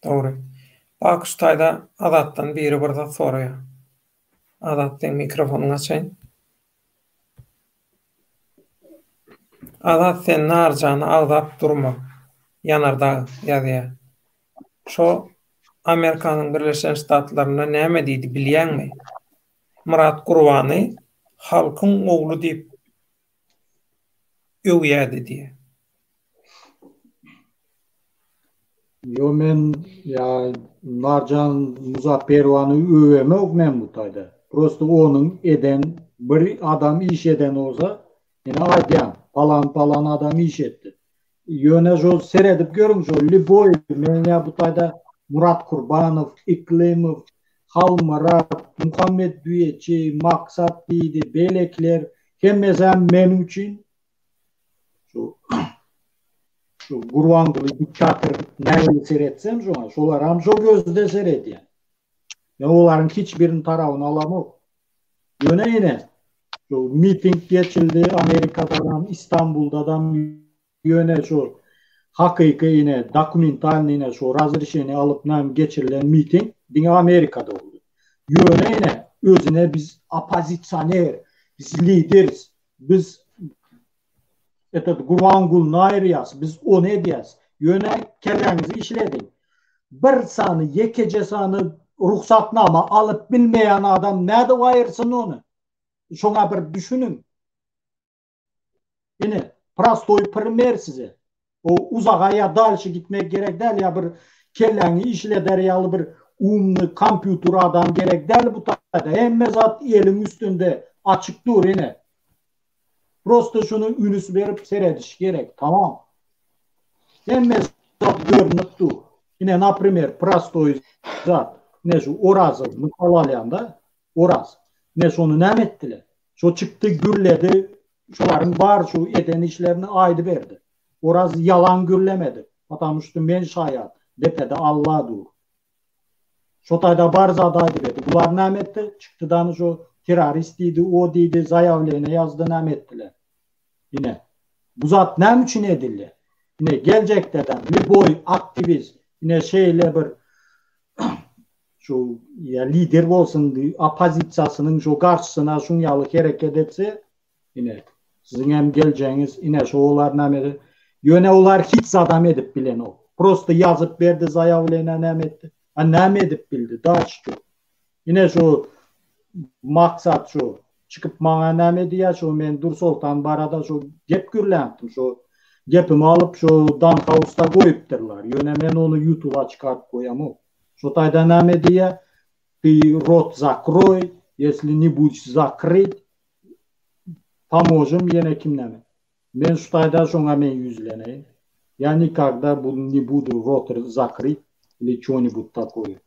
Doğru. Bak şu taýda Adatdan biri bir zat soraýar. Adatdan mikrofonuny açaýyn. Adat sen narjany agdap durma. Yanarda ýazýar. Şo Amerikanyň Birleşen Ştatlaryna näme diýdi bilýänmi? Murat Gurbany halkyň oglu diýip öwýärdi diýe. Yo men Narjan Muzafferowany öwemok men bu taýda. Prosto onuň eden bir adam iş eden olsa, ene aýdýan, palan adam iş etdi. Ýöne jol seredip görüň jol Liboy, men bu taýda Murat Kurbanov, Iklimov, Halmarat, Muhammed Düýeçi, Maksat diýdi, belekler Hemmesem men üçün şu Gurvanguly diktatör näme seretsem şoňa şolar ham şo gözde seretýär. Ya olaryň hiçbirini tarawyny alamok. Ýöne şu miting geçildi Amerika'dan, İstanbul'dan ýöne şu hakyky ýene dokumentalny ýene şu razryşeni alıp näme geçirilen miting diňe Amerika'da boldy. Ýöne özüne biz opozitsioner, biz lideriz, biz Gurvangulyny aýrýas, biz onu edýäs. Ýöne kelläňizi işledin. Bir sany, yekece sany ruhsatnama alıp bilmeyen adam näde aýyrsyn onu? Şoňa bir düşünün. Yine prostoy primer size. O uzağa ya dalşı gitmek gerek değil ya bir kelläňi işleder ýaly bir umny kompýuter adam gerek değil bu taýda. Hemme zat eliň üstünde açık dur yine. Prosto şunu ünüs berip serediş gerek. Tamam. Hemme zat görünüp dur. Yine naprimер prostoy zat. Ne şu Oraz'ı Mıkalalyan'da Oraz. Ne şonu näme etdiler? Şo çıktı gürledi. Şoların bar şu eden işlerini aydı verdi. Oraz yalan gürlemedi. Atamıştı men şayat. Depede Allah dur. Şo taýda bar zadaydı verdi. Bular näme etdi? Çıktıdan şu terörist idi, o dedi, zayavlene yazdı näme etdiler. Yine. Bu zat näme üçün edildi? Yine gelecekten Liboy aktivist yine şeyle bir şu ya lider bolsun opozisiýasynyň şu garşysyna şuňalyk hereket etse yine sizin hem geleceğiniz yine şu olar näme ýöne olar hiç adam edip bilen o. Prosto yazıp berdi zayavlena näme etdi. Näme edip bildi daşky. Yine şu maksat şu çıkıp maňa näme diýär şu men Dursultan barada şu gep gürlendim şu gepimi alıp şu Danhausta goýupdyrlar. Ýöne men onu YouTube'a çıkarıp koýam. Что тогда нам идея, ты рот закрой, если не будешь закрыть, поможем ene kimneme. Ben şu tayda şoňa men yüzleneyim. Я никогда не буду рот закрыть или что-нибудь такое.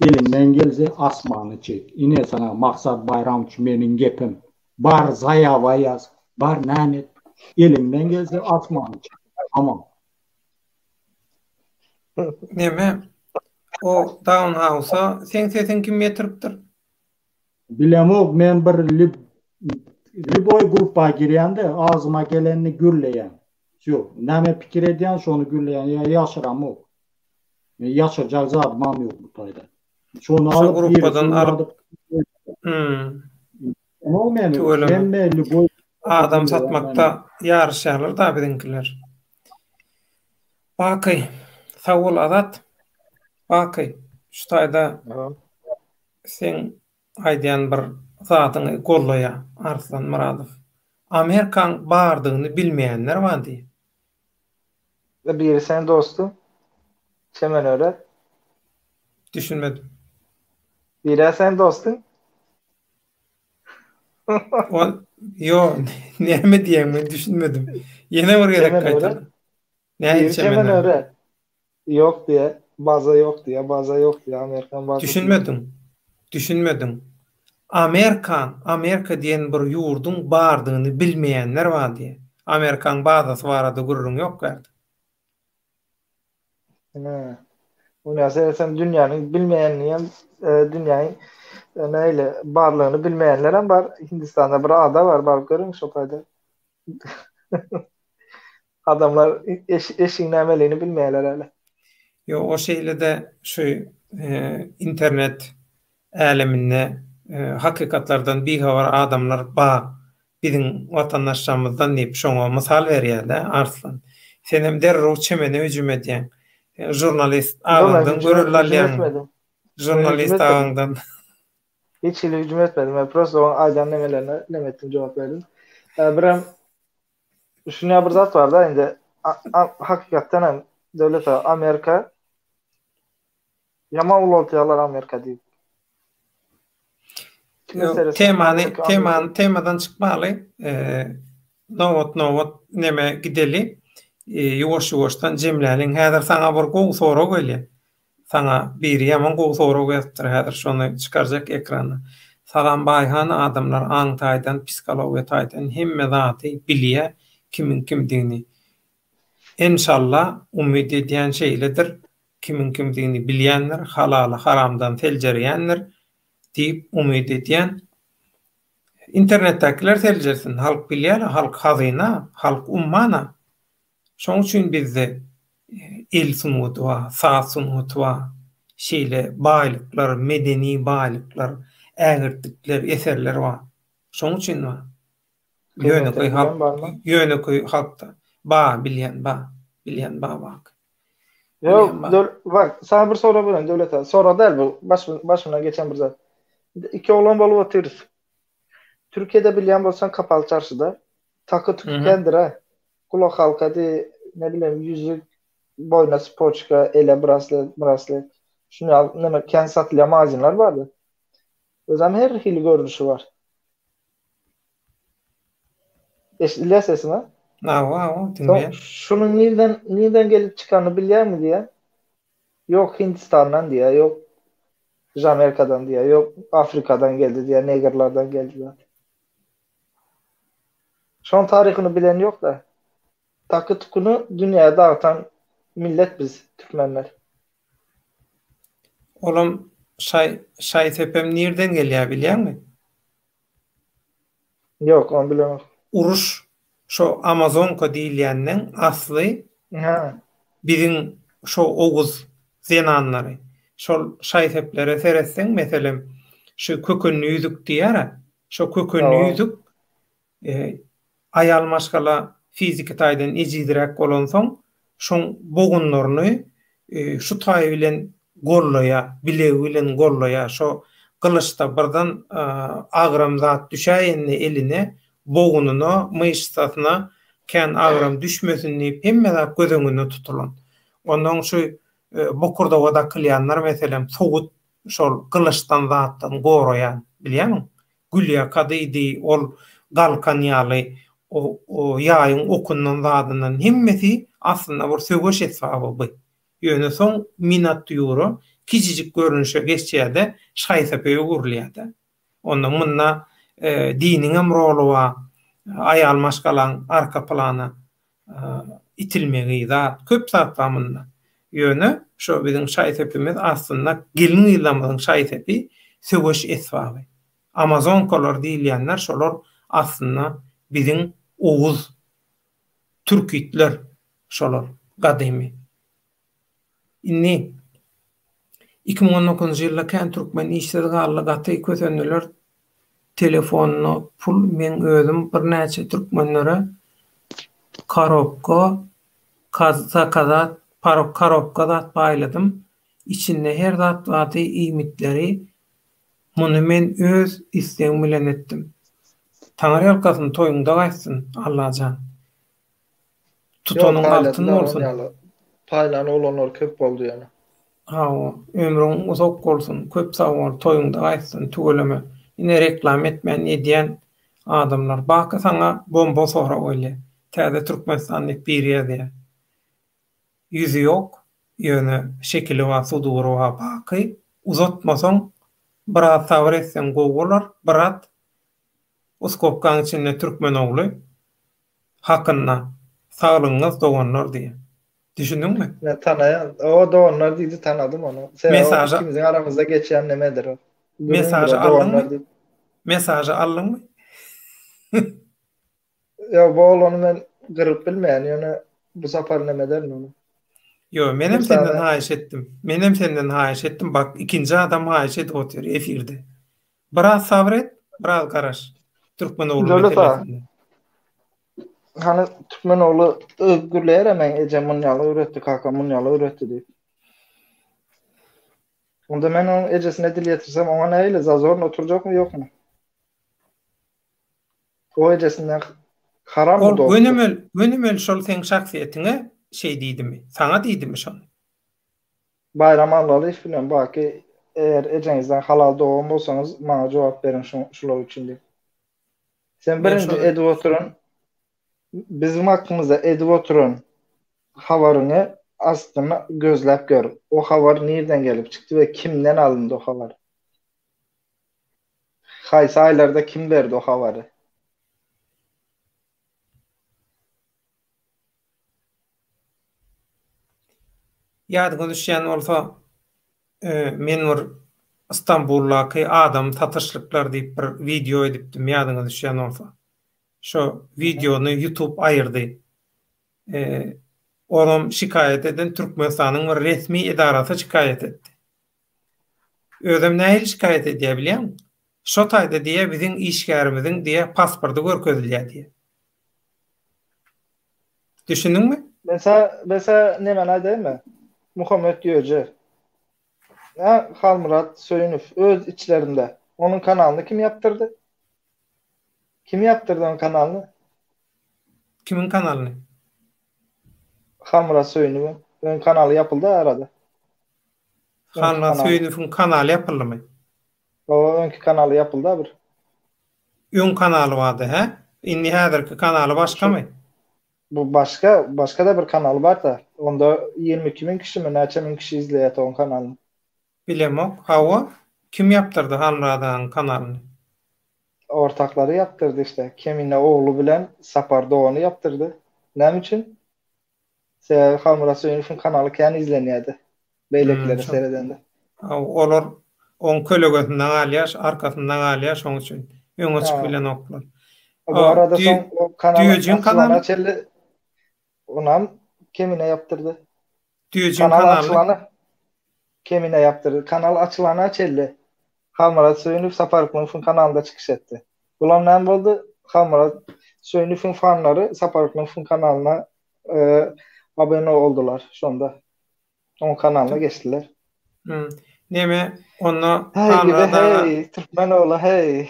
Elimden gelse asmanı çek. Ine sana Maksat Bayramçı menin gepim. Bar zayava yaz, bar nämet. Elimden gelse asmanı çek. Tamam. Neme? O Townhouse'a sen sesin kim getiripdir? Bilemok men bir Liboy gruppa girýände ağzyma gelenini gürleýän. Şu näme pikir edýän şonu gürleýän ya ýaşyramok. Men ýaşyrjak zat mam ýok bu taýda. Şonu alıp gruppadan alıp o men Liboy adam satmakta ýarşýarlar da bizinkiler. Bakay, sawul adat. Bakay, şu taýda sen aýdýan bir zatyny gollaýa Arslan Muradow. Amerikan bardygyny bilmeýänler bardy. Biri sen dostum. Çemen öyle. Düşünmedim. Biri sen dostum. Yo, näme diýen men düşünmedim. Ýene bir gerek gaýtar. Näme çemen öyle? Yok diye, baza yok diye Amerikan baza. Düşünmedim. Amerika diýen bir ýurdun bardygyny bilmeýänler bar diye. Amerikan bazasy barada gurrun ýok gardy. Onu sen dünýäniň bilmeýänliği dünýäň näle barlygyny bilmeýänler hem bar. Hindistanda bir ada bar görüň şo taýda. Adamlar eşiň nämeliğini bilmeýärler hele. Yo, o şeýle de şu internet äleminde hakykatlardan bihabar adamlar bizim vatandaşlarymızdan diýip şoňa mysal berýärler. Arslan, sen hem derrew çemene hüjüm edýän jurnalist ağından görürlerler. Jurnalist ağından. Hiç hüjüm etmedim. Ben prosto aýdan nemelerine nemetdim jogap berdim. Biram şuna bir zat var da indi hakykatdan hem döwlet Amerika ýaman ulotýarlar Amerika diýip. Temadan çıkmaly. Nowat neme gideli. Ýoş-ýoşdan jemläniň. Häzir saňa bir gowy sorag gelýär. Saňa biri ýaman gowy sorag ýetdir. Häzir şonu çykarjak ekrana. Salam bayhan adamlar aňtaýdan, psikologiyataýdan hemme zaty bilýär kimin kimdigini. İnşallah umid edýän şeýledir. Kimin kimdigini bilýänler, halaly haramdan teljerýänler diýip umid edýän. Internetdekiler teljersin, halk bilýär, halk hazyna, halk ummana. Şoň üçin bizde el sunuwdy wa, saat sunuwdy wa, şeýle baýlyklar, medeni baýlyklar, ägirtikler, eserler wa. Şoň üçin wa. Ýöneköy halk, ýöneköy halkda bilýän bak. Bak, sana bir soru bilen Döwlet. Sonra değil bu. Başımdan geçen bir zat. 2 oğlan bolup oturýar. Türkiýede bilýän bolsan Kapalı Çarşyda takı tükkendir ha. Kulak halkady, ne bileyim, yüzük, boyna spoçka, ele braslet. Şunu neme kendi satılýan magazinler vardı. Özüm her hili görünüşü var. İlla sesime. Şunun nereden gelip çıkanı bilýär mi diye. Yok Hindistan'dan diye, yok Amerika'dan diye, yok Afrika'dan geldi diye, Negerlardan geldi diye. Şon tarihini bilen yok da. Takı tukunu dünyaya dağıtan millet biz, Türkmenler. Oğlum şay tepem nereden gelýär bilýär mi? Yok, onu bilemem. Uruş, şu Amazonka diýilýänden asly bizim şu Oğuz zenanlary. Şol şay teplere seretseň, meselem şu kökenli yüzük diýär. Şu kökenli yüzük ayal maşgala fiziki taýdan ejidirek bolan soň, şoň bogunlaryny şu taý bilen gollaýa, bilegi bilen gollaýa, şo kılıçda birden agram zat düşäýänni eline, bogununa, myşsasyna kän agram düşmesin diýip hemme zat gözüňe tutulan. Ondan şu bokurda wada kılýanlar meselem soğut şol kılıçdan zatdan goraýan, bilýärmi? Gülýa kadydy ol galkan ýaly o ýaýyň okundan zadynyň hemmesi aslında bir söwüş etsaby bu. Ýöne soň minat ýuro kiçijik görünüşe geçýärde şaýsapeýe gurulýardy. Onda munna diniň emroli wa aýal maşgalan arka plana itilmegi zat köp zat bar munna. Ýöne şo biziň şaýsapemiz aslında gelin ýylamyň şaýsapy söwüş etsaby. Amazonkalar diýilýänler şolar aslında biziň Oğuz Türkitler şolar gadymy. Inni 2019 ýylda kän türkmen işleri galla gaty kösenler telefonyny pul men özüm bir näçe türkmenlere karobka kazat karobka zat baýladym. İçinde her zat wady iýmitleri muny men öz istegim bilen etdim. Taňary ýalkasyň toýuňda gaýsyn Allahan. Tutanyň altyn bolsun. Paýlany olanlar köp boldy ýa-ni. Ömrüň uzak bolsun, köp sawar toýuňda gaýsyn, tügeleme. Ine reklam etmän edýän adamlar baka saňa bomba sohra goýly. Täze Türkmenistanlyk bir ýerde. Yüzü yok, ýöne şekili wa suduru wa baky uzatmasaň birat sawar etsen goýular, birat oskopkaň içinde türkmen ogly hakynda saglygyňyz doganlar diýe. Düşündüňmi? Ne tanayan, o doganlar diýdi, tanadym onu. Mesajy kimizin aramızda geçen nemedir o? Mesajy aldыңmy? Mesajy aldыңmy? Ya bu onu men gyryp bilmeýän, ýöne bu sapar nemeder onu. Yo, menem senden haýyş etdim. Menem senden haýyş etdim. Bak, ikinci adam haýyş edip oturýar efirde. Biraz sabret, biraz garaş. Türkmen oğlu meselesinde. Hani Türkmen oğlu özgürlüğe hemen Munyalı öğretti, Kaka Munyalı öğretti deyip. Onda ben onun ejesine dil yetirsem ona neyle zazorun oturacak mı yok mu? O ejesinden haram mı doğru? Gönümel şol sen şahsiyetine şey diýdimi? Sana diýdimi şonu? Bayram Allaly hiç bilmem. Baki eğer ejenizden halal doğum bolsanız bana cevap verin şular için diye. Sen birinci edip oturun. Bizim hakkımızda edip oturun havarını aslında gözlep gör. O havar nereden gelip çıktı ve kimden alındı o havar? Haysi aylarda kim verdi o habarı? Ýadyňa düşýän bolsa, men bir İstanbullaky adam tatyrşlyklar diýip bir video edipdim, ýadyňa düşýän bolsa. Şo videonu YouTube aýyrdy. Olam şikayet eden Türkmenistanyň bir resmi idarasy şikayet etdi. Özüm nähili şikayet edýär bilýän? Şo taýda diýe biziň işgärimiziň diýe pasporty görkezilýär diýe. Düşündiňmi? Mesela ne men aýdymmy? Muhammed Diýöje. Halmurat Söyünüf öz içlerinde. Onun kanalını kim yaptırdı? Kim yaptırdı onun kanalını? Kimin kanalyny? Halmurat Söyünüf'ün ön kanalı yapıldı arada. Halmurat Söyünüf'ün kanaly yapyldymy? O önkü kanalı yapıldı bir. Ön kanaly bardy, he? Indi häzirki kanaly başgamy? Bu başka da bir kanal var da onda 22 bin kişi mi neçe bin kişi izleýär on kanalyny. Bilemok. Hawa kim yaptırdı Halmurat'ın kanalını? Ortakları yaptırdı işte. Kemine oğlu bilen Sapar Doğan'ı yaptırdı. Ne için? Halmurat Söyünüf'ün kanalı kendi izlenýärdi. Beýlekleri seyredende. Olar on kölegötünden alýar, arkasından alýar, şoň üçin öňe çykyp bilen oklar. Bu arada son o Düýejin kanaly açyldy. Onam kemine yaptırdı. Düýejin Kanal kanaly açılanı kemine yaptırdı. Kanal açılanı açıldı. Halmurat Söyünüf Saparklyň kanalında çıkış etti. Bular näme boldu? Halmurat Söyünüf'ün fanları Saparklyň kanalyna abone oldular şonda. On kanalına geçtiler. Neme onu Hey Türkmenoğlu hey.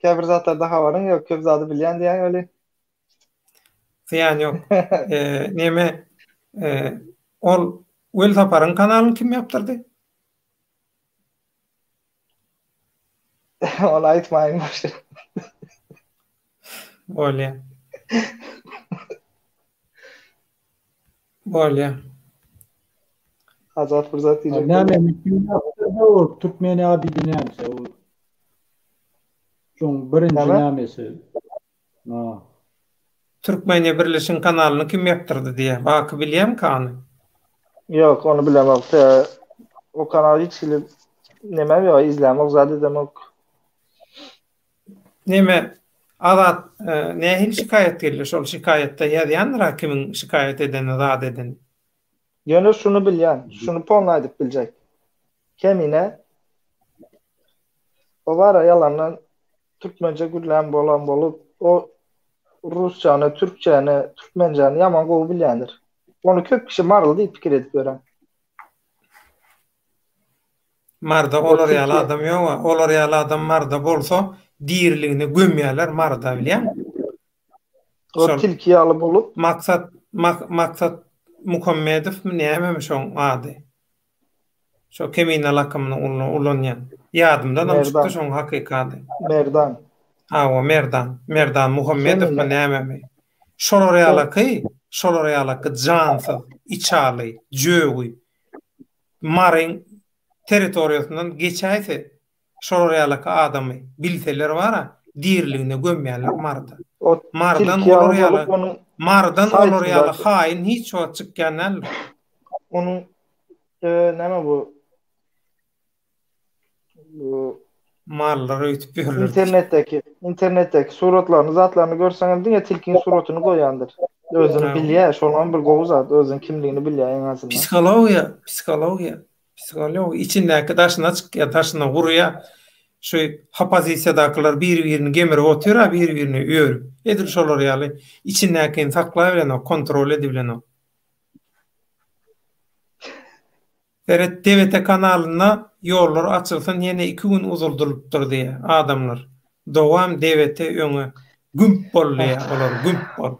Käbir zatlar daha barın yok köp zady bilýän diýen öli. Ziyan yok. Neme ol Wel Sapar'ın kanalını kim yaptırdı? Onu aýtmaýyn boş. Bolýa. Bolýa. Azat bir zat diýjek. Näme kim yaptırdı o Türkmeni abidi näme o. Şoň birinji nämesi. Türkmeniýe Birleşen kanalyny kim yaptırdı diýe. Baky bilýärmi kany? Yok onu bilemem. O kanalı hiç nemem yok izlemek zade demek. Neme Azat nähili şikayet geldi? Şol şikayetde ýazýandyr kimin şikayet edeni zat eden. Ýöne şunu bilýän, şunu ponlaýdyp biljek. Kemine o var yalandan Türkmence gürlän bolan bolup o Rusçany, Türkçäni, Türkmenjäni ýaman gowy bilýändir. Onu köp kişi marly diýip pikir edip görän. Marda olar ýaly adam ýok, olar ýaly adam marda bolsa diýerligini gömýärler marda bilýän. O tilki ýaly bolup maksat Muhammedow mi näme şoň ady. Şo kemine lakamyny ulanýan. Ýadymdan çykdy şoň hakykaty. Merdan. O Merdan Muhammedow mi näme mi? Şolar ýaly jansyz, içaly, jöwü. Maryň territoriýasyndan geçäýse şolar ýaly adamy bilseler bara diýerligine gömýärler marda. Mardan olar ýaly Mardan haýyn hiç wagt çykýan. Onun näme bu? Mallar öýtüp berler. İnternetdeki suratlaryny, zatlaryny görseňiz diňe tilkiň suratyny goýandyr. Özüni bilýär, şolan bir gowy zat, özüň kimligini bilýär en azyndan. Psikologiýa içindäki daşyna çykýar, daşyna gurýar. Şu opozisiýadakylar bir-birini gemirip oturýar, bir-birini öýür. Edir şolar ýaly içindäkini saklaýar bilen, kontrol edip bilen. TRT kanalyna ýollar açylsyn ýene 2 gün uzuldurypdyr diýe adamlar. Dowam TRT öňe gümp bolýar, olar gümp bol.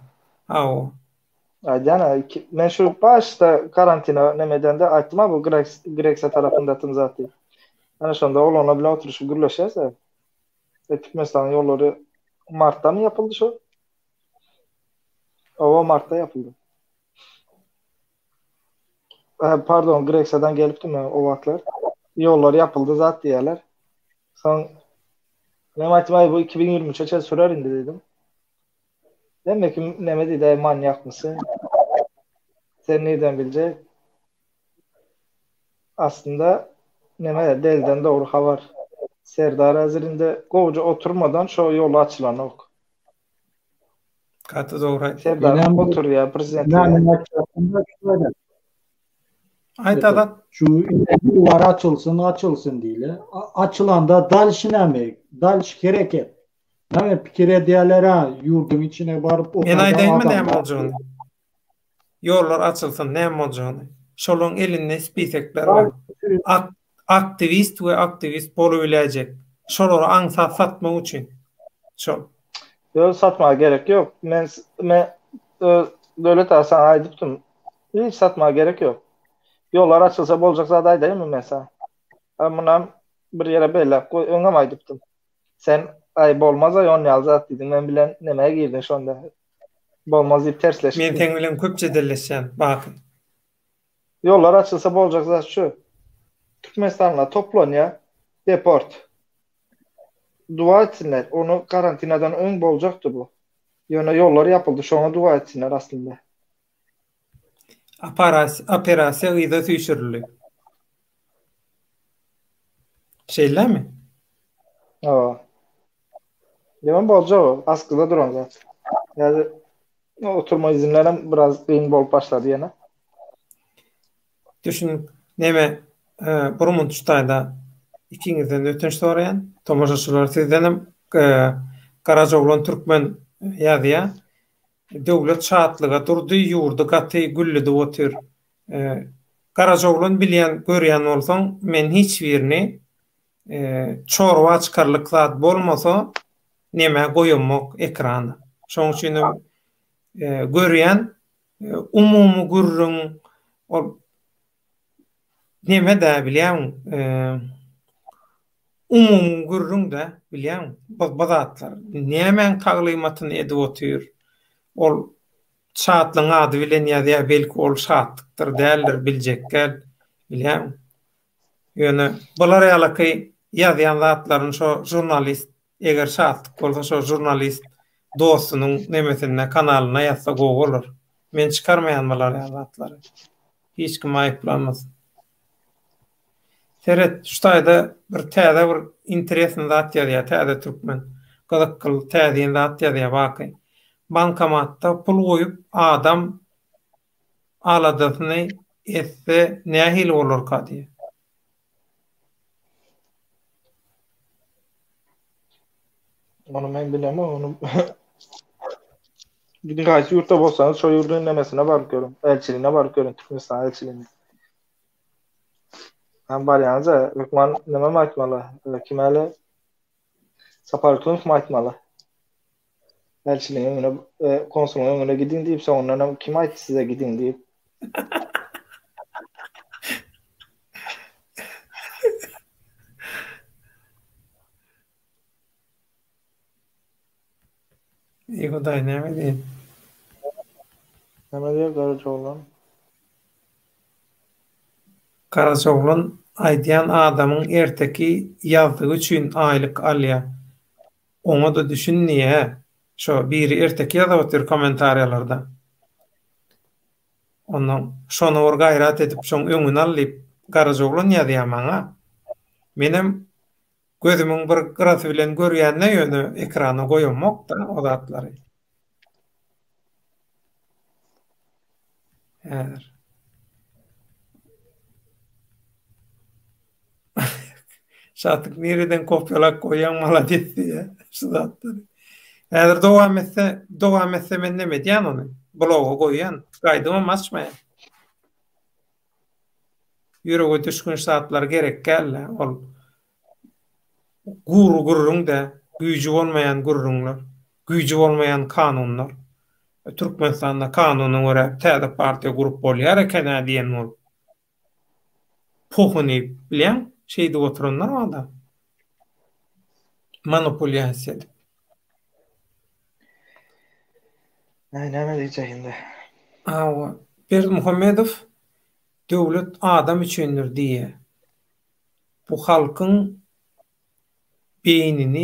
Ajana men şu başda karantina nemeden de aýtdym bu Greksa tarapyndatyn zaty. Ana şonda olana bilen oturuşup gürleşerse Türkmenistanyň ýollary martda mı yapıldı şo? O martda yapıldı. Pardon, Greksa'dan gelipdim o vaktlar. Yollar yapıldı zat diýerler. Son Mehmet Bey bu 2023'e sürer indi dedim. Demek ki Mehmet de manyak mısın? Sen nereden bilecek? Aslında Mehmet de elden doğru haber. Serdar Azir'inde kovucu oturmadan şu yolu açılan ok. Katı doğru. Serdar Önemli. otur ya prezident ya. Yani açısından şöyle. Aytadan Şu yollar açılsın diye. Açılan da dalış hareket. Yani fikir ediyorlar yurdun içine varıp men oturacağım aýdaýynmy adam. näme boljagyny? Ýollar açylsyn näme boljagyny? Şolong elinde spisekler bar. Aktivist we aktivist bolabilecek. Şolary aňsat satmak üçin. Şol. Yol satmaya gerek yok. Ben devlet arasına aydıptım. Hiç satmaya gerek yok. Yollar açılsa bolacak zaday değil mi mesela? Ama bir yere böyle öňe aydıptım. Sen ayıp olmaz ay on yazat dedin. Ben bilen nemeye girdin şu anda. Bolmaz deyip Men tersleştin. teň bilen köpçe delleşýän. Bakın. Yollar açılsa bolacak zat şu. Türkmenistan'a toplan ya. Deport. Dua etsinler. Onu karantinadan ön bolacaktı bu. Yöne yollar yapıldı. Şu ana dua etsinler aslında. Operasiýa gyza süýşürildi. Şeýlemi? Aa. Demem bolacak o. Askıda duran zat. Yani oturma izinlerim biraz kıyın bol başladı yana. Düşün näme burumun tuştaýda ikiňizden ötünç soraýan. Tomaşaçylar sizdenem Karajoglan Türkmen ýazýa. Döwlet şatlyga durdy, ýurdu gaty güllüdi otur. Karajoglan bilýän, görýän bolsaň, men hiç birini çorwa açkarlyk zat bolmasa näme goýamak ekrany. Şoň üçin görýän umumy gürrüň ol näme de bilýän umum gürrüň de bilýän bazatlar näme taglymatyny edip otur. Ol şatlyň ady bilen ýa-da belki ol şatlykdyr däldir biljekler bilýän. Ýöne bular ýalyky ýazýan zatlaryň şo jurnalist eger şatlyk bolsa şo jurnalist dostunyň nemesine kanalyna ýatsa gowy bolar. Men çykarmaýan bular ýazatlary. Hiç kim aýplanmaz. Seret şutaýda bir täze bir interesli zat ýazýar, täze türkmen. Gazaklyl täze zat ýazýar baky. Bankomatda pul goýup adam aladasyny etse nähil bolar kady. Onu ben bilemem onu. Gidin gaýsy ýurtda bolsaňyz şo ýurdun nemesine baryp görün. Elçiliğine baryp görün. Türkmenistan elçiliğine. Hem barýanza hükman neme maýtmaly? Kimäle saparlygyň maýtmaly. Elçiliğine öňüne konsullugyň öňüne gidin diýip soňra kim aýtdy size gidin diýip. Hudaý näme diýen? Näme diýip Garajoglan? Karajoglan aýdýan adamyň erteki ýazdygy üçin aýlyk alýar. Oňa da düşünniýe. Şo biri erteki ýazabyr kommentariýalarda. Ondan şonu or gaýrat edip şoň öňüne alyp Garajoglan ýazýar maňa. Menem gözümüň bir gyrasy bilen görýänne ýöne ekrana goýamak da o zatlary. Häzir. Şatyk nereden kopýalak goýan malades diýe. Şu zatlary. Häzir dowam etse men näme diýän ony? Bloga goýan, gaýdyma açmaýan. Ýürege düşkün şatlar gerek gelle. Ol gurrun da güýji bolmaýan gurrunlar, güýji bolmayan kanunlar. Türkmenistanda kanunyna görä täze partiýa gurup bolýar ekene diýen ol. Pohony bilen şeýde oturanlar wada. Monopoliýasiýa. Näme diýjekinde? Berdimuhammedow döwlet adam üçindir diýe. Bu halkyň beynini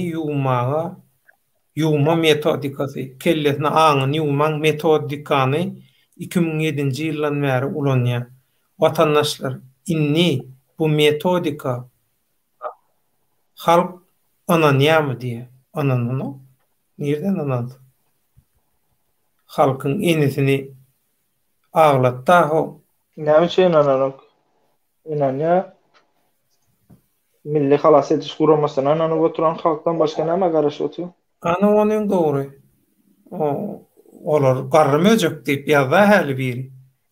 ýuwma metodikasy, kellesine aňyny ýuwmaň metodikany 2007-nji ýyldan bäri ulanýar. Watandaşlar, inni bu metodika halk ananýarmy diýe. Ananyny nerden anady? Halkyň enisini ağlatda ho. Näme üçin ananyk? Inanýa milli halas ediş guramasyna ananyp oturan halkdan başga näme garaşy otýar? Ana onuň dogry. Olar garrymöjek diýip ýazda häli biri.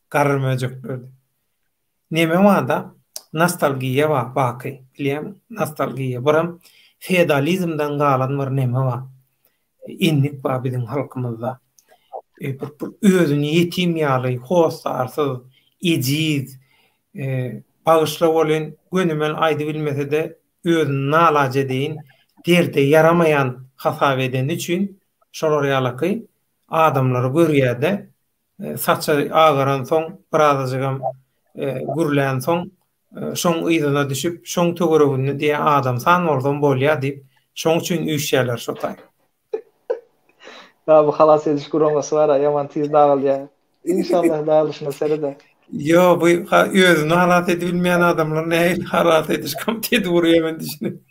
Garrymöjekler. Neme wada? Nostalgiýa wa baky. Bilýän, nostalgiýa. Biram feodalizmden galan bir neme wa. Innik wa biziň halkymyzda. Özüni yetim ýaly, hostarsyz, ejiz, bağışla bolan gönümel aýdy bilmese de özüni nalaja deýin, derde yaramayan hasap eden üçin şolar ýalyky adamlary görýärde saça agaran soň birazajygam gürlän soň şoň ýyzyna düşüp şoň töweregini diýe adam sanmordan bolýar diýip şoň üçin üýşýärler şotay. Ya bu halas ediş guramasy var, yaman tiz dağılýar. İnşallah dağılışına serede. Yo, bu özüni halat edip bilmeyen adamlar ne halat ediş komiteti vuruyor ben düşünüyorum.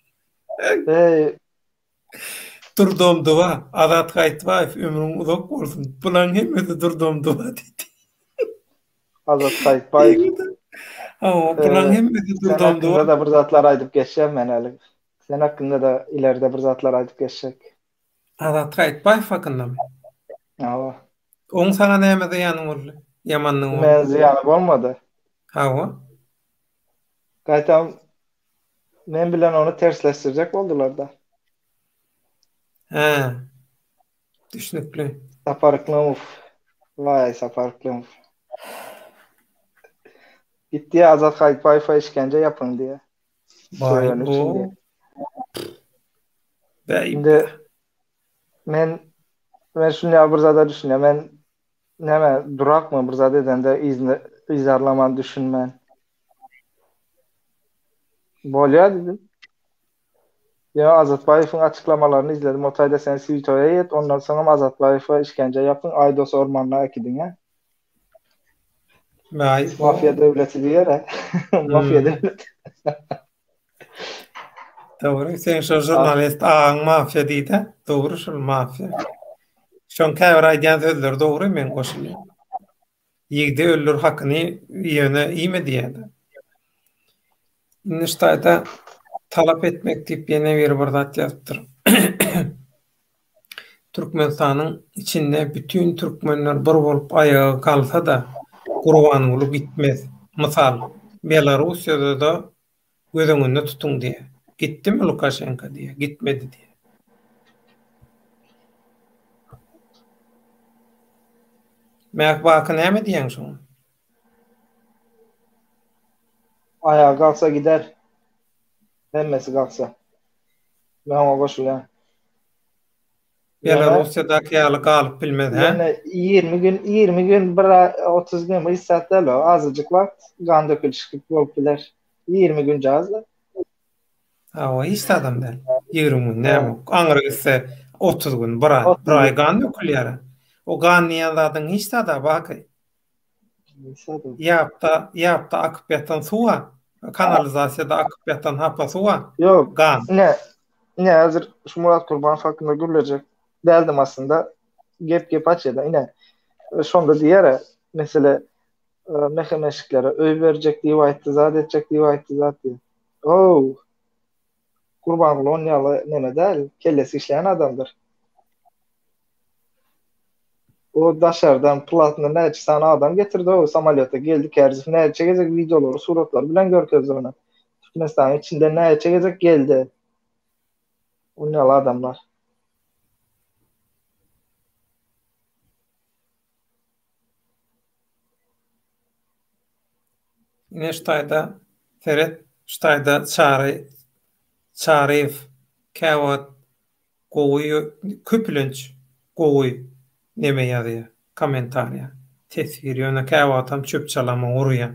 Durdum duva, Azat Kayıtbayev ömrün uzak olsun. Bulan hemmesi durdum duva dedi. Azat Kayıtbayev. Bulan hemmesi durdum duva. Sen hakkında da bir zatlar aydıp geçeceğim ben Ali. Sen hakkında da ileride bir zatlar aydıp geçecek. Azat Kayıtbayev hakkında mı? Ava. On sana neyemede yanım oldu? Yamanlığın oldu. Men ziyanı olmadı. Hava? Kaytam men bilen onu tersleştirecek oldular da. He. Düşünüklü. Saparıklığım. Vay saparıklığım. Gitti ya Azat Kayıtbayev'a işkence yapın diye. Vay o. Şimdi men şunu bir zada düşünüyorum. Men näme durak mı bir zada edende izarlaman düşünmen. Bolýar dedim. Ya Azatbayev'in açıklamalarını izledim. Otayda sen Sivito'ya yet. Ondan sonra Azatbayev'a işkence yapın. Aydos ormanına ekidin ya. Mafya devleti diye de. Mafya devleti. Doğru. Sen şu jurnalist ağın mafya deydi. Doğru şu mafya. Şon käbir aýdýan sözler doğru men goşulýar. Ýigdi öllür hakyny ýöne iýme diýdi. Niştaýda talap etmek diýip ýene bir zat ýazypdyr. Türkmenistanyň içinde bütün türkmenler bir bolup aýaga kalsa da Gurban bolup gitmez. Mysal, Belarusiýada da gözüňizde tutuň diýe. Gitdimi Lukashenko diýe, gitmedi diýe. Mäk baky näme diýen şoň? Ayağa kalksa gider. Hemmesi kalksa. Ben ona koşulýan. Belarusiýadaky ýaly galyp bilmez, he? Yani 20 gün, 30 gün, bir saatler o. Azıcık vakt, kan dökülüşlük bolup biler. 20 gün cazda. O hiç adam der. 20 gün, näme? Aňyra gitse 30 gün, bir ay kan dökülýär. O kan ýazadyň hiç da baky. Ýapda akyp ýatan suwa, kanalizasiýada akyp ýatan hapa suwa. Yok. Kan. Ne hazır şu Murat Kurban hakkında görülecek. Derdim aslında. Gep açıda yine şonda diýär mesela mehemeşiklere öý berjek diýip aýtdy, zat etjek diýip aýtdy zat diýip. Kurban bolon ýaly neme däl, kellesi işleýän adamdyr. O daşardan platna näçe sana adam getirdi o samalyota geldi kerzif näçe gezek videolary suratlar bilen görkezdi ona. Türkmenistan içinde näçe gezek geldi. O ýaly adamlar. Neştaýda Feret, ştaýda Çarew, Kawat, gowy köplenç, gowy neme ýazýar, kommentariýa. Tesir ýöne Kawatam çöp çalama urýan.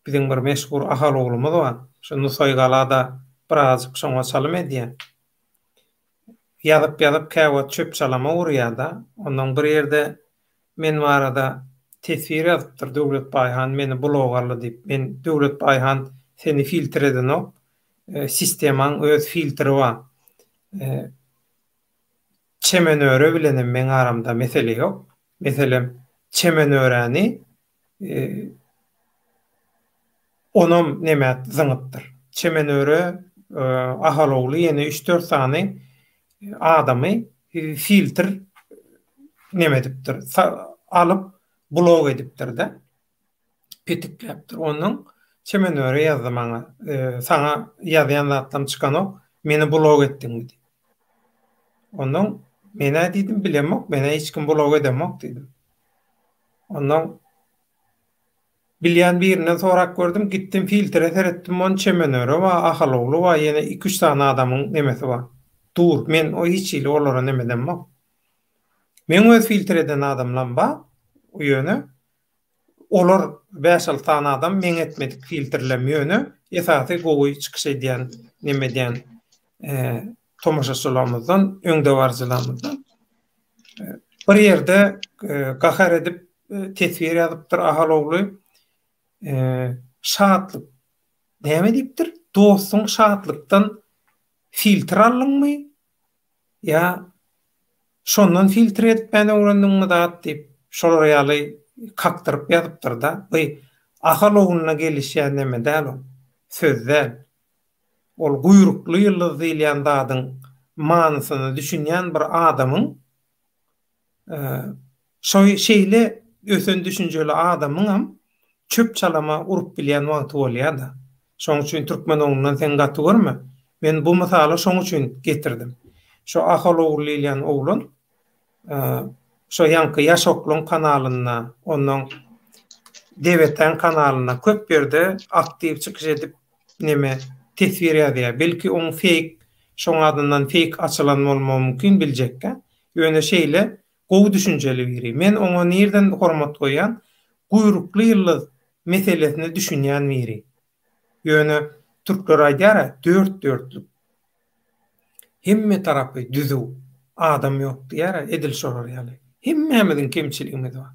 Biziň bir meşhur ahal oglumuz bar. Şunu soýgalada birazcık şoňa salym edýän. Ýazyp käwet çöp çalama urýarda. Ondan bir ýerde men barada tesir ýazypdyr Döwlet Baýhan meni blogarly diýip. Men Döwlet Baýhan seni filtre edeno. Sistemaň öz filtri bar. Çemenöre bilenim men aramda mesele ýok. Meselem çemenöreni onom nemet zyňypdyr. Çemenöre ahalowly ýene 3-4 sany adamy filtr nemedipdir. Alyp blog edipdir-de. Petikläpdir. Onuň çemenöre ýazdy maňa. Saňa ýazýan zatlam çykanok, meni blog etdiň diýdi. Onuň mene diýdim bilemok, mene hiç kim blog edemok diýdim. Ondan bilýän birinden sorak gördüm, gittim filtre seretdim, on çemenöre we ahalowly we ýene 2-3 tane adamyň nemesi bar. Dur, men o hiç ile olara nemedemok. Men öz filtre eden adamlar bar, o ýöne olar 5-6 tane adam men etmedik filtreleme ýöne esasy gowy çykyş edýän, neme diýen tomaşaçylarymyzdan, öňde barjylarymyzdan bir ýerde gahar edip tesir ýazypdyr ahalowly şatlyk näme diýipdir? Dostuň şatlykdan filtre alynmy? Ya şondan filtre edip beni öwrendiňmi dat diýip şolar ýaly kaktyryp ýazypdyr da. By ahalowlyna gelişýän näme däl o? Sözler. Ol guýrukly ýyldız diýilýän dadyň manysyny düşünýän bir adamyň şo şeýle ösen düşünjeli adamyň hem çöp çalama urup bilýän wagty bolýar-da. Şoň üçin türkmen oglundan sen gaty görme. Men bu misaly şoň üçin getirdim. Şo ahalowly diýilýän oglun şo ýanky ýaşoklun kanalyna, onuň Deweten kanalyna köp ýerde aktiw çykyş edip neme tesir ýazýar. Belki on fake, şoň adyndan fake açylan bolmagy mümkin biljekkä. Ýöne şeýle gowy düşünjeli biri. Men oňa nerden hormat goýan? Guýrukly ýyldız meselesini düşünýän biri. Ýöne türkler aýdýar, 4-4lük. Hemme tarapy düzü adam ýok diýär, edil sorar ýaly. Hemmemiziň kemçiligimiz bar.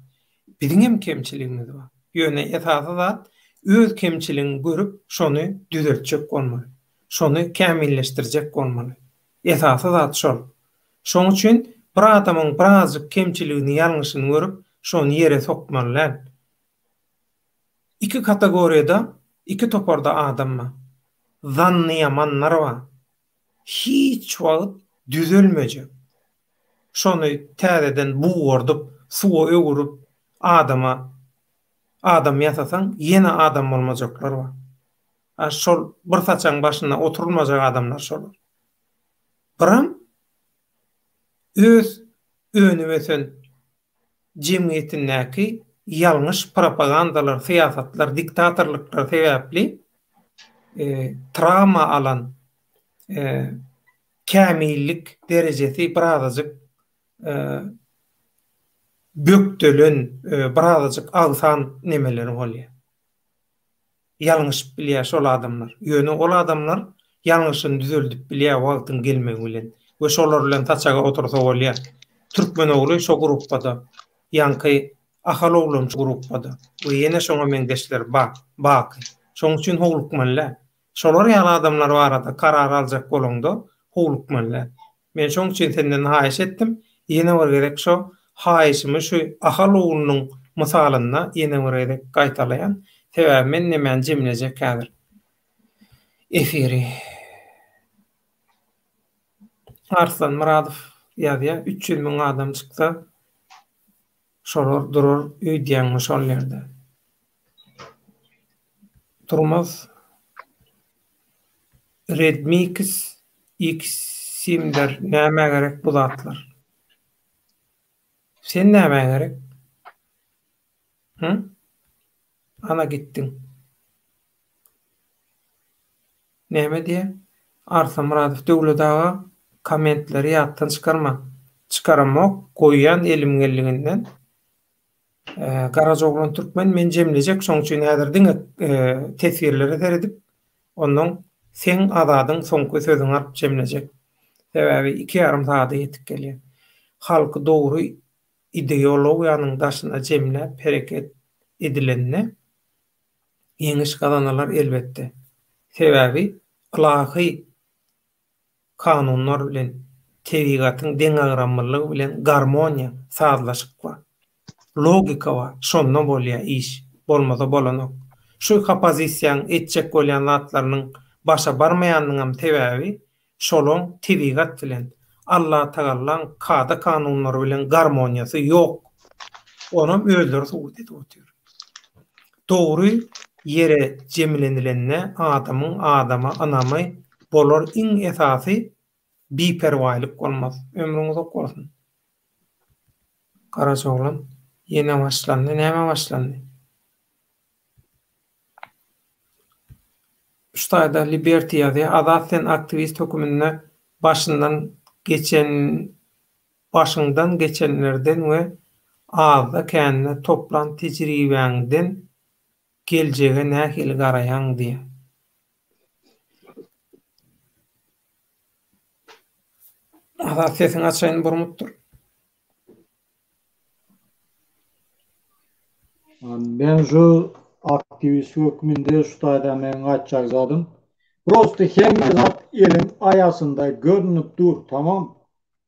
Biziň hem kemçiligimiz bar. Ýöne esasy zat öz kemçiligini görüp şonu düzeltjek bolmaly. Şonu kämilleşdirjek bolmaly. Esasy zat şol. Şoň üçin bir adamyň birazjyk kemçiligini ýalňyşyny görüp şonu ýere sokmaly. İki kategoriyada, iki toparda adamma zanny ýamanlar bar. Hiç wagt düzelmejek. Şonu täzeden buwurdup, suwa öwürüp adam ýasasaň ýene adam bolmajaklar bar. Şol bir saçaň başyna oturulmajak adamlar şol. Biram öz önüwesen jemgyýetindäki ýalňyş propagandalar, siýasatlar, diktatorluklar sebäpli travma alan kämillik derejesi birazajyk bökdelen birazajyk agsan nemeleri bolýar. Ýalňyş bilýär şol adamlar. Ýöne ol adamlar ýalňyşyny düzeltip bilýär wagtyň gelmegi bilen. We şolar bilen taçaga otursa bolýar. Türkmen ogly şo gruppada, ýanky ahalowlum gruppada. We ýene şoňa meňdeşler bak. Şoň üçin howlukmanlar. Şolar ýaly adamlar barada karar aljak bolanda howlukmanlar. Men şoň üçin senden haýyş etdim. Ýene bir gerek şo haýyşymy şu ahalowlunyň misalyna ýene bir gerek gaýtalaýan. Sebäbi men nemen jemlejek häzir. Efiri. Arslan Muradow ýazýar, 300 000 adam çyksa şolar durur öýdýän şol ýerde. Durmaz. Redmi X simler näme gerek bu zatlar? Sen näme gerek? Ana gittin. Näme diye? Arslan Muradow Döwlet aga kommentleri ýatdan çıkaramok goýan elim gelliginden. Garajoglan türkmen men jemlejek, şoň üçin häzir diňe tesirleri seredip, onuň Sen azadyň soňky sözüňi alyp jemlejek. Sebäbi 2,5 saata ýetip gelýär. Halky dogry ideologiýanyň daşyna jemläp hereket edilenne ýeňiş galanalar elbetde. Sebäbi ylahy kanunlar bilen tebigatyň deňagramlygy bilen garmoniýa sazlaşyk bar. Logika bar. Şondan bolýar iş. Bolmasa bolanok. Şu kompozisiýaň etjek bolýan zatlarynyň başa barmaýanynyň sebäbi şolon tebigat bilen Allah Taalaň kada kanunlary bilen garmoniýasy ýok. Onu özleri subut edip otur. Dogry yere jemlenilenne adamyň adama anamy bolar iň esasy biperwaýlyk bolmaz. Ömrüňiz ok bolsun. Karaca oğlan yine başlandy. Näme başlandy? Ştaýda Liberty ýazy azatlyň aktivist hökümine başyňdan geçenlerden we azda kendine toplan tejribeňden geljege nähili garaýan diýe. Azat sesiň açaýyn burmutdur. Ben şu aktivist hükmünde şu taýda men gaçjak zadym. Prosto hemme zat elin ayasında görünüp dur, tamam.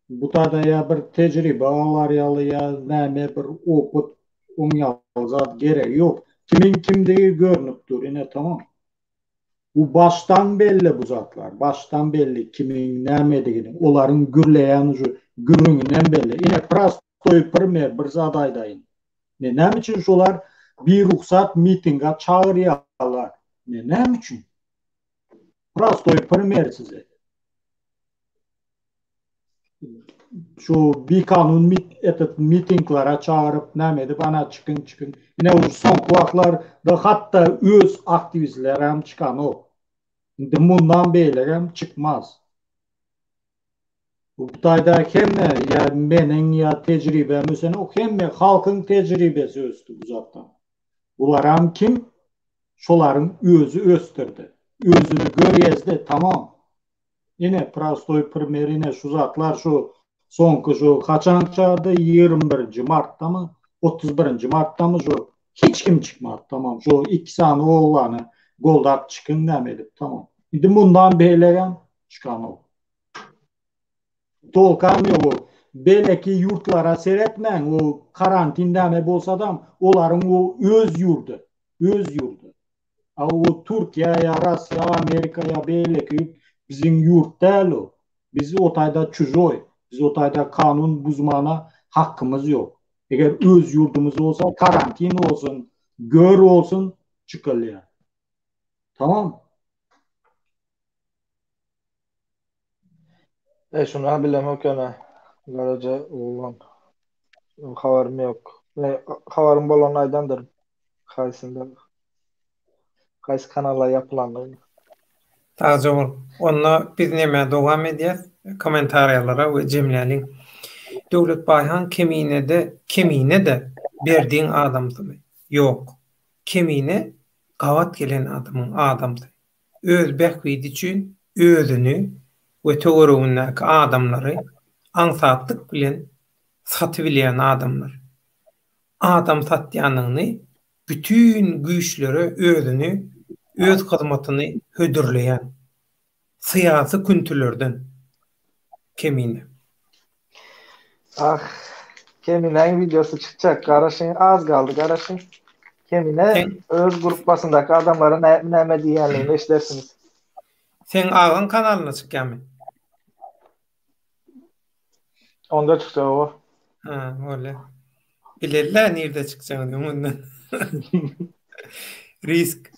Bu taýda ya bir tejribe alaryaly ya näme bir oput umýaly zat gerek ýok. Kimin kimdigi görünüp dur, ine tamam. Bu baştan belli bu zatlar. Baştan belli kimin nämedigini, olaryň gürleýän şu gürüňinden belli. Ine prostoy primer bir zat aýdaýyn. Näme üçin şolar bir ruhsat mitinga çağırýarlar? Näme üçin? Prostoy primer size. Şu bir kanun mitinglara çağırıp näme edip ana çıkın. Yine o son wagtlarda hatta öz aktivistler hem çıkan o. Indi bundan beýle hem çıkmaz. Bu taýda hemme ya meniň ya tejribem ösen o hemme halkyň tejribesi östü bu zatdan. Bular hem kim? Şolaryň özü östirdi. Özünü görýäzdi, tamam. Yine prostoy primerine şu zatlar şu sonky şu kaçan çağırdı 21 martdamı 31 martdamı şu hiç kim çıkmadı, tamam. Şu iki sany oğlanı goldap çıkın näme edip, tamam. Indi bundan beýle çıkan o. Tolkan ýok. Belki yurtlara seretmen o karantin näme bolsa da olaryň o öz yurdu. O Türkiýe ya Rusya, Amerika ya belki bizim yurt däl o. Biz o taýda çujoy. Biz o taýda kanun buzmana hakkımız yok. Eğer öz yurdumuz olsa karantin olsun, gör olsun çıkılıyor. Tamam. Şunu bilemok öne. Garaja oğlan. Habarım yok. Habarım bolan aydandır. Kays kanala yapılanlar. Taze ol. Onu biz näme dowam edýäs? Kommentariýalara we jemläliň. Döwlet baýhan kemine de berdiň adamdy. Ýok. Kemine gawat gelen adamdy. Öz bähwidi üçin özüni we töweregindäki adamlary ansatlyk bilen satyp bilýän adamlar. Adam satýanyny bütün güýçlere özüni, öz hyzmatyny hödürleýän syýasy küntülerden kemine. Kemineň videosu çıkacak. Garaşyň az galdy. Garaşyň Kemine öz grupasyndaky adamlara näme diýenligini eşdersiniz. Sen ağın kanalyna çykýanmy? Onda çıksa o. Ha, öyle. Bilerler nerede çıkacağını ondan. Risk.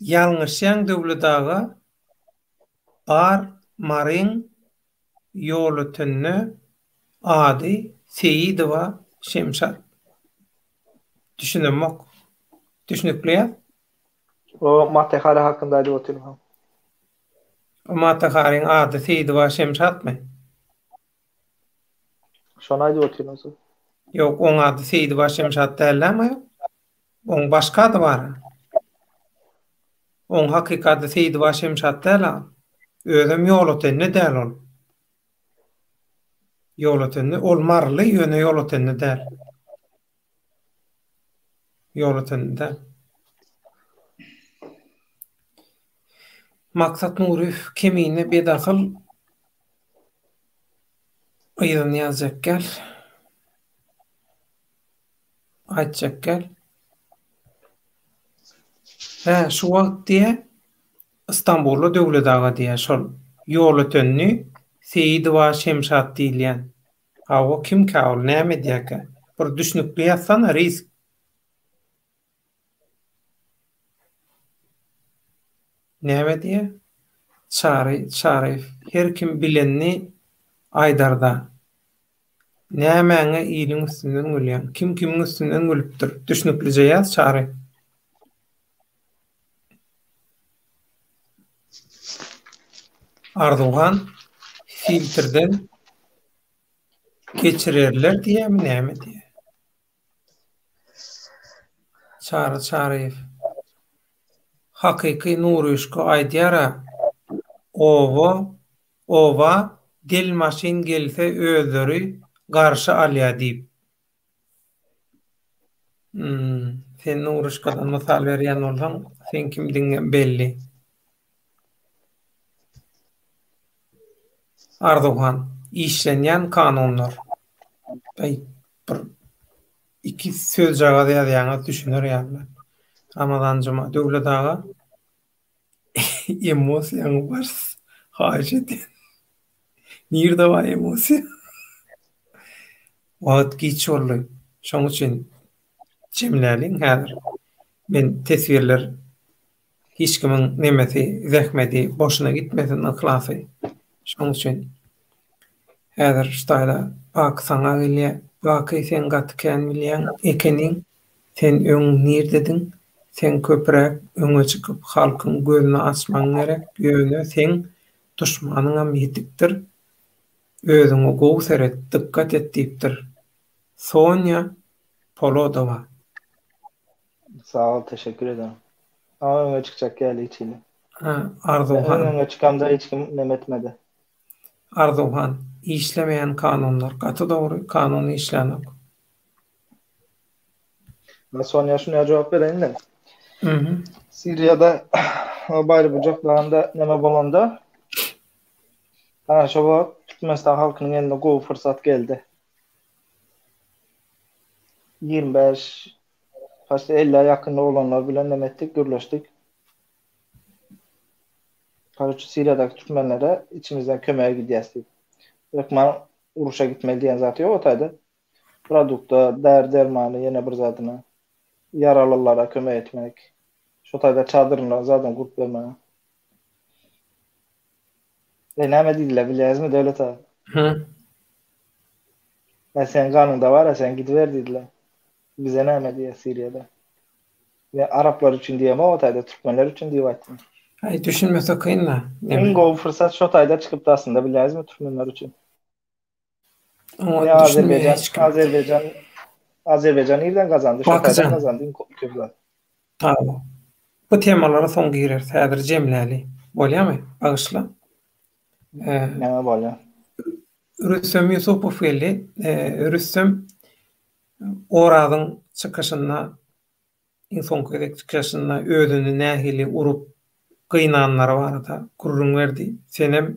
Yalňyşan döwletaga bar maryň ýolu tünne ady Seýidowa Şemşat. Düşünemek. Düşünükliýär. O Matehari hakynda aýdyp oturýar. O Matehariň ady Seýidowa Şemşatmy? Şonu aýdyp oturýar. Yok, onun adı Seýidowa Şemşat däl ama yok. Onun başka adı var. On hakikaty Seydi Başemşat däl ha. Özüm ýol ötenni däl ol. Ýol ötenni ol marly ýöne ýol ötenni däl. Ýol ötenni däl. Maksat Nurif kemine bedahyl ýygyny ýazjak gel. Aýtjak gel. Şu wagt diye İstanbul'a döwlet-aga diye şol ýol ötenni Seydi Başemşat diýilýän. O kim kal näme diýäkä? Bir düşnükli ýazsana reis. Näme diýe? Çary her kim bilenni aýdarda. Nämeňe ýylyň üstünden gülýän? Kim kimiň üstünden gülüpdir? Düşnüklije ýaz çary. Arduhan filtrden geçirerler diýämi näme diýe? Çary. Hakyky Nuruşka aýdýara. Ova dil maşin gelse özleri garşy alýa diýip. Sen Nuruşkadan mysal berýän bolsaň, sen kimdiň belli. Arduhan işlenýän kanunlar. Bir iki söz jagada ýazýaňyz düşünür ýaly. Ramazanjyma döwlet-aga emosiýaň bar. Haýyş edin. Nirde var emosiýa? Wagt geçýärli. Şoň üçin jemläliň häzir. Men tesbirler hiç kimiň nemesi, zähmeti boşuna gitmesin yklasy. Şoň üçin häzir ştaýda bak saňa gelýär. Baky sen gatken bilýän ekeniň sen öň nirdedin? Sen köprek öňe çykyp halkyň gözüni açmaň gerek. Ýöne sen duşmanyňa mihdikdir. Özüňi gowy seret, dikkat et diýipdir. Sonya Polodova. Sağ ol, teşekkür ederim. Ama öňe çykjak geldi içine. Arduhan. Öňe çykanda hiç kim nemetmedi. Arduhan. İşlemeyen kanunlar. Katı doğru kanunu işlenek. Sonya şuna cevap vereyim de. Suriýada baýry bucaklarında neme bolanda şoba Türkmenistan halkynyň eline gowy fırsat geldi. 25 hatta 50 ýakyn olanlar bilen nemetdik, gürleşdik. Suriýadaky Türkmenlere içimizden kömeğe gidýäsdik. Ýokman uruşa gitmeli diýen zat ýok otaydy. Produkta, dermanı, ýene bir zadyna yaralılara kömek etmek. Şu taýda çadırlar zaten gurup bermek. Näme diýdiler bilýäsmi döwlet ha? Sen kanunda var, sen gidiver diýdiler. Bize näme diýe Suriýada. Ve Araplar üçin diýeme otayda Türkmenler üçin diýip aýtdym. Ay düşünmese kıyınla. En gowy fırsat şu taýda çykyp aslında bilýäsmi Türkmenler üçin. Azerbaycan ýerden gazandy, şu taýda gazandy köpler. Tamam. Bu temalara son girer. Häzir jemläli. Bolýarmy? Agyşla. Näme bolýar? Rüstem Yusupov geldi. Rüstem Oradyň çykyşyna inson kerek çıkışına ödünü nähili urup kıynanlar var da kurrun verdi. Senem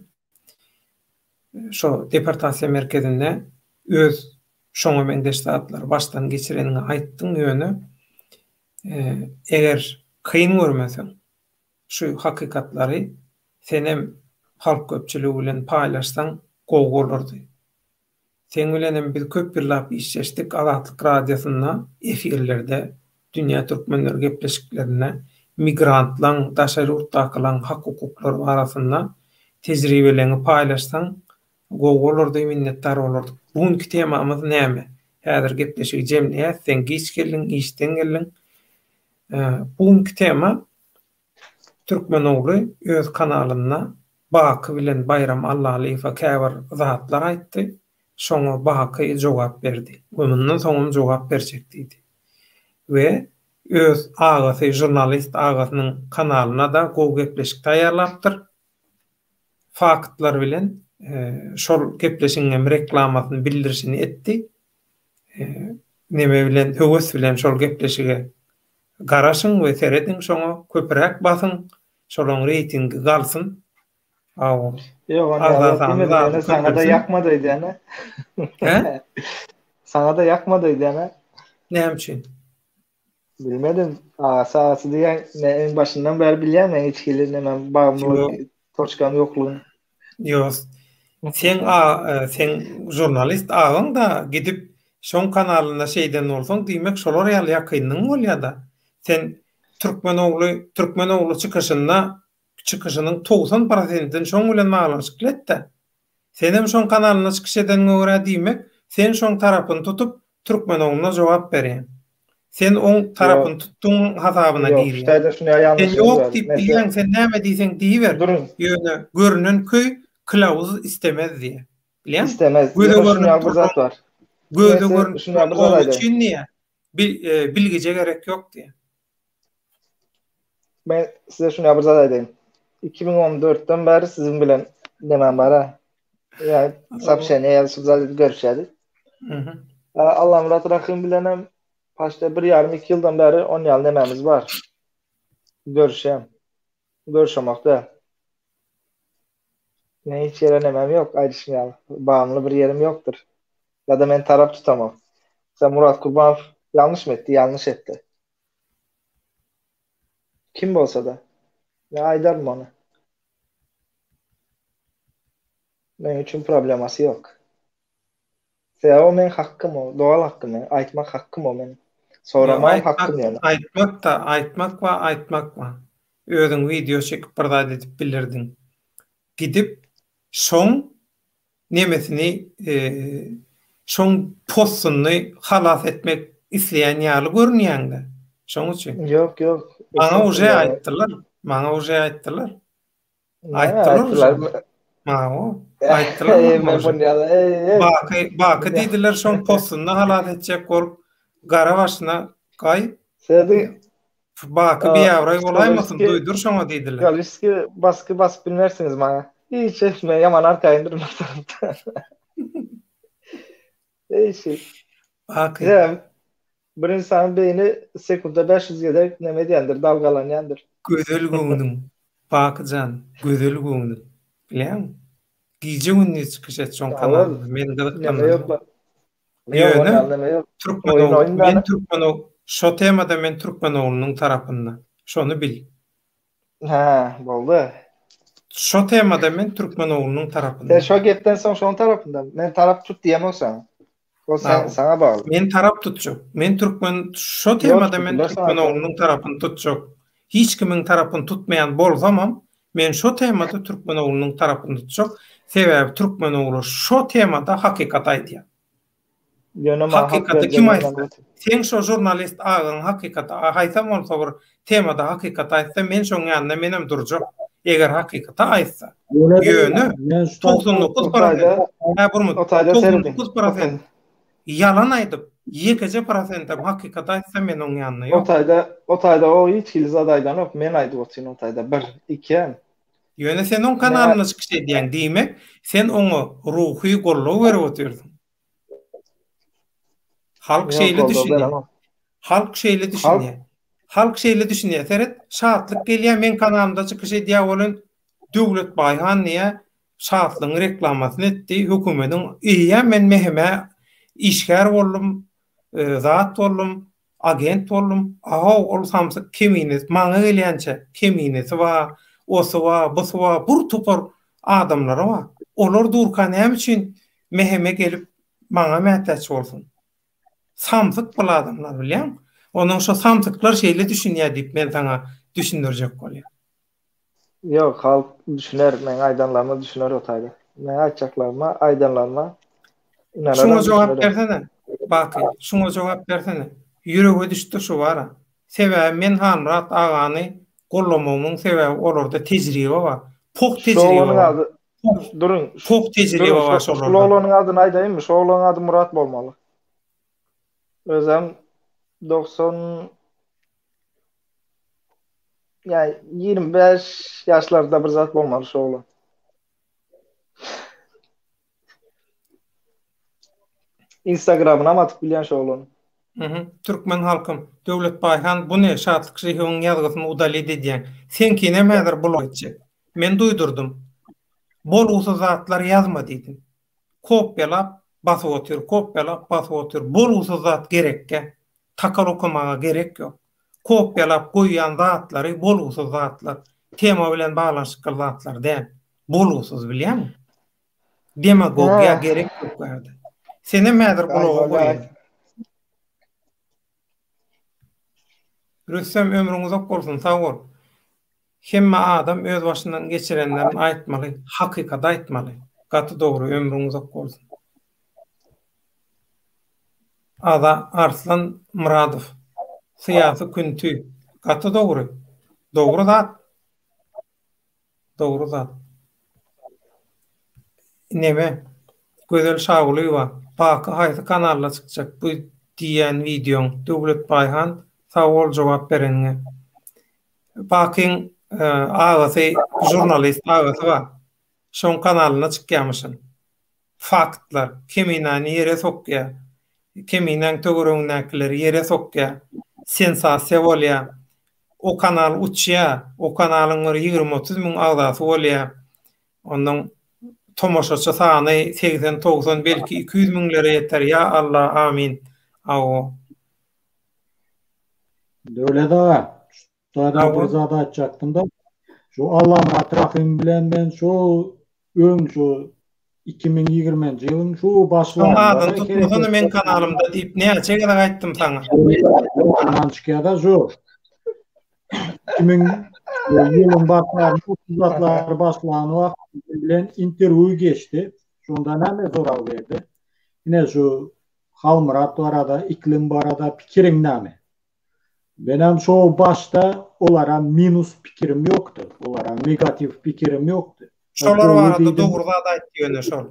şu deportasiya merkezinde öz şoňa meňdeşler baştan geçirenini aýtdyň ýöne eger kıyın görmeseň şu hakikatlary senem halk köpçüligi bilen paýlaşsaň gowy bolardy. Sen bilenem biz köp birlap işleşdik Azatlyk radiosyna efirlerde dünýä türkmenleri gepleşiklerine migrantlaryň daşary urtdakylaryň hak hukuklary arasynda tejribelerini paýlaşsaň gowy bolardy, minnetdar bolardy. Bugunky temamyz näme? Häzir gepleşik jemleýär, sen geç geldiň, işden geldiň. Bugunky tema Türkmen ogly öz kanalyna Baky bilen Bayram Allahyeva käbir zatlar aýtdy. Şoňa Baky jogap berdi. Ömünden soňam jogap berjek diýdi. Ve öz agasy jurnalist agasynyň kanalyna da gowy gepleşik taýýarlapdyr. Faktlar bilen şol gepleşiňem reklamasyny bildirişini etdi. Neme bilen höwes bilen şol gepleşige garaşyň we seredin şoňa köpürek basyn, şolaň reytingi galsyn. Yok, onu sana da yakmadıydı yani. He? Sana da yakmadıydı yani. Ne için? Bilmedim. Sağası diye en başından beri biliyorum ben içkilerin hemen bağımlılık, toçkan yokluğunu. Yok. Sen jurnalist ağın da gidip şon kanalına şeyden olsan demek şolar ýaly ýakynlyň bolýar da. Sen Türkmenoğlu çıkışynyň 90%'ini şoň bilen maglanşyk da. Senem şoň kanalyna çıkış edeniňe görä demek, sen şoň tarapyny tutup Türkmenoğlu'na jogap berýän. Sen oň tarapyny tuttuň hasabyna girýän. Şeýle şunu ýanlys yok diýen, sen näme diýsen diýber. Ýöne görünen köy kılavuz istemez diye. Bilýän? İstemez. Şunu ýalgyzat var. Göze görünen için niye? Bilgice gerek yok diye. Ben size şunu ýalgyzat aýdym. 2014'ten beri sizin bilen demem bara. Yani sapşene ýalyşyp görüşýärdik. Allah Murat Rahim bilenem paşta 1,5-2 ýyldan beri 10 ýyl dememiz var. Görüşemekde. Ne hiç yere nemem yok, ayrışmayalı. Bağımlı bir yerim yoktur. Ya da ben taraf tutamam. Sen Murat Kurbanov yanlış mı etti? Yanlış etti. Kim bolsa da. Ne aydarım onu. Benim için probleması yok. O men hakkım o. Doğal hakkım o. Aytmak hakkım o benim. Soramam hakkım yani. Aytmak var. Özün video çekip birdat edip bilirdin. Gidip şoň nemesini şoň postunu halas etmek isleýän ýaly görünýär-de. Şoň üçin. Yok. Maňa uje aýtdylar. Aýtdylar. Baky diýdiler şoň postunu halas etjek bolup gara başyna gaý. Sedi Baky bir ýawra bolaýmasyn duýdur şoňa diýdiler. Galiski baskı bilmersiniz maňa. Hiç etme, yaman arkaya indirmezler. Bir insanın beyni sekunda 500 gedek neme diýendir, dalgalanýandyr. Gözel göňüň, bakyjan, gözel göňüň. Bilýän? Giýje günni çykyş etjän kanal. Men gyzyklanmam. Türkmenoğlu. Şo temada men Türkmenoğlu'nun tarapyndan. Şonu bil. Ha, boldy. Şo temada men Türkmenoğlu'nun tarapyndan. Şo gepden soň şoň tarapyndan. Men tarap tut diýemezsen. O sana bağlı. Men tarap tutjak. Şo temada men Türkmenoğlu'nun tarapyny tutjak. Hiç kimiň tarapyny tutmayan bolsamam, men şo temada Türkmenoğlu'nun tarapyny tutjak. Sebäbi Türkmenoğlu şo temada hakykat aýdýar. Hakikaty kim aýtsa? Sen şo jurnalist ağın hakikaty aýtsam bolsa bir temada hakykat aýtsa, men şoň ýanynda menem durjak. Eger hakikaty aýtsa. Ýöne 99% yalan aýdyp, 2% hakykat aýtsa men oň ýanyna ýok. O taýda o hiç hilzat aýdanok, men aýdyp otyn o taýda 1 2. Ýöne sen oň kanalyna çykyş edýän diýmek, sen oňa ruhy gollaw berip otyrdyň. Halk şeýle düşünýär. Seret şatlyk gelýär, men kanalymda çykyş edýär bolan Döwlet Baýhan niýe şatlygyň reklamasyny etdi, hökümetiň iýe men mehme işgär boldum, zat boldum, agent boldum. Ol samsyk keminiz, maňa gelýänçe keminiz we osy we busy we bur tupar adamlar we olar durkan hem üçin mehme gelip maňa mätäç bolsun. Samsyk bol adamlar bilýän. Onuň şo samsyklar şeýle düşünýär diýip men sana düşündirjek bolýar. Yok, halk düşüner, men aýdanlarma düşüner o taýda. Men aýtjaklarma, aýdanlarma inanarak. Şuna jogap bersene. Baky, şuna jogap bersene. Ýürege düşdi şu bara. Sebäbi men Hamrat agany gollamamyň sebäbi olarda tejribe bar. Pok tejribe bar. Durun. Pok tejribe bar şolarda. Şu oğlanın adyny aýdaýynmy? Şu oğlanın ady Murat bolmaly. Özüm 90 Yani 25 yaşlarda bir zat bolmaly şu oğlan. Instagram'ına mı atıp bilýän şu oğlan. Türkmen halkym, Döwlet Baýhan bu ne şatlyk şeýhuň ýazgysyny udaly edýän. Sen kine mäder bulawçy? Men duýdurdum. Boluwsy zatlar ýazma diýdim. Kopyalap basyp otyr, kopyalap basyp otyr. Boluwsy zat gerekkä. Takal okumaga gerek ýok. Kopyalap goýýan zatlary boluwsy zatlar. Tema bilen baglanşyk zatlar däl. Boluwsy bilýärmi? Demagogiýa gerek ýok berdi. Seni mäder bulaw goýýan? Rüssem ömrüň uzak bolsun, sag bol. Hemme adam öz başyndan geçirenlerini aýtmaly, hakykat aýtmaly. Gaty dogry ömrüň uzak bolsun. Ada Arslan Muradow. Syýasy küntü. Gaty dogry. Dogry zat. Dogry zat. Neme? Gözel şaguly var. Paky haýsy kanalda çykjak bu diýen videoň Döwlet Baýhan sawal jogap berenňe. Pakyň ağasy jurnalist ağasy var. Şoň kanalyna çykýarmyşyn. Faktlar, kimini ýere sokýar. Kiminiň töwereňdekileri ýere sokýar. Sensasiýa bolýar. O kanal uçýar. O kanalyň 20-30 müň agdasy bolýar. Ondan tomoşaçy sany 80-90 belki 200 müňlere ýeter. Ya Allah, amin. Awo. Öyle da bir zat açacaktım da şu Allah'ın atrafım bilen ben şu 2020 yılın şu başlarında tutmasını men kanalımda deyip ne açık kadar ayttım sana. Ondan çıkıyada şu 2000 yılın başlarında 30'lar başlayan vakti bilen interview geçti. Şundan hem soral verdi. Yine şu Halmurat arada, iklim barada pikirin nami. Benim şu başta olara minus pikirim yoktu. Olara negatif pikirim yoktu. Şolar barada dogry zat aýtdy ýöne şol.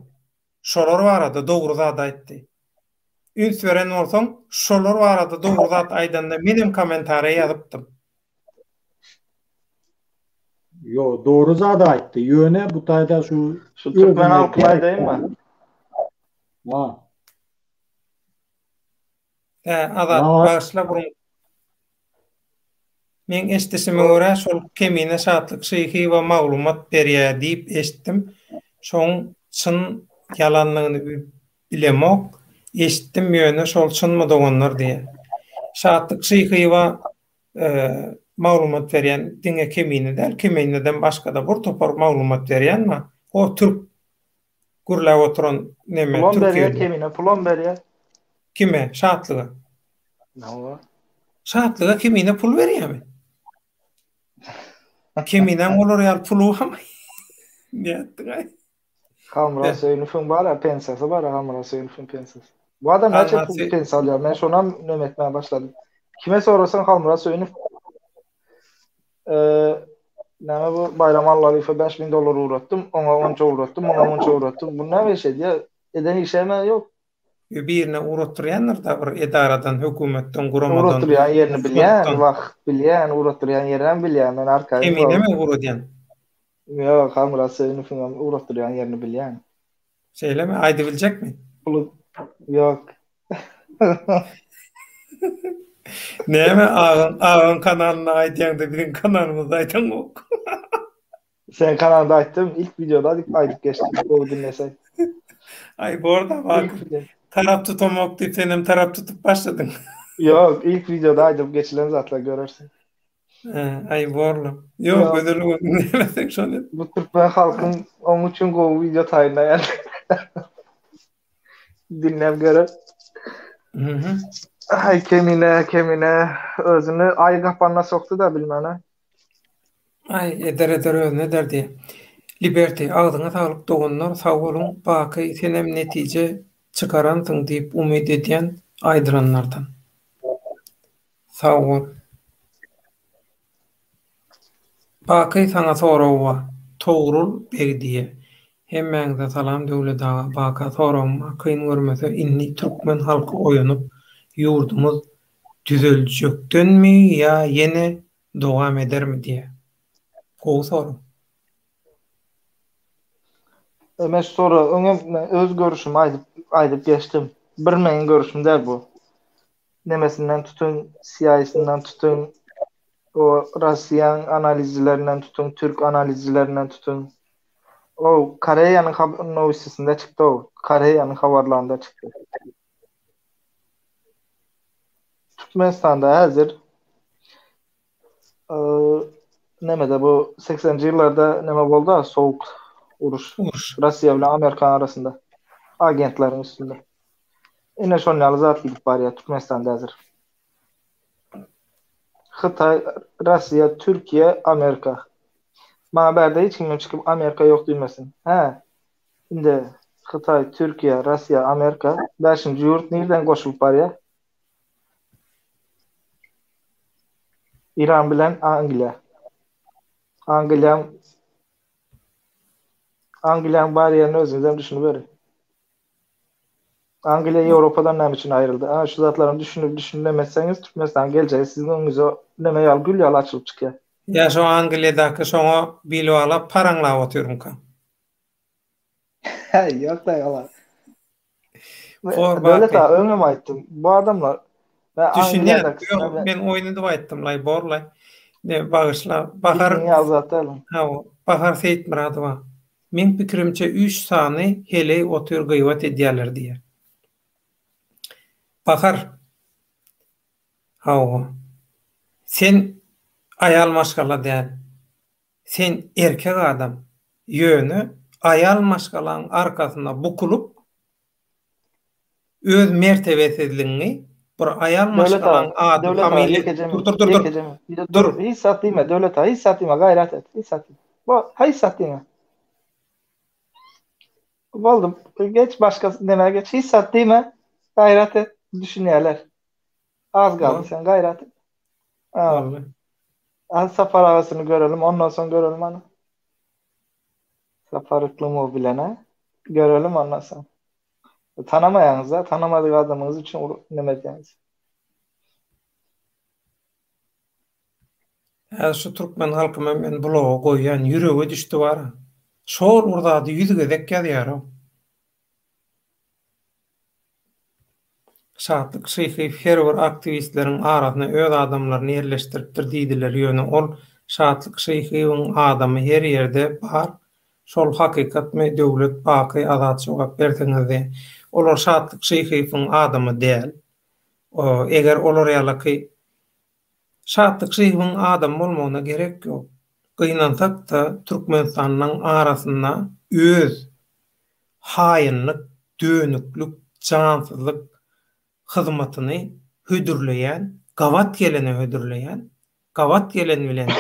Şolar barada dogry zat aýtdy. Üns veren bolsaň, şolar barada dogry zat aýdanda menim kommentariýa ýazypdym. Yo, doğru zat aýtdy. Ýöne bu taýda şu Türkmen halkyny aýdaýynmy? Ha. Ada başla burun. Men eşdesime görä şol kemine şatlyk şeýhi we maglumat berýär diýip eşitdim. Şoň çyn ýalanlygyny bilemok, eşitdim ýöne şol çynmy doganlar diýe. Şatlyk şeýhi we maglumat berýän diňe kemine däl, kemineden başga da bir topar maglumat berýänmi? O türk gurlap oturan neme Türkiýede Kemine pulon berýär. Kime? Şatlyga. Nawa? Şatlyga kemine pul berýärmi? Keminen olur ýal pulu hama. Näetdi? Hamra Söýnüfün bara pensasy bara Hamra Söýnüfün pensasy. Bu adam näçe pul pensa alýar? Men şonam nömetmeye başladym. Kime sorasan Hamra Söýnüf näme bu Bayram Allaryfa $5.000 uğrattım, ona 10 uğrattım, ona 10 uğrattım. Bu näme iş edýär? Eden işeme ýok. Birine uğratýanlar da bir edaradan, hökümetden, guramadan. Uğratýan ýerini bilýän, wagt bilýän, uğratýan ýerini bilýän. Men arkaýy. Emine mi uğratýan? Ýok, Hamra Söýnüfün uğratýan ýerini bilýän. Şeýlemi, aýdy biljekmi? Pulu ýok. Näme ağın kanalyna aýdýanda biziň kanalymyzda aýdanok. Sen kanalda aýtdym, ilk videoda aýdyp geçdik, o dinlesek. Ay bu arada bak, tarap tutamok diýip senem tarap tutup başladyň. Yok, ilk videoda aýdyp geçilen zatla görersin. Ay borlu. Yok, gödürlü dinlemesek şonu. Bu Türkmen halkın onun için go video taýynlaýar. Dinlep görer. Ay kemine özünü ay kapanına soktu da bilmene. Ay eder ne der diye. Liberty ağzına sağlık doğunlar sağ olun. Bakı senem netice çıkaransın deyip umid edýän aydıranlardan. Sağ ol. Bakı sana sorawa Toğrul Begdiye. Hemmeňize salam Döwlet ağa. Baka sorawma kyn görmese inni Türkmen halky oýanyp ýurdumuz düzelýekdenmi ýa ýene dowam edermi diye. Gowy soru. Emes sonra öňe öz görüşüm aýdyp geçdim. Bir meň görüşüm däl bu. Nemesinden tutun, siýasysynden tutun, o Russiýan analizçilerinden tutun, Türk analizçilerinden tutun. O Koreýanyň nowisinde çykdy o. Koreýanyň habarlarynda çykdy. Türkmenistanda häzir nemede bu 80-nji ýyllarda neme boldy? Sowuk uruş. Russiýa bilen Amerika arasynda agentleriň üstünde. Ine şol ýaly zat gidip barýar Türkmenistanda häzir. Xitay, Russiýa, Türkiýe, Amerika. Maňa bärde hiç kim çykyp Amerika ýok diýmesin. Inde Xitay, Türkiýe, Russiýa, Amerika 5-nji ýurt nerden goşulyp barýar? İran bilen Angliýa. Angliýanyň barýaryny özüňizden düşünip berin. Angliýa Ýewropadan näme üçin aýryldy? Şu zatlaryny düşünmeseňiz Türkmenistan geljegi siziň öňüňize näme ýaly gül ýaly açylyp çykýar. Ya şu Angliýadaky şoňa bilip alyp paraňlap oturýarmyka. Ýok da ýalan. Böyle ta öňem aýtdym. Bu adamlar düşünýär. Ben oýnyny aýtdym, lay borlay. Ne bagyşla bahar ýazatalım. Bahar Seyit Muradowa. Men pikirimçe 3 sany hele otur gıйbat edýärler diýer. Bahar. Sen ayal maşgala däl. Sen erkek adam. Ýöne ayal maşgalaň arkasyna bukulup öz mertebesizliğini bir ayal maşgalaň adam dur. Hiç satdyma döwlet, hiç satdyma gaýrat et. Hiç satdyma. Bu hiç satdyma. Boldum. Geç başga neme geç. Hiç satdyma gaýrat et. Düşünýärler. Az galdy sen gaýrat et. Safar ağasyny görelim, ondan soň görelim ana. Safaryklymy bilene görelim ondan soň. Tanamaýaňyz, tanamadyk adamyňyz üçin neme diýäňiz? Şu Türkmen halkyma men buloga goýan ýürege düşdi bar. Şol urdady ýüzgedek ýazýar. Şatlyk şeýhi ferwer aktivistleriň arasyna öz adamlaryny ýerleşdiripdir diýdiler ýöne ol şatlyk şeýhiň adamy her ýerde bar. Şol hakykatmy döwlet baky azat jogap berdiňizde olar şatlyk şeýhiň adamy däl. Eger olar ýalyky şatlyk şeýhiň adam bolmagyna gerek ýok. Gynansak da Türkmenistanyň arasyna öz haýynlyk, dönüklük, jansyzlyk hyzmatyny hödürleýän, gawat geleni hödürleýän, gawat gelen bilen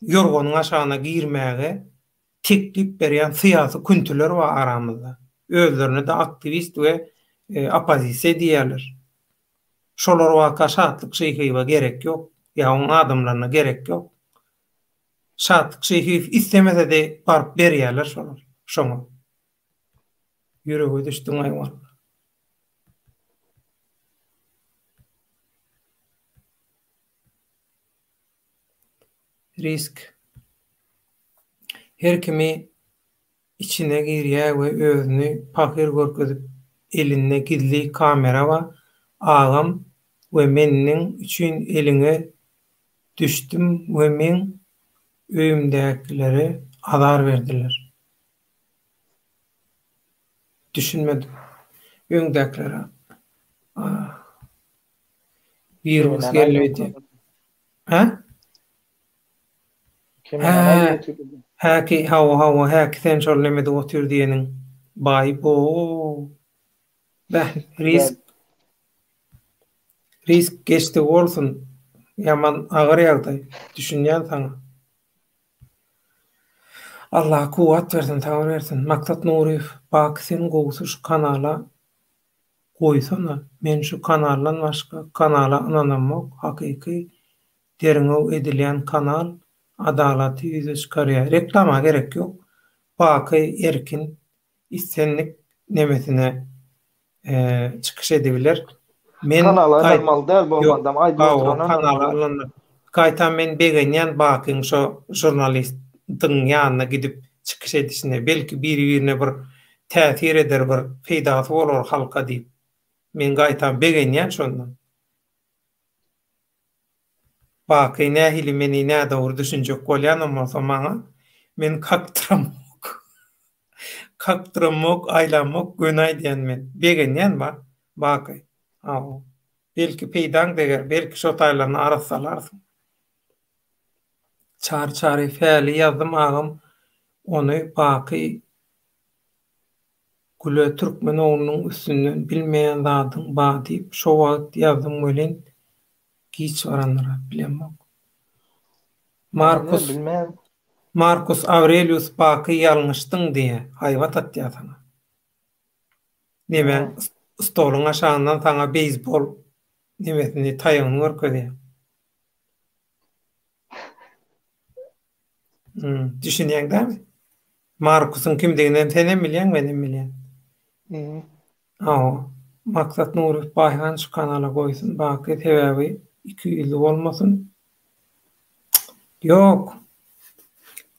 ýorgonyň aşagyna girmäge teklip berýän syýasy küntüler bar aramyzda. Özlerini de aktivist we opozisiýa diýerler. Şolar waka şatlyk şeýhiňe gerek ýok, ýa-da adamlaryna gerek ýok. Şatlyk şeýhi istemese de baryp berýärler şolar. Şoňa. Ýüregi düşdüň aýwan. Risk. Her kimi içine girýär we özüni pakyr görkezip eline gizli kamera we agam we meniň üçin eliňe düşdüm we men öýümdäkileri azar berdiler. Düşünmedim. Öňdäkilere. Virus gelýärdi. Häki häki sen şollemede otur diýeniň baý bo. Risk geçti bolsun. Yaman agyr ýagdaý. Düşünýän saňa. Allah kuwat bersin, tawar bersin. Maksat Nuriýew, bak sen gowsy şu kanala goýsana. Men şu kanaldan başga kanala inanamok. Hakyky deriňe edilýän kanal adalaty ýüze çykarýar. Reklama gerek ýok. Baky erkin istenlik nemesine çykyş edebiler. Men kanala normal däl bolmandam aýdyp oturan Gaýtan men begenýän bakyň şo jurnalistiň ýanyna gidip çykyş edişine belki biri-birine bir täsir eder, bir feýdasy bolar halka diýip. Men gaýtan begenýän şondan. Baky nähili meni näde ur düşünjek bolýan maňa men kaktıramok, aylanmok gönaý diýen men. Begenýän bar, baky. Belki peýdaň deger, belki şo taýlaryny arasalarsın. Çar fäli ýazdym agam, onu baky Gule Türkmen oğlunun üstünden bilmeyen zadyň ba diýip şo wagt ýazdym welin giç waranlara bilemok. Marcus Aurelius baky ýalňyşdyň diýe haýbat atýar sana. Nimen stoluň aşagyndan saňa beýsbol nimesini taýygyny görkezýär. Düşünýäňdämi? Marcusyň kimdiginden senem bilýän, menem bilýän. Maksat Nurif Bayhan şu kanala goýsun, baky sebäbi 2 ýyl bolmasyn. Yok.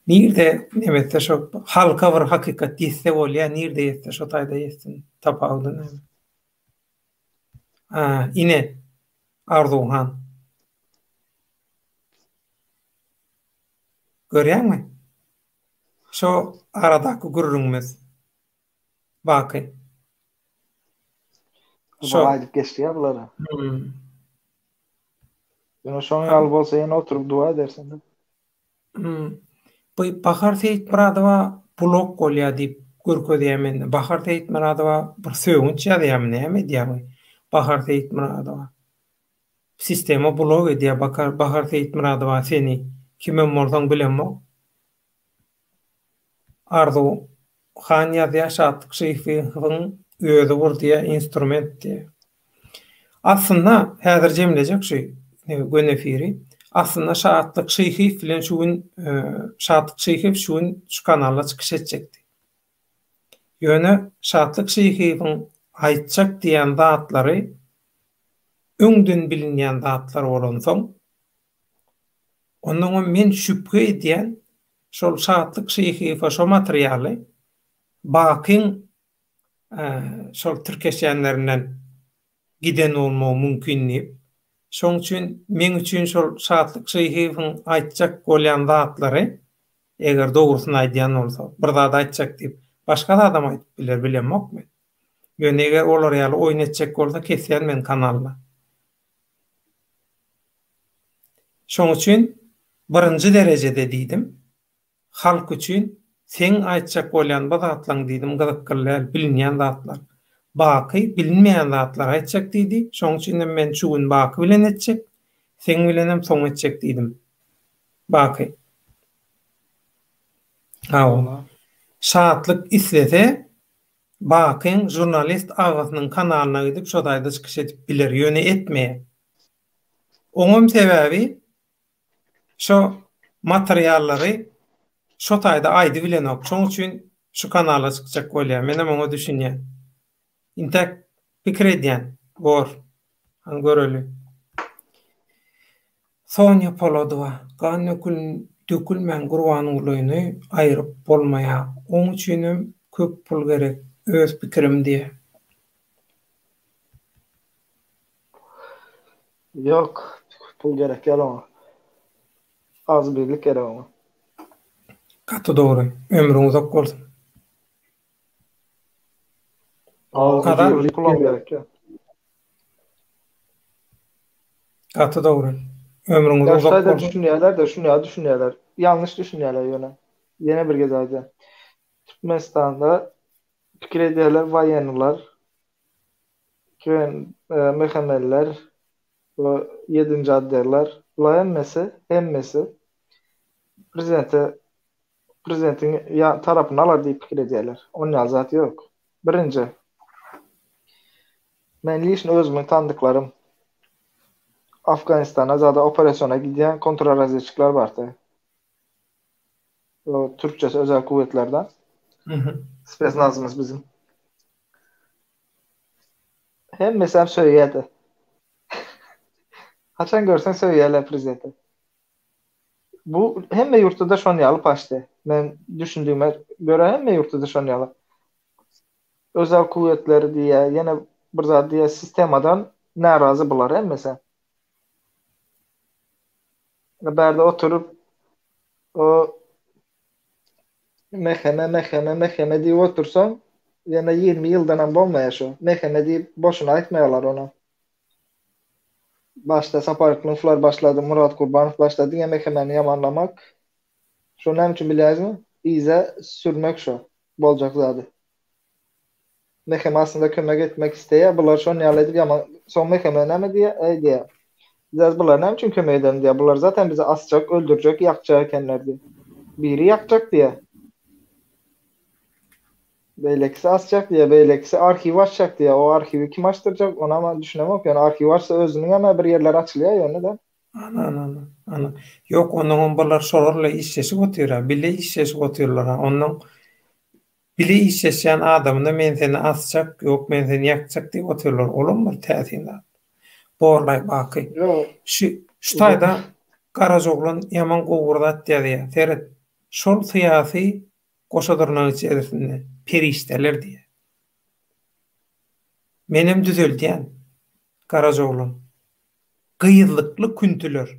Nirde nemetse şo halka bir hakikat diýse bolýar, nirde ýetse şo taýda ýetsin, tapawdyny. Ine Arduhan. Görýärmi? Şo aradaky gurrunmez. Baky. Şo aýdyp geçdi ya bulara. Ýöne şoň ýaly bolsa ýene oturup dua edersin. Bu Bahar Seyitmuradowa blog bolýar diýip görkezýär mende. Bahar Seyitmuradowa bir söýünç ýazýar näme diýär? Bahar Seyitmuradowa sistema blog edýär. Bahar Seyitmuradowa seni kime mordan bilemok? Ardu Han ýazýar şatlyk şeýfiň öýde bir instrument diýär. Aslında häzir jemlejek şey gönefiri. Aslında şatlyk şeýfi bilen şatlyk şeýfi şu kanala çykyş etjekdi. Ýöne şatlyk şeýfiň aýtjak diýen zatlary öňden bilinýän zatlar bolansoň, onuň men şüphe edýän şol şatlyk şeýfi şo materialy bakyň şol türkeşenlerinden giden olmagy mümkin. Şoň üçin men üçin şol şatlyk şeýfiň aýtjak bolýan zatlary eger dogrusyny aýdýan bolsa, bir zat aýtjak diýip başga da adam aýdyp bilemok men. Ýöne eger olar ýaly oýun etjek bolsa kesýän men kanalda. Şoň üçin birinji derejede diýdim, halk üçin sen aýtjak bolýan bu zatlaň diýdim, gyzyklar, bilinýän zatlar. Baky bilinmeýän zatlar aýtjak diýdi. Şoň üçin men şu gün baky bilen etjek, sen bilenem soň etjek diýdim. Baky. Şatlyk islese bakyň jurnalist agasynyň kanalyna gidip şo taýda çykyş edip biler, ýöne etmeýär. Oňam sebäbi şo materiallary şo taýda aýdy bilenok. Şoň üçin şu kanala çykjak bolýar. Menem oňa düşünýär. Intek pikir edýän. Bor. Göreli. Sonya Polodowa. Gany dökülmän gurban ulyny aýryp bolmaýar. Oň üçin köp pul gerek. Öz pikirim diýe. Yok. Pul gerek ýalan. Az birlik gerek ama. Katı doğru. Ömrün uzak bolsun. Kadar pul gerek ya. Katı doğru. Ömrün uzak bolsun. Yaşlarda düşünýärler. Yanlış düşünýärler ýöne. Yine bir gez aýdy. Türkmenistanda pikir edýärler waýanylar, mehemmeller, we 7-nji adderler. Bular hemmesi prezidentin tarapyny alar diýip pikir edýärler. Onun ýaly zat ýok. Birinji, men liýişin özümiň tanydyklarym Afganistana zada operasiýona gidýän kontrrazvedçikler bardy. O Türkçesi özel kuvvetlerden. Spetsnazımız bizim. Hem mesela söyledi. Haçan görsen söyleyerler prezidente. bu hemme yurtda şon ýaly paşdy. Men düşündüğüme göre hemme yurtda şon ýaly. Özel kuvvetleri diýe, ýene bir zat diýe sistemadan narazy bular hemmese. Berde oturup o meheme diýip otursaň, ýene 20 ýyldan bolmaýar şo. Meheme diýip boşuna aýtmaýarlar ona. Başta Saparyklyň şular başlady, Murat Gurbanow başlady ýa mehemeni ýamanlamak. Şo näme üçin bilýärmi? İze sürmek şo. Boljak zady. Meheme aslında kömek etmek isteýär, bular şonu ýaly edip ýaman son meheme näme diýe? Diýe. Biz bular näme üçin kömek edelim diýe. Bular zaten bizi asjak, öldürjek, ýakjak ekenler diýe. Biri ýakjak diýe. Beýlekisi asjak diýe, beýlekisi arhiw açjak diýe. O arhiwi kim açdyrjak? Ona ama düşünemok. Yani arhiw açsa özüniň ama bir ýerler açylýar ýöne de. Ana. Ýok, onuň bular sorarla işçesi gotyra, bile işçesi gotyrlar. Onuň bile işçesen adamda men seni asjak, ýok men seni ýakjak diýip gotyrlar. Olamyr täsinde. Borlay baky. Şu taýda Garazoglan ýaman gowurdat diýär. Seret şol syýasy goşadyrnyň içerisinde perişteler diýe. Menem düzeldiýän Garazoglan gyýyzlykly küntüler,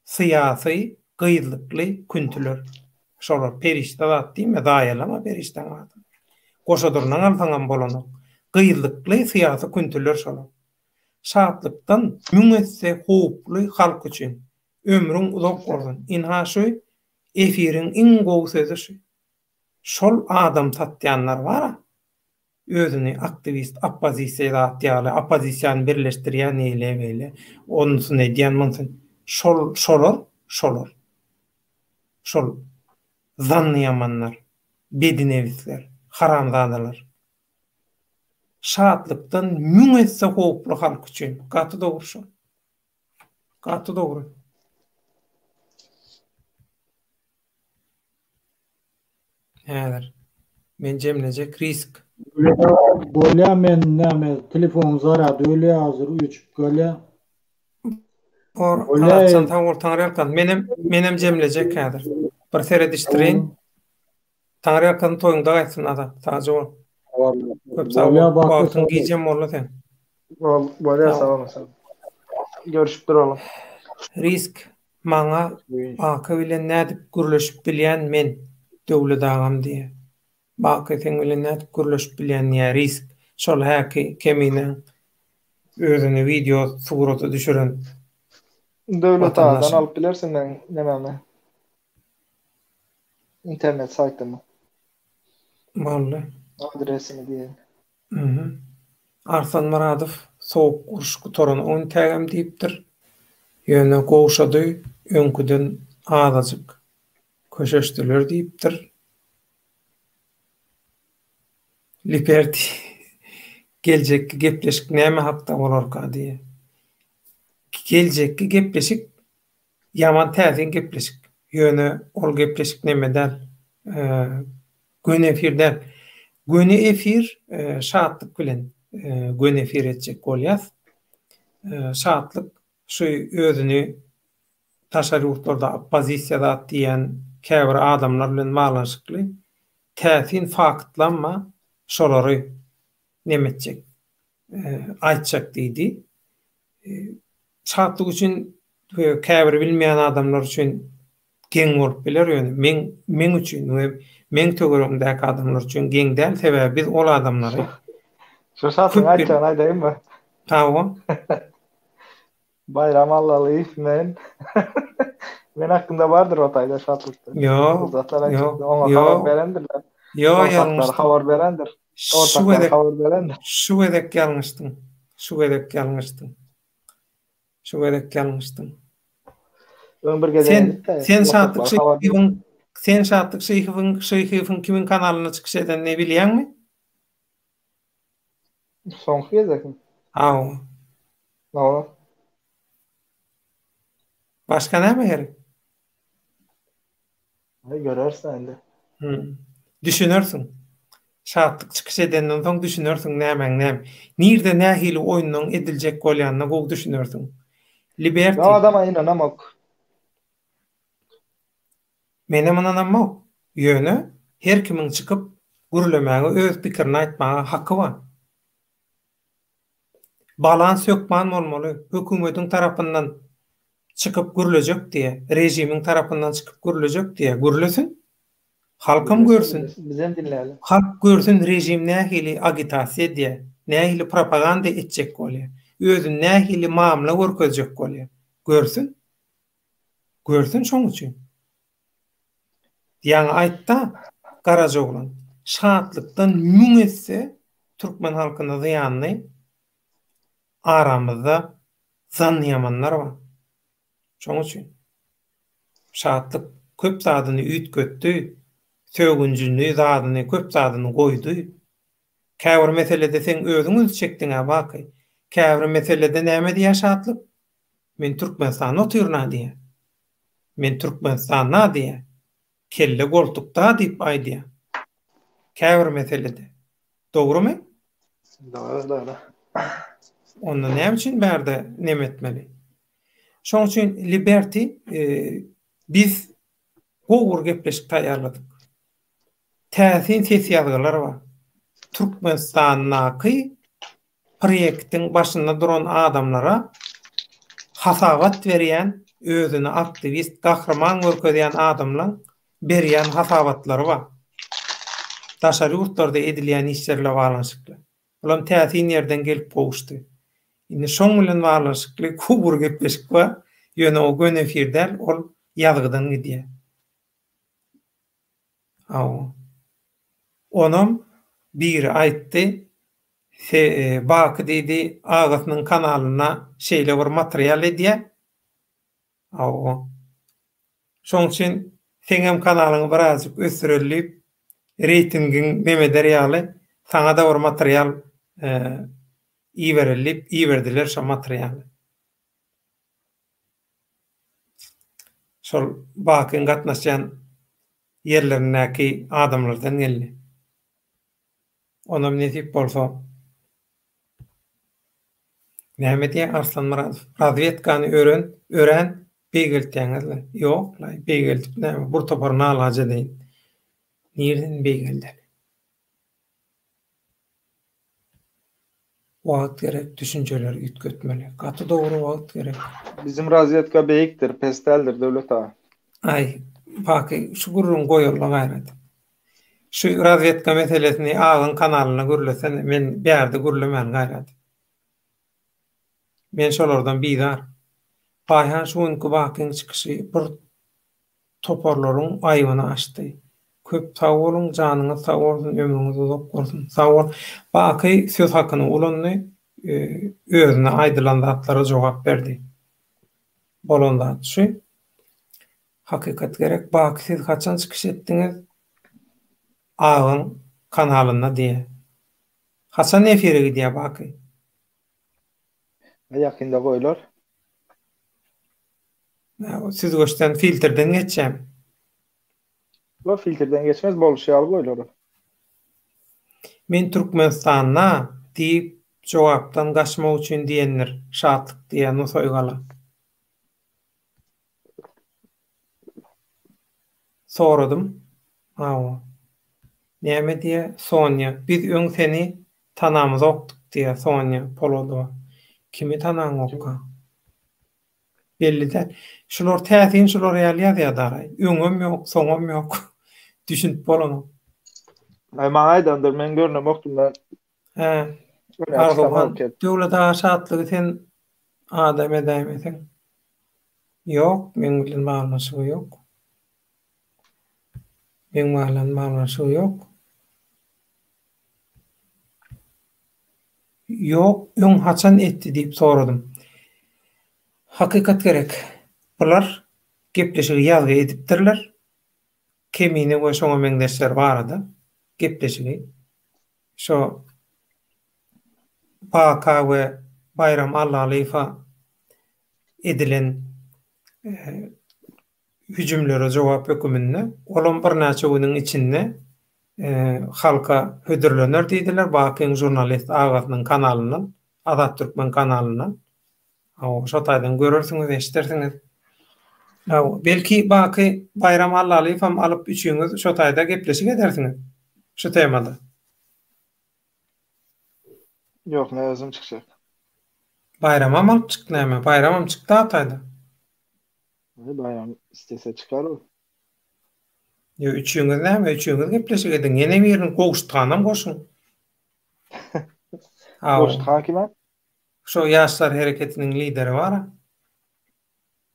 syýasy gyýyzlykly küntüler. Şolar perişte zat diýme, daýalama perişten adam. Goşadyrnyň alsaňam bolany. Gyýyzlykly syýasy küntüler şolar. Şatlykdan müňetse howply halk üçin ömrüň uzak bolsun. Inhaşy efiriň iň gowy sözi. Şol adam tatýanlar bar. Özüni aktivist, opozisiýa diýýärler, opozisiýany birleşdirýän eýle. Onusun edýän mümkin. Şol zanny ýamanlar, bedinewitler, haramzadalar. Şatlykdan müňetse howply halk üçin gaty dogry şol. Gaty dogry. Häzir men jemlejek risk. Bolýa men näme telefon zarady öle hazır 3 gole. Anatsan taňryalkan menem jemlejek häzir. Bir sere dişdirin. Taňryalkan toýunda gaýtsyn adam. Taýja ol. Köp sağ ol. Wagtyň gijem boldy sen. Bolýa sağ olasyn. Görüşüp duralım. Risk maňa baky bilen nädip gürleşip bilýän men döwlet agam diýe. Baky sen bilen nädip gürleşip bilýän ýa risk. Şol häki kemine özüni video suraty düşüren Döwlet agadan alyp bilersin men näme? İnternet saytymy. Boldy. Adresini diýelim. Arsan Maradow soğuk uruşku torunu on tägem diýipdir. Ýöne gowşady öňküden azadyk köşeşdiler diýipdir. Liberty geljekki gepleşik näme hakda bolarka diýe. Geljekki gepleşik ýaman täzin gepleşik. Ýöne ol gepleşik nämeden gün efirden gün efir şatlyk bilen gün efir etjek bolýar. Şatlyk şu özüni taşary ýurtlarda opozisiýada diýen käbir adamlar bilen malaşykly täsin faktlanma şolary nemetjek aýtjak diýdi. Şatlyk üçin käbir bilmeýän adamlar üçin geň bolup biler ýöne. Men üçin men töweregimdäki adamlar üçin geň däl, sebäbi biz ol adamlary. Şu şatlyk aýtjan aýdaýynmy? Tamam. Bayram Allaly men. Men hakkında vardır o taýda şatlykda. Ýok. Habar berendirler. Ýalňyş. Habar berendir. Ortaklar habar berendir. Şu edek ýalňyşdyň. Sen şatlyk şeýhyň kimin kanalyna çykyş eden ne bilýärmi? Soňky gezekmi? No. Başka näme gerek? Görersen indi. Düşünersin. Şatlyk çykyş edenden soň düşünersin näme. Nirde nähili oýunlaryň ediljek bolýanyna gowy düşünersin. Liberty. Ya adama inanamak. Menem ananamma ýöne her kimin çıkıp gürlemäge öz pikirini aýtmaga hakkı var. Balans ýokman bolmaly. Hökümetiň tarapyndan çıkıp gürlejek diye, rejimiň tarapyndan çıkıp gürlejek diye gürlesin. Halkym görsün. Bizem dinleyelim. Halk görsün rejim nähili agitasiýa diye, nähili propaganda etjek bolýar. Özüni nähili mamla görkezjek bolýar. Görsün. Görsün şoň üçin. Ýa-ni aýtda Garaja oglan şatlykdan müň etse türkmen halkyna zyanyny aramyzda zanýamanlar bar. Şoň üçin şatlyk köp zadyny üýtgetdi, sögünjüni zadyny köp zadyny goýdy. Käbir meselede sen özüň çekdiňe baky. Käbir meselede näme diýär şatlyk? Men Türkmenistan otyrna diýär. Men Türkmenistana diýär. Kelle goltukda diýip aýdýar. Käbir meselede. Dogrymy? Doğru. Onda näme üçin bärde näme etmeli? Şoň üçin Liberty biz gogur gepleşik taýýarladyk. Täsin sesiýalgylar bar. Türkmenistanaky proýektiň başynda duran adamlara hasabat berýän, özüni aktivist, gahrman görkezýän adamlar berýän hasabatlary bar. Daşary ýurtlarda edilýän işlerle balanşykly. Ulam täsin ýerden gelip goşdy. Indi şoň bilen balanşykly gogur gepleşik bar. Ýöne o gün efirden ol ýazgydan gidýär. Onum biri aýtdy, Baky diýdi, agasynyň kanalyna şeýle bir material edýär. Şoň üçin seňem kanalyňy birazjyk ösürelip, reytingiň neme derýaly, saňa da bir material iýerdiler şo materialy. Şol Bakyň gatnaşan yerlerindäki adamlardan geldi. Onam netip bolsa näme diýär Arslan Muratov? Razvedkany ören beýgeltýäňizler. Ýok, beýgeltip näme? Bir toparny alaja deýin. Nerden beýgeldi? Wagt gerek, düşünjeler üýtgetmeli. Gaty dogry wagt gerek. Bizim razvedka beýikdir, pesteldir döwlet ağa. Ay, Baky şu gurrun goýurlar gaýrat. Şu razvedka meselesini ağın kanalyna gürlesen, men bärde gürlemän gaýrat. Men şolardan biýdar. Baýhan şuňky Bakyň çykyşy bir toparlaryň aýbyny açdy. Köp sag bolun, janyňyz sag bolsun, ömrüňiz uzak bolsun. Sag bol. Baky söz hakyny ulandy, özüne aýdylan zatlara jogap berdi. Bolanda şu hakykat gerek. Baky siz kaçan çykyş etdiňiz? Ağın kanalyna diýe. Hasan efire gidýär Baky. Ýakynda goýlar. Siz göçden filtrden geçýär. Bu filtrden geçmez, bolşýaly goýlar. Men Türkmenistana diýip jogapdan gaçmak üçin diýenler şatlyk diýen soýgala. Soradym. Näme diýe? Sonya, biz öň seni tanamyz okdyk diýe Sonya Polodova. Kimi tanan okka? Belli-de. Şular täsin şular ýaly daray. Öňüm ýok, soňum ýok. Düşünip bolany. Maňa aýdandyr, men görnem okdum. Arzuman, döwlet aşatlygy sen adam edämesiň. Ýok, men bilen baglanşygy ýok. Men bilen baglanşygy ýok. Ýok, öň haçan etdi diýip soradym. Hakykat gerek. Bular gepleşigi ýazgy edipdirler. Kemine we şoňa meňdeşler barada gepleşigi. Şo Baka we Bayram Allalyfa edilen hüjümlere jogap hökümine olam bir näçe güniň içinde halka hödürlener diýdiler. Bakyň jurnalist agasynyň kanalynyň, Azat Türkmen kanalynyň. Şo taýdan görürsiňiz, eşitirsiňiz. Belki baki bayram allalyp hem alıp üçüňiz şo taýda gepleşik edersiňiz. Şu temada. Yok, ne özüm çıkacak. Bayrama mı alıp çıktı näme? Bayramam çıktı Hatayda. Bayram istese çıkar o. Yo üçüňiz näme? Üçüňiz gepleşik edin. Ýene birini gowuştranam goşun. Boşkan kime? Şo ýaşlar hereketiniň lideri bar.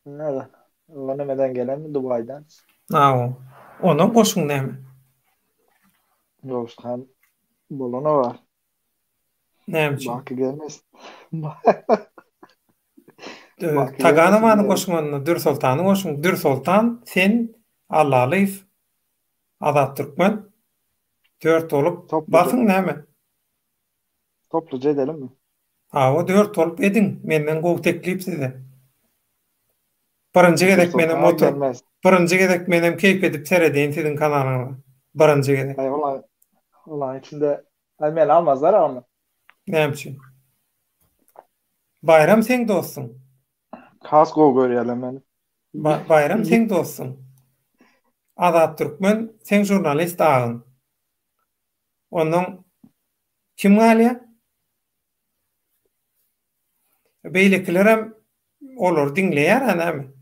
Nada. O nemeden gelen Dubai'den. Onu goşun näme? Boşkan bolona var. Näme üçin? Baki gelmez. Tagany many goşmanyny Dür Sultany goşun. Dür Sultan sen Allalyp Azat Türkmen 4 olup basın näme? Topluca edelim mi? O 4 olup edin. Menden gowy teklip size. Birinji gedek menem oturup, birinji gedek menem keyp edip seredeýin siziň kanalyňyza. Birinji gedek. Ulan içinde almayan almazlar ama. Näme üçin? Bayram sen dostsun. Kasko görýärler meni. Bayram sen dostsun. Azat Türkmen sen jurnalist agyň. Onuň kim galýa? Beýlekilerem olar diňleýär näme?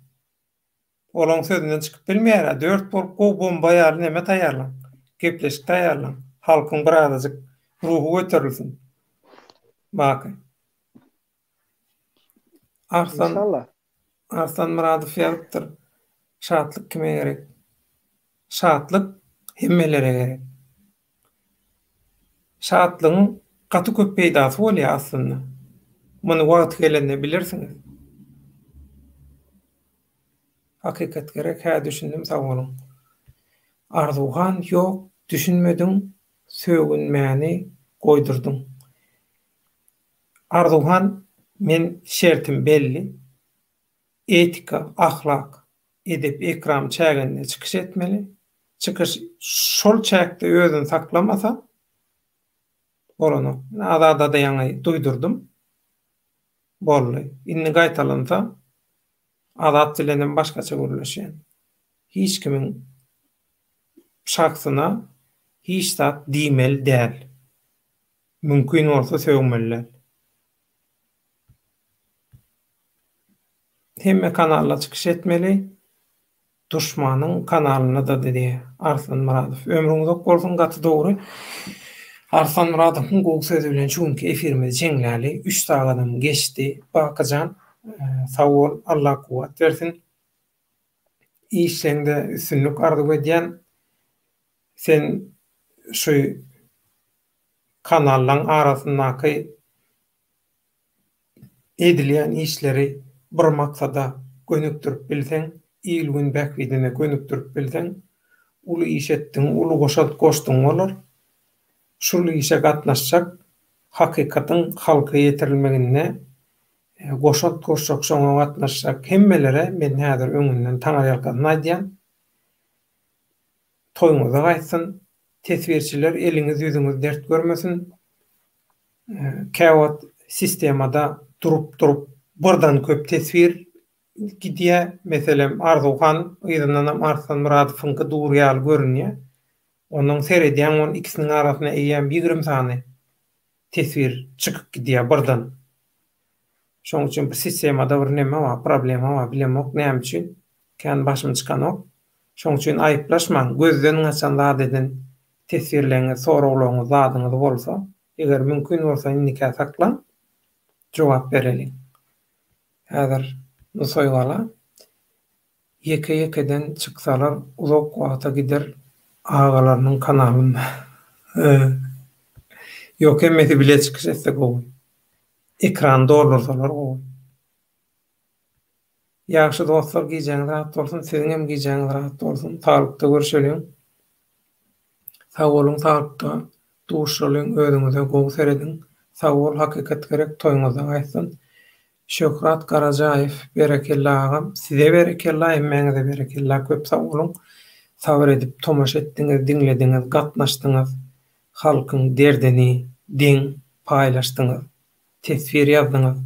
Olaň sözünden çykyp bilmeýär. 4 bolup gowy bomba ýaly näme taýýarlan. Gepleşik taýýarlan. Halkyň birazajyk ruhu göterilsin. Bak. Arslan Muradow ýalypdyr. Şatlyk kime gerek? Şatlyk hemmelere gerek. Şatlygyň gaty köp peýdasy bolýar aslynda. Muny wagt gelende bilirsiňiz. Hakikat gerek, düşündim sağ olun. Arzugan yok, düşünmedin, sögünmäni goýdurdun. Arzugan, men şertim belli, etika, ahlak, edep, ekram çägende çykyş etmeli. Çykyş şol çäkde özüni saklamasa, bolany azada da ýaňy duýdurdum. Bolly, inni gaýtalansa, Azat dilenden başgaça görülýär. Hiç kimin şahsyna hiç zat diýmeli däl. Mümkin bolsa söýmeliler. Hemme kanalla çykyş etmeli. Duşmanyň kanalyna da dedi Arslan Muradow. Ömrüňiz ok bolsun, gaty dogry. Arslan Muradowyň gowy sözü bilen şuňky efirimiz jeňläli 3 sagatym geçdi. Bakajan sağ ol, Allah kuvvet versin. İşlerinde üstünlük arzu edýän sen şu kanallan arasyndaky edilýän işleri bir maksada gönükdirip bilseň, ilgin bäkwidine gönükdirip bilseň, uly iş etdiň, uly goşdyň bolar. Şol işe gatnaşjak hakikatyň halka ýetirilmegine goşat şoňa gatnaşjak hemmelere men häzir öňünden taňar ýalkadan aýdýan. Toýuňyza gaýtsyn, tesbirçiler eliňiz ýüzüňiz dert görmesin. Käwat sistemada durup birden köp tesbir gidýär. Meselem Arzugan ýyzyndan Arslan Muradowyňky dur ýaly görünýär. Onuň seredýän on ikisiniň arasyna eýýän 20 sany tesbir çykyp gidýär birden. Şoň üçin bu sistemada bir näme bar, problema bar, bilemok näme üçin kän başymy çykanok. Şoň üçin aýyplaşmaň, gözden gaçan eden tesbirleňiz, soraglaryňyz, zadyňyz bolsa, eger mümkin bolsa indika saklan, jogap bereliň. Häzir bu soýgala ýeke-ýekeden çyksalar uzak wagta gider agalarynyň kanalyna. Ýok emmeti bile çykyş etsek gowy. Ekranda olursalar gowy. Ýaşy dostlar giýjeňiz rahat bolsun, siziň hem giýjeňiz rahat bolsun. Taýlykda görüşelim. Sağ olun, taýlykda duşalyň, özüňize gowy seredin. Sağ ol, hakikat gerek toýuňyza gaýtsyn. Şöhrat Karajaýew, berekella agam, size berekella, emmeňize berekella, köp sağ olun. Sabır edip tomaş etdiňiz, diňlediňiz, gatnaşdyňyz, halkyň derdini diň paýlaşdyňyz, tesbir ýazdyňyz.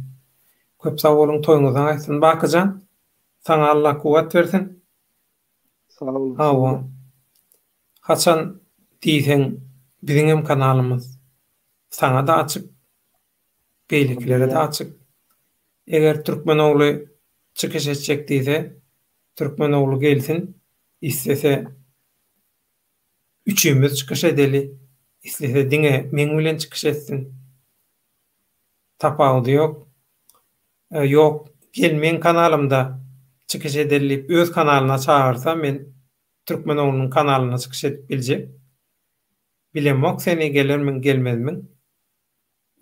Köp sağ olun, toýuňyza gaýtsyn. Bakajan, Sana Allah kuvvet versin. Sağ olun. Hawa. Haçan diýsen bizim kanalımız sana da açık, beyliklere de açık. Eger Türkmenoglu çıkış edecek diýse, Türkmenoglu gelsin, istese üçümüz çıkış edeli, istese diňe meň bilen çıkış etsin. Tapagy yok. Yok, gelmeň kanalımda çıkış edilip öz kanalyna çağırsa men Türkmenoglu'nun kanalyna çıkış edip biljek. Bilemok seni gelirmin gelmezmin.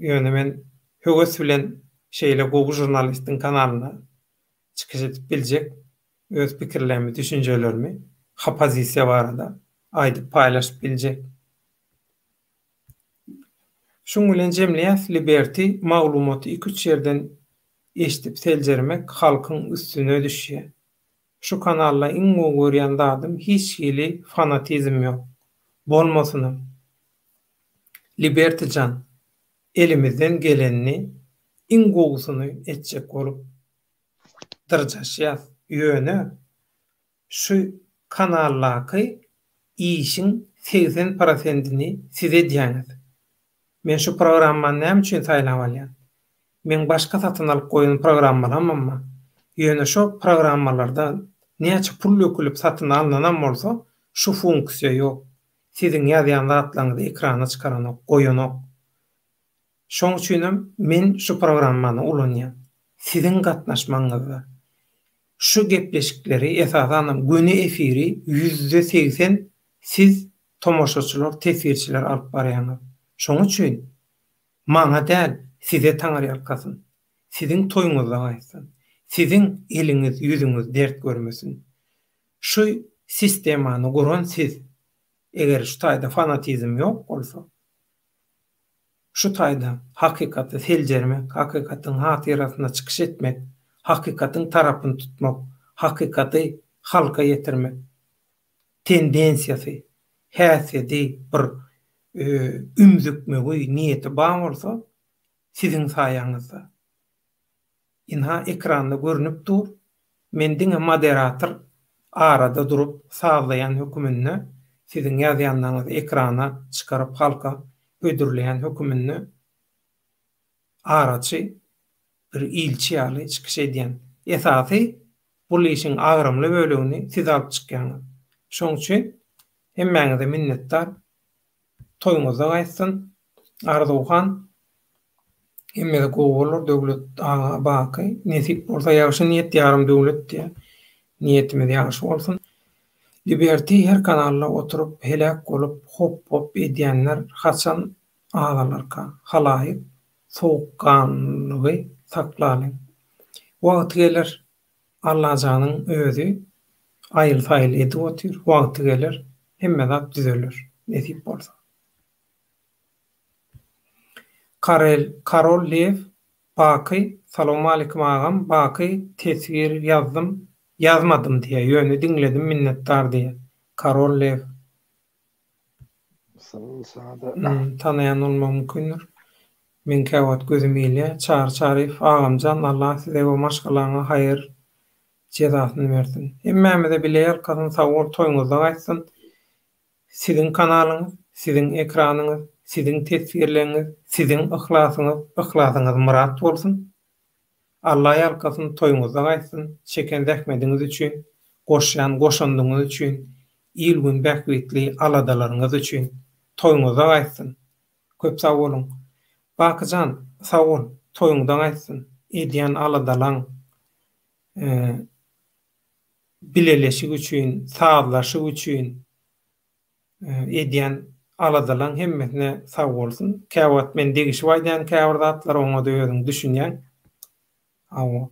Ýöne men höwes bilen şeýle gowy jurnalistiň kanalyna çıkış edip biljek. Öz pikirlerimi, düşüncelerimi ha pozisiýa barada aýdyp paýlaşyp biljek. Şoň bilen jemgyýet Liberty maglumaty 2-3 ýerden eşitip seljermek halkyň üstüne düşýär. Şu kanalla iň görýän dadym hiç hili fanatizm ýok. Bolmasynam. Liberty can elimizden gelenini iň gowusyny etjek bolup dyrjaşýar. Ýöne şu kanallaky işin 80%ni size diýäňiz. Men şu programmany näme üçin saýlap alýan? Men başga satyn alyp goýan programmalar amma ýöne şu programmalarda näçe pul ýökülüp satyn alynan bolsa şu funksiýa ýok. Siziň ýazýan zatlaryňyzy ekrana çykaranok, goýanok. Şoň üçin men şu programmany ulanýan. Siziň gatnaşmaňyzda şu gepleşikleri esasan göni efiri %80 siz tomoşaçylar, tesirçiler alyp barýaňyz. Şoň üçin maňa däl size taňary ýalkasyn. Siziň toýuňyzda gaýsyn. Siziň eliňiz, ýüzüňiz dert görmesin. Şu sistemany guran siz. Eger şu taýda fanatizm ýok bolsa, şu taýda hakykatı seljermek, hakykatyň hatyrasyna çykyş etmek, hakykatyň tarapyny tutmak, hakykaty halka ýetirmek tendensiýasy, häsiýeti bir ümzükmegi niýeti bar bolsa, siziň saýaňyzda. Inha ekranda görünüp dur. Men diňe moderator arada durup sağlayan hökümünü siziň ýazýanlaryňyzy ekrana çykaryp halka ödürleyen hökümünü araçy bir ilçi ýaly çykyş edýän. Esasy bu işin agrymly bölegini siz alyp çykýaňyz. Şoň üçin hemmeňize minnetdar. Toýuňyza gaýsyn. Arzuhan hemmede gowy bolar döwlet baky. Nesip bolsa ýaşy niýet ýarym döwlet diýär. Niýetimiz ýaşy bolsun. Liberty her kanalla oturup helak bolup hop edýänler haçan ağalarka halaýyk soğukkanlygy saklaly. Wagt gelir Allahjanyň özü aýyl saýl edip otyr. Wagt gelir hemme zat düzelir. Nesip bolsa. Karol Lev Baky, salam aleykum agam. Baky tesir yazmadım diye ýöne dinledim, minnetdar diye. Karol Lev. Sağ ol, sağda. Tanayan olma mümkündür. Men käwat gözüm ile çar-çarif agamjan Allah size we maşgalaňa haýyr jezasyny bersin. Hemmemize bileýär kadyn sawol toýuňyzda gaýsyn. Siziň kanalyňyz, siziň ekranyňyz, siziň tesirleriňiz, siziň ihlasyňyz murat bolsun. Allah ýalkasyn toýuňyzda gaýsyn. Çeken zähmetiňiz üçin, goşandyňyz üçin, ilgün bähwetli aladalaryňyz üçin toýuňyzda gaýsyn. Köp sag bolun. Bakyjan, sawol, toýuňda gaýsyn. Edýän aladalaň bileleşik üçin, sağlaşyk üçin edýän aladalaň hemmesine sag bolsun. Käwat men degişi baýdan käwir zatlar oňa döýüň düşünýän. Awa.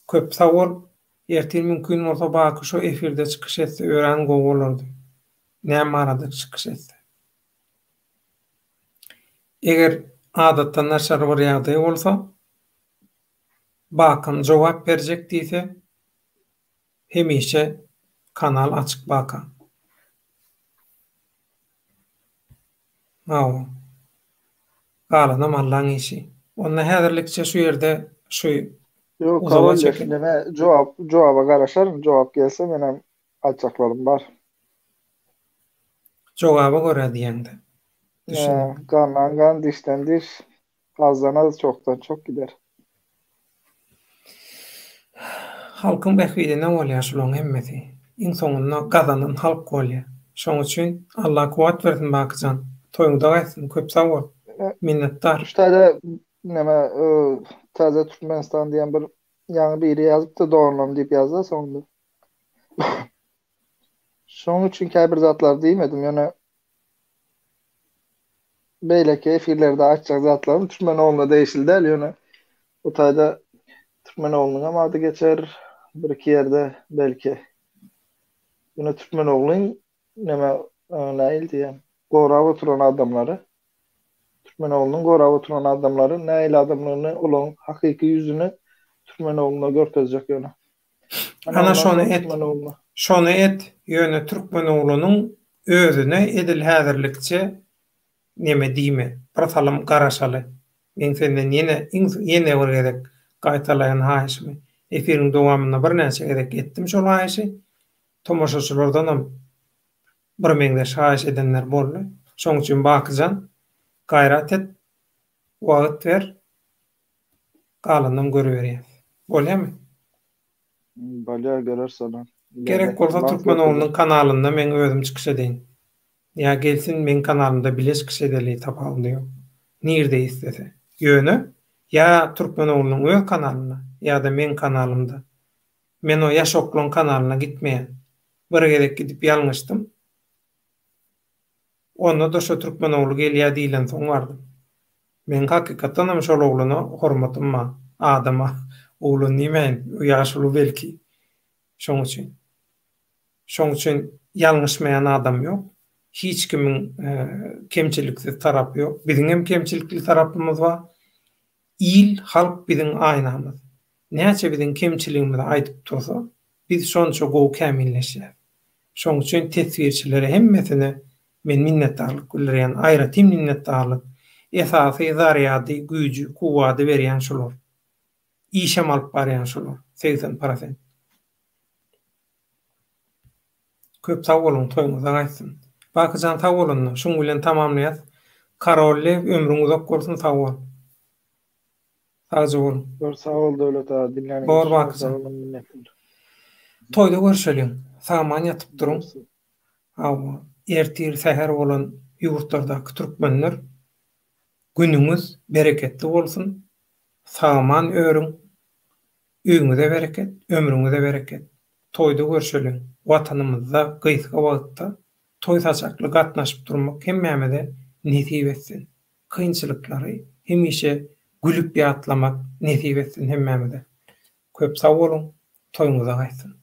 Köp sawol ertir mümkün bolsa baky şu efirde çykyş etse öýren gowy bolardy. Näme arada çykyş etse. Eger adatdan naşar bir ýagdaý bolsa, bakam jogap berjek diýse, hemişe kanal açyk baka. Awa. Galanam Allahyň işi. Onda häzirlikçe şu ýerde şu Yok, Uzağa kabul çekin. etmeme cevaba garaşarım. Cevap gelse benim açacaklarım var. Jogaba görä diýeňdi. Düşünün. Kandan kan, dişten diş. Azdan az, çoktan çok gider. Halkyň bähbidine bolýar şolaryň hemmeti. Iň soňunda gazanan halk bolýar. Şoň üçin Allah kuwat bersin bakyjan. Toýuňda gaýsyn, köp sag bol. Minnetdar. Ştada neme taze Türkmenistan diyen bir yani biri yazıp da doğrulam deyip yazdı sonunda. Şoň üçin käbir zatlar diýmedim ýöne beýleki efirlerde açjak zatlarym Türkmenowna değişildi ýöne. Bu taýda Türkmenownyň adı geçer bir iki ýerde belki. Ýöne Türkmenowlyň neme näil diýen gorab oturan adamlary Türkmenowlyň gorab oturan adamlary näil adamlaryny olan hakyky ýüzüni Türkmenowlyna görkezjek ýöne. Ana şonu et ýöne Türkmenowlunyň özüne edil häzirlikçe neme diýme, bir salam garaşaly. Men senden ýene bir gerek gaýtalayan haýyşmy. Efiriň dowamyna bir näçe gerek etdim şol haýyşy. Tomoşaçylardanam bir meňde haýyş edenler boldy. Şoň üçin bakyjan gaýrat et, wagt ber, galandan görüberýär. Bolýarmy? Balya görer sana. Gerek bolsa Türkmenowlunyň kanalynda men özüm çykyş edeyim. Ya gelsin men kanalymda bileş çykyş edeli tapalım diýär. Nirde istese. Ýöne ya Türkmenowlunyň öz kanalyna ya da men kanalymda. Men o Ýaşoklun kanalyna gitmeýän. Bir gerek gidip ýalňyşdym. Onda da şu Türkmenowlu gelýär diýilen soň bardym. Men hakykatan şol ogluny hormatymma, adama, oglun nimeň, ýaşuly belki. Şoň üçin ýalňyşmaýan adam ýok. Hiç kimin kemçilikli tarapy ýok. Biziň hem kemçilikli tarapymyz bar. İl, halk biziň aýnamyz. Näçe biziň kemçiligimizi aýdyp dursa, biz şonça gowy kämilleşýär. Şoň üçin tesvirçilere hemmesine men minnetdarlyk bildirýän, aýratym minnetdarlyk. Esasy zaryady, güýji, kuwaty berýän şolar. İşem alyp barýan şolar. 80%. Köp sag bolun, toýuňyza gaýsyn. Bakyjan sag bolun, şoň bilen tamamlaýas. Karolle ömrüň uzak bolsun, sag bol. Sag bolun. Sağ ol Döwlet ağa, dinläniň Bor üçin bakyjan. sağ olun, minnetdir. Toýda görüşelim. Saman ýatyp duruň. Hawa ertir säher bolan ýurtlardaky türkmenler günüňiz bereketli bolsun. Saman örüň. Öňüňize bereket, ömrüňize bereket. Toýda görüşelim. Watanymyzda gysga wagtda toý saçakly gatnaşyp durmak hemmämede nesip etsin. Kynçylyklary hemişe gülüp ýatlamak nesip etsin hemmämede. Köp sag bolun, toýuňyza gaýsyn.